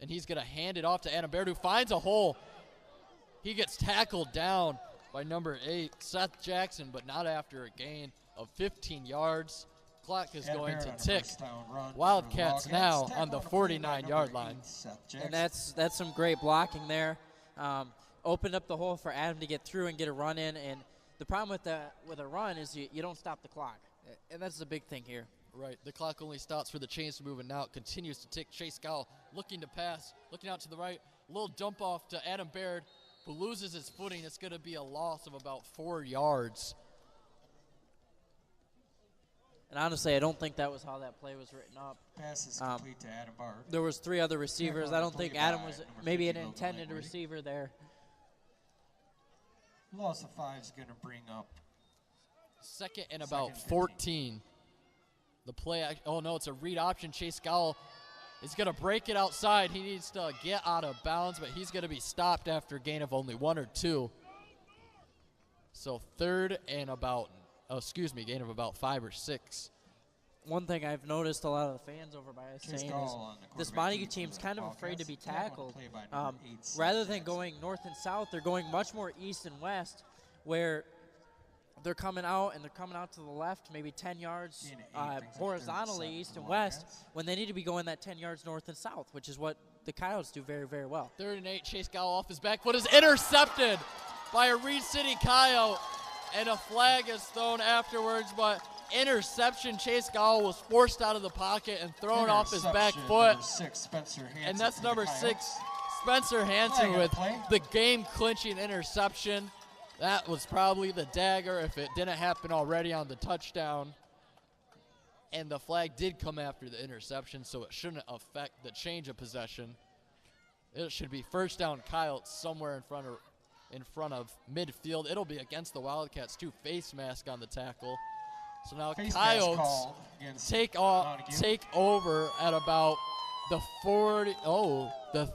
And he's going to hand it off to Adam Baird, who finds a hole. He gets tackled down by number 8, Seth Jackson, but not after a gain of 15 yards. Clock is Adam going Baird to on a tick. first down run for Wildcats the now Tackle on the play by 49-yard number line. 8, Seth And Jackson. that's some great blocking there. Opened up the hole for Adam to get through and get a run in. And the problem with a run is you don't stop the clock. And that's the big thing here. Right, the clock only stops for the chains to move, and now it continues to tick. Chase Gowell looking to pass, looking out to the right. A little dump off to Adam Baird, who loses his footing. It's going to be a loss of about 4 yards. And honestly, I don't think that was how that play was written up. Pass is complete to Adam Baird. There was 3 other receivers. I don't think Adam was maybe an number 50, intended Logan receiver there. Loss of 5 is going to bring up Second and Second about 15. 14. The play, oh no, it's a read option. Chase Gowell is going to break it outside. He needs to get out of bounds, but he's going to be stopped after a gain of only 1 or 2. So third and about, gain of about 5 or 6. One thing I've noticed a lot of the fans over by us Chase saying Gowell is on the this quarterback Montague keeper team's for kind the of afraid to be Wildcats. Tackle on tackled. the play by number 8, Seth Rather than Jackson. going north and south, they're going much more east and west, where they're coming out to the left, maybe 10 yards Gain of 8 brings up horizontally 37 east for and the west, Wildcats. when they need to be going that 10 yards north and south, which is what the Coyotes do very, very well. 3rd and 8, Chase Gowell off his back foot is intercepted by a Reed City Coyote, and a flag is thrown afterwards, but interception. Chase Gowell was forced out of the pocket and thrown off his back Interception, foot. number 6, Spencer Hansen And that's for the number Coyotes. 6, Spencer Hansen, Flag on with the play. the game-clinching interception. That was probably the dagger if it didn't happen already on the touchdown. And the flag did come after the interception, so it shouldn't affect the change of possession. It should be first down Coyotes somewhere in front of midfield. It'll be against the Wildcats too. Face mask on the tackle. So now Face mask Coyotes called against Montague. take over at about the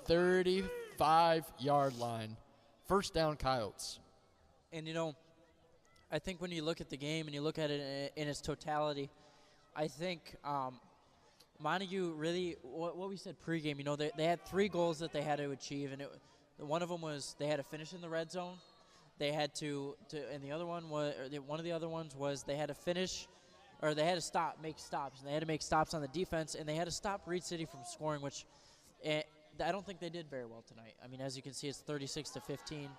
35-yard line. First down Coyotes. And, I think when you look at the game and you look at it in its totality, I think Montague really, what we said pregame, they had 3 goals that they had to achieve, and one of them was they had to finish in the red zone. They had to and the other one was, one of the other ones was they had to finish, or they had to make stops, and they had to make stops on the defense, and they had to stop Reed City from scoring, which I don't think they did very well tonight. I mean, as you can see, it's 36-15.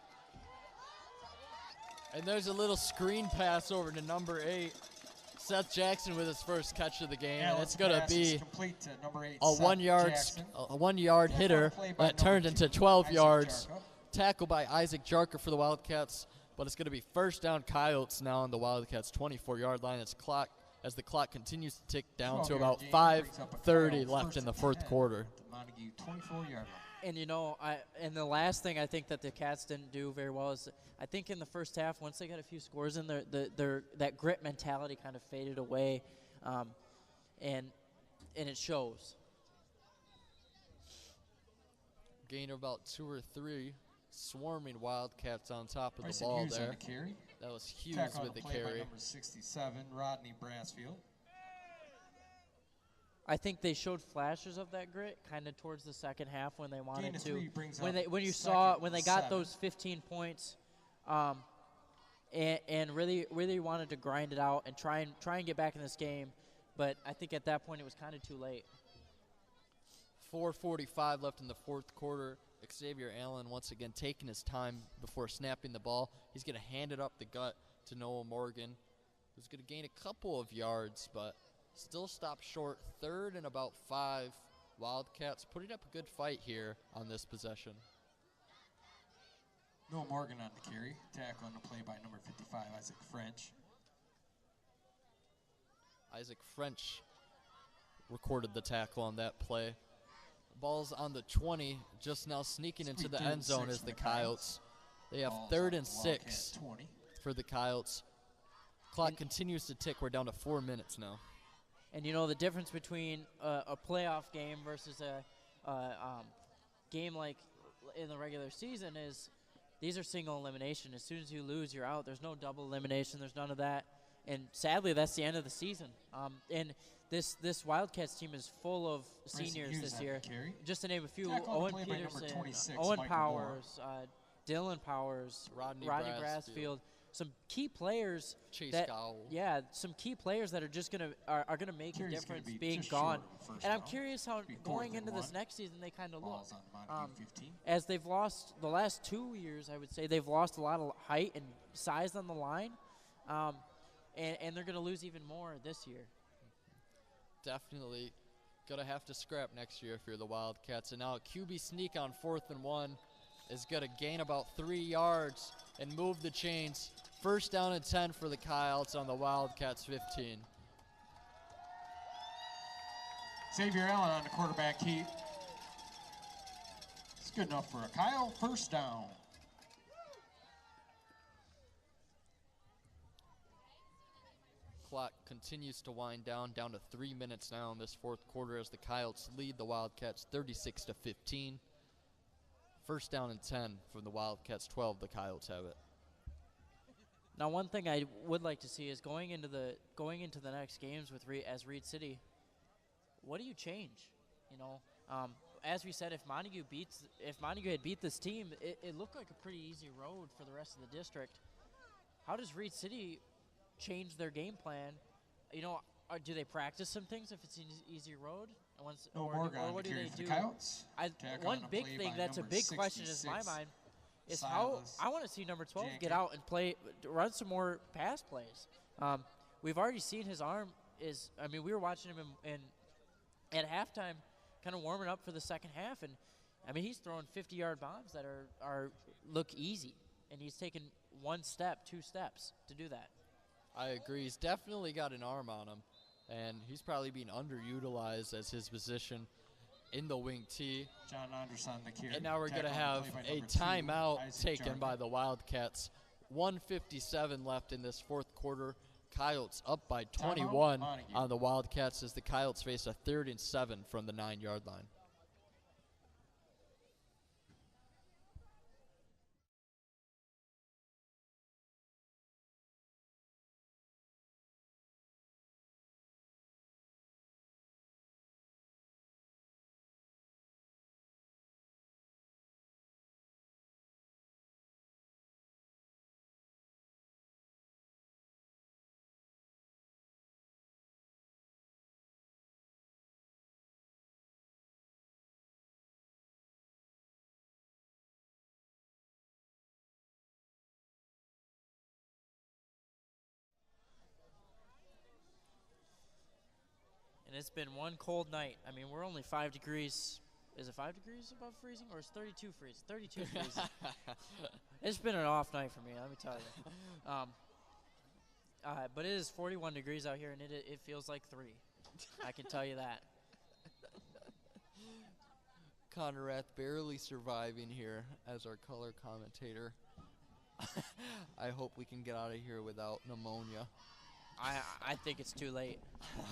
And there's a little screen pass over to number 8, Seth Jackson, with his first catch of the game. And it's going to be complete to number 8, a Seth 1-yard Jackson. a 1-yard hitter Play by that number turned 2, into 12 Isaac yards. Jarko. Tackle by Isaac Jarker for the Wildcats, but it's going to be first down Coyotes now on the Wildcats' 24-yard line as the clock continues to tick down to 12-yard about gain 5:30 brings up a Coyote left first in the and fourth 10 quarter. The Montague 24-yard line. And and the last thing I think that the Cats didn't do very well is I think in the first half, once they got a few scores in, that grit mentality kind of faded away, and it shows. Gain of about 2 or 3, swarming Wildcats on top of the Bryson ball Hughes on there. the carry. That was Hughes Tackle on with the play by carry. number 67, Rodney Brassfield. I think they showed flashes of that grit kind of towards the second half when they wanted Gain of to. 3 brings When up they second got and those 7. 15 points, and really wanted to grind it out and try and get back in this game. But I think at that point it was kind of too late. 4:45 left in the fourth quarter. Xavier Allen once again taking his time before snapping the ball. He's going to hand it up the gut to Noah Morgan, who's going to gain a couple of yards, but still stop short. 3rd and about 5. Wildcats putting up a good fight here on this possession. Noah Morgan on the carry. Tackle on the play by number 55, Isaac French. Isaac French recorded the tackle on that play. Ball's on the 20, just now sneaking into the end zone is the Coyotes. They have 3rd and 6 for the Coyotes. Clock continues to tick. We're down to 4 minutes now. And, the difference between a playoff game versus a game like in the regular season is these are single elimination. As soon as you lose, you're out. There's no double elimination. There's none of that. And sadly, that's the end of the season. And this Wildcats team is full of seniors this year. Just to name a few: Owen Peterson, Owen Powers, Dylan Powers, Rodney Brassfield. Some key players. Chase Gowell. Yeah, some key players that are just gonna make a difference being gone. And I'm curious how going into this next season they kind of look. As they've lost the last 2 years, I would say they've lost a lot of height and size on the line. And they're going to lose even more this year. Definitely going to have to scrap next year if you're the Wildcats. And now a QB sneak on 4th and 1 is going to gain about 3 yards and move the chains. 1st down and 10 for the Coyotes on the Wildcats 15. Xavier Allen on the quarterback heat. It's good enough for a Kyle. 1st down. Clock continues to wind down to 3 minutes now in this fourth quarter as the Coyotes lead the Wildcats 36-15. 1st down and 10 from the Wildcats 12. The Coyotes have it. Now, one thing I would like to see is going into the next games with as Reed City. What do you change? As we said, if Montague had beat this team, it looked like a pretty easy road for the rest of the district. How does Reed City change their game plan? Do they practice some things if it's an easy road? Or what do they do? One big thing that's a big question in my mind is how I want to see number 12 get out and run some more pass plays. We've already seen his arm we were watching him at halftime kind of warming up for the second half, and he's throwing 50-yard bombs that look easy, and he's taken 1 step, 2 steps to do that. I agree. He's definitely got an arm on him, and he's probably being underutilized as his position in the wing T. John Anderson, the carry. And now we're going to have a timeout taken by the Wildcats. 1:57 left in this fourth quarter. Coyotes up by 21 on the Wildcats as the Coyotes face a 3rd and 7 from the 9-yard line. And it's been one cold night. We're only 5 degrees. Is it 5 degrees above freezing, or is 32 freezing? 32 freezing. It's been an off night for me, let me tell you. But it is 41 degrees out here, and it feels like 3. I can tell you that. Connor Raeth barely surviving here as our color commentator. I hope we can get out of here without pneumonia. I think it's too late.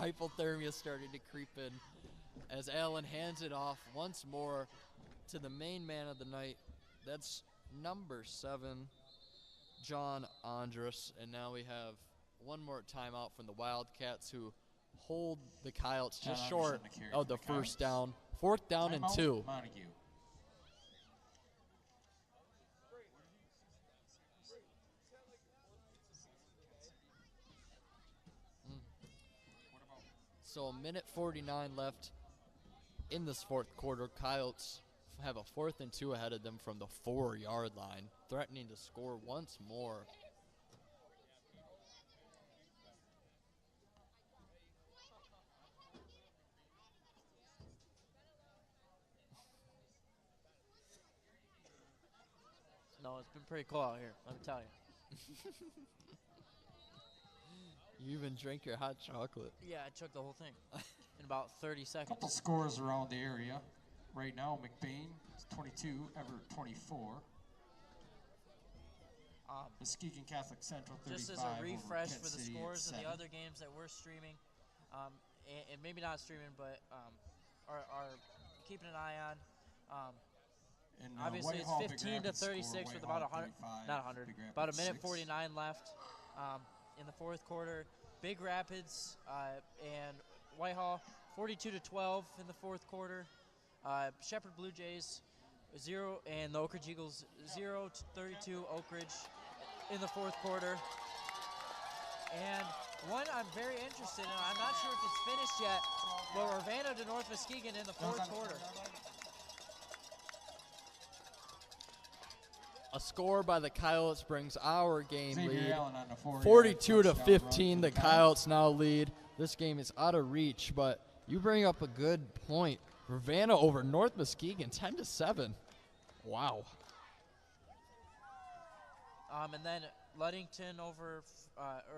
Hypothermia starting to creep in as Allen hands it off once more to the main man of the night. That's number 7, John Andrus. And now we have one more timeout from the Wildcats, who hold the Coyotes just short of the first down. 4th down and 2. Montague. So a minute 49 left in this fourth quarter. Coyotes have a 4th and 2 ahead of them from the 4-yard line, threatening to score once more. No, it's been pretty cool out here, let me tell you. You even drank your hot chocolate. Yeah, I took the whole thing in about 30 seconds. Couple scores around the area. Right now, McBain is 22, Everett 24. Muskegon Catholic Central 35. Just as a refresh over Kent for the City scores at of the 7. other games that we're streaming, and maybe not streaming, but are keeping an eye on. And, Obviously, it's Whitehall, Big 15 to Rapids 36 score, with about Whitehall 100, 35, not 100, Big about a Rapids minute 6. 49 left in the fourth quarter. Big Rapids and Whitehall 42 to 12 in the fourth quarter. Shepherd Blue Jays 0 and the Oak Ridge Eagles 0 to 32 Oak Ridge in the fourth quarter. And one I'm very interested in, I'm not sure if it's finished yet, but Ravenna to North Muskegon in the fourth quarter. A score by the Coyotes brings our game Xavier lead. Allen on the 4-yard 42 to touchdown 15, run the for Coyotes now lead. This game is out of reach, but you bring up a good point. Ravenna over North Muskegon, 10 to 7. Wow. And then Ludington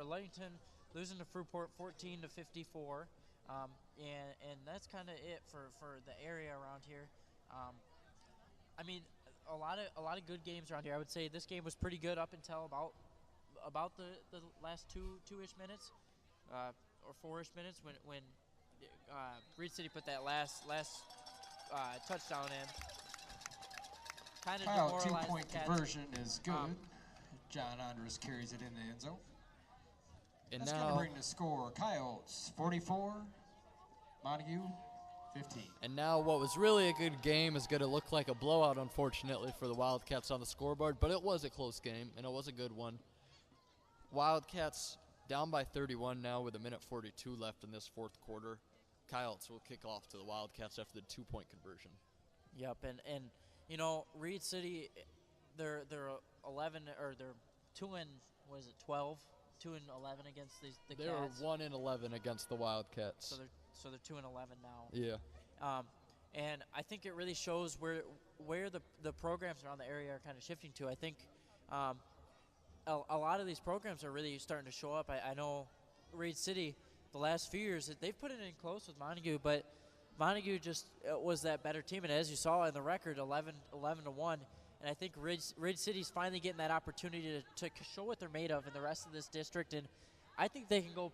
Ludington losing to Fruitport 14 to 54. And that's kind of it for the area around here. I mean, a lot of good games around here. I would say this game was pretty good up until about the last two-ish minutes, or 4-ish minutes when Reed City put that last touchdown in. Kind of Kyle, demoralized 2-point the Cats. conversion is good. John Andres carries it in the end zone. And That's going to now, bring the score. Coyotes 44, Montague 15. and now what was really a good game is going to look like a blowout, unfortunately, for the Wildcats on the scoreboard, but it was a close game, and it was a good one. Wildcats down by 31 now with a minute 42 left in this fourth quarter. Coyotes will kick off to the Wildcats after the 2-point conversion. Yep, and you know, Reed City, they're 11 or they're 2 and 12, 2 and 11 against the They were Cats. 1 and 11 against the Wildcats. So they're 2 and 11 now. Yeah. And I think it really shows where the programs around the area are kind of shifting to. I think a lot of these programs are really starting to show up. I know Reed City, the last few years, they've put it in close with Montague, but Montague just was that better team. And as you saw in the record, 11 to 1. And I think Ridge City's finally getting that opportunity to show what they're made of in the rest of this district. And I think they can go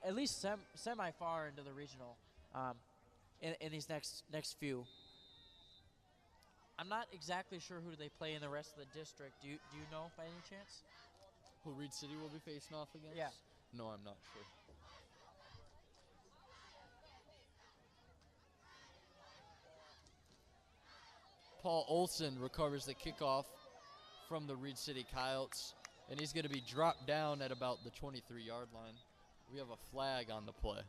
at least semi-far into the regional in these next few. I'm not exactly sure who they play in the rest of the district. Do you know by any chance? Who Reed City will be facing off against? Yeah. No, I'm not sure. Paul Olson recovers the kickoff from the Reed City Coyotes, and he's going to be dropped down at about the 23-yard line. We have a flag on the play.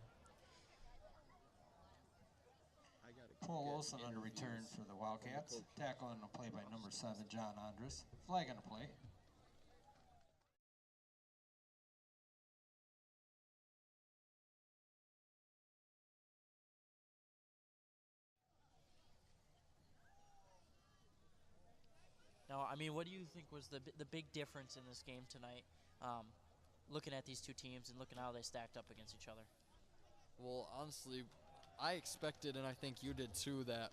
Paul Olson on the return for the Wildcats. Tackle on the play by number 7, John Andres. Flag on the play. Now, I mean, what do you think was the big difference in this game tonight, looking at these two teams and looking how they stacked up against each other? Well, honestly, I expected, and I think you did too, that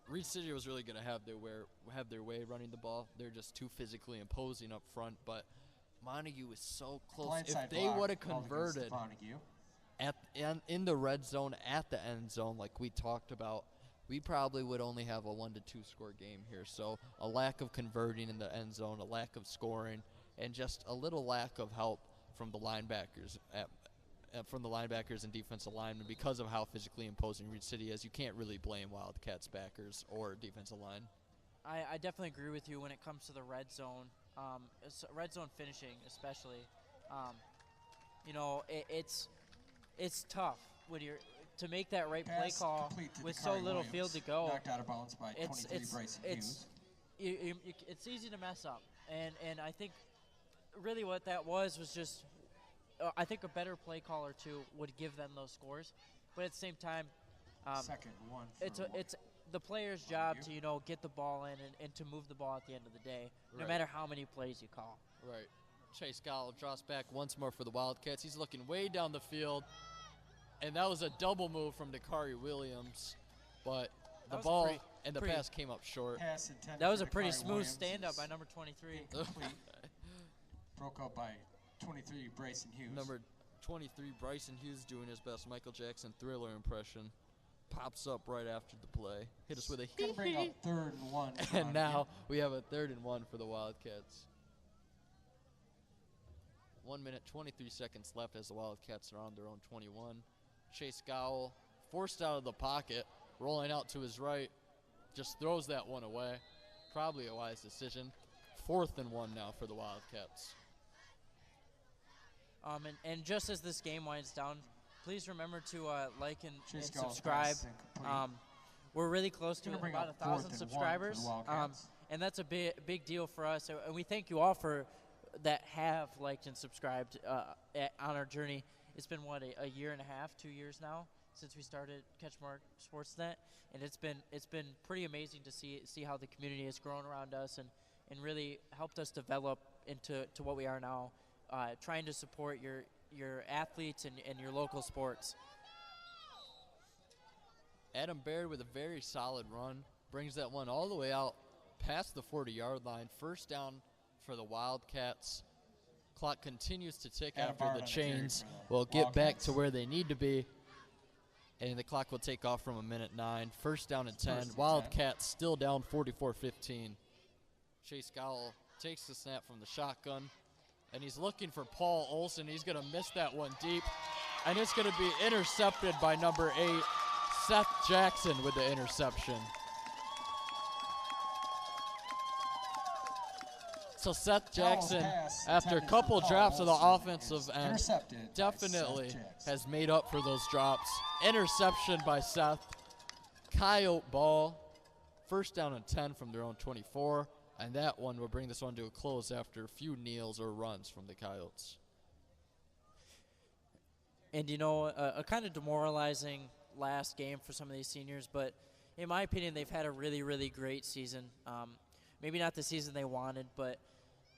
Reed City was really going to have their way running the ball. They're just too physically imposing up front, but Montague is so close. Blindside If they block would have called against converted Montague. in the red zone at the end zone like we talked about, we probably would only have a 1 to 2 score game here. So a lack of converting in the end zone, a lack of scoring, and just a little lack of help from the linebackers and defensive linemen because of how physically imposing Reed City is. You can't really blame Wildcats backers or defensive line. I definitely agree with you when it comes to the red zone, red zone finishing especially. You know, it's tough when you're to make that right play Pass call complete to with so Dakari little Williams, field to go, knocked out of bounds by 23 Bryson Hughes. it's easy to mess up. And I think really what that was just I think a better play call or two would give them those scores. But at the same time, Second one. it's the player's job to, you know, get the ball in and to move the ball at the end of the day, no matter how many plays you call. Right. Chase Gall draws back once more for the Wildcats. He's looking way down the field, and that was a double move from Dakari Williams, but the ball and the pass came up short. That was a pretty smooth stand-up by number 23. Broke up by 23 Bryson Hughes. Number 23 Bryson Hughes doing his best Michael Jackson Thriller impression. Pops up right after the play. Hit us with a Gonna bring up 3rd and 1. And now we have a 3rd and 1 for the Wildcats. 1 minute, 23 seconds left as the Wildcats are on their own 21. Chase Gowell forced out of the pocket, rolling out to his right, just throws that one away. Probably a wise decision. 4th and 1 now for the Wildcats. And just as this game winds down, please remember to like and subscribe. We're really close to about 1,000 subscribers, and that's a big deal for us. And we thank you all for that have liked and subscribed on our journey. It's been a year and a half, 2 years now since we started CatchMark SportsNet, and it's been pretty amazing to see how the community has grown around us and really helped us develop into what we are now, trying to support your athletes and your local sports. Adam Baird with a very solid run brings that one all the way out past the 40-yard line. 1st down for the Wildcats. Clock continues to tick after the chains will get back to where they need to be, and the clock will take off from 1:09. 1st down and 10. Wildcats still down 44-15. Chase Gowell takes the snap from the shotgun, and he's looking for Paul Olson. He's going to miss that one deep, and it's going to be intercepted by number 8, Seth Jackson, with the interception. So Seth Jackson, after a couple drops of the offensive end, definitely has made up for those drops. Interception by Seth. Coyote ball. 1st down and 10 from their own 24. And that one will bring this one to a close after a few kneels or runs from the Coyotes. And, you know, a kind of demoralizing last game for some of these seniors, but in my opinion, they've had a really, really great season. Maybe not the season they wanted, but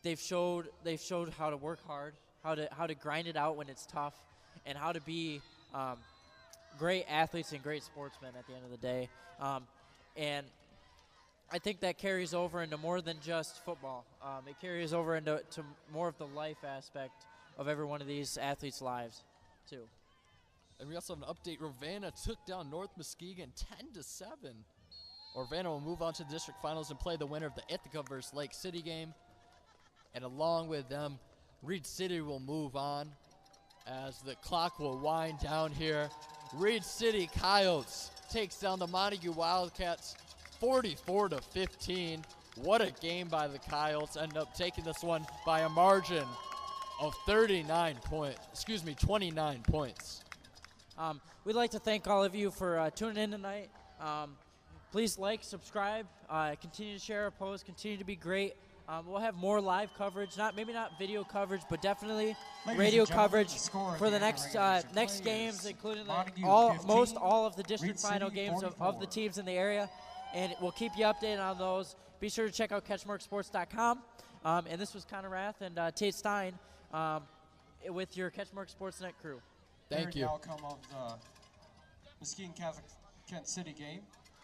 they've showed how to work hard, how to grind it out when it's tough, and how to be great athletes and great sportsmen at the end of the day. And I think that carries over into more than just football. It carries over into more of the life aspect of every one of these athletes' lives, too. And we also have an update. Ravenna took down North Muskegon 10-7. Ravenna will move on to the district finals and play the winner of the Ithaca versus Lake City game. And along with them, Reed City will move on as the clock will wind down here. Reed City Coyotes takes down the Montague Wildcats 44-15. What a game by the Coyotes. End up taking this one by a margin of 29 points. We'd like to thank all of you for tuning in tonight. Please like, subscribe, continue to share our posts, continue to be great. We'll have more live coverage, maybe not video coverage, but definitely radio coverage for the next games, including most all of the district final games of the teams in the area. And we'll keep you updated on those. Be sure to check out CatchMarkSports.com. And this was Connor Raeth and Tate Stine with your CatchMark SportsNet crew. Thank you. Outcome of the Muskegon Catholic Kent City game.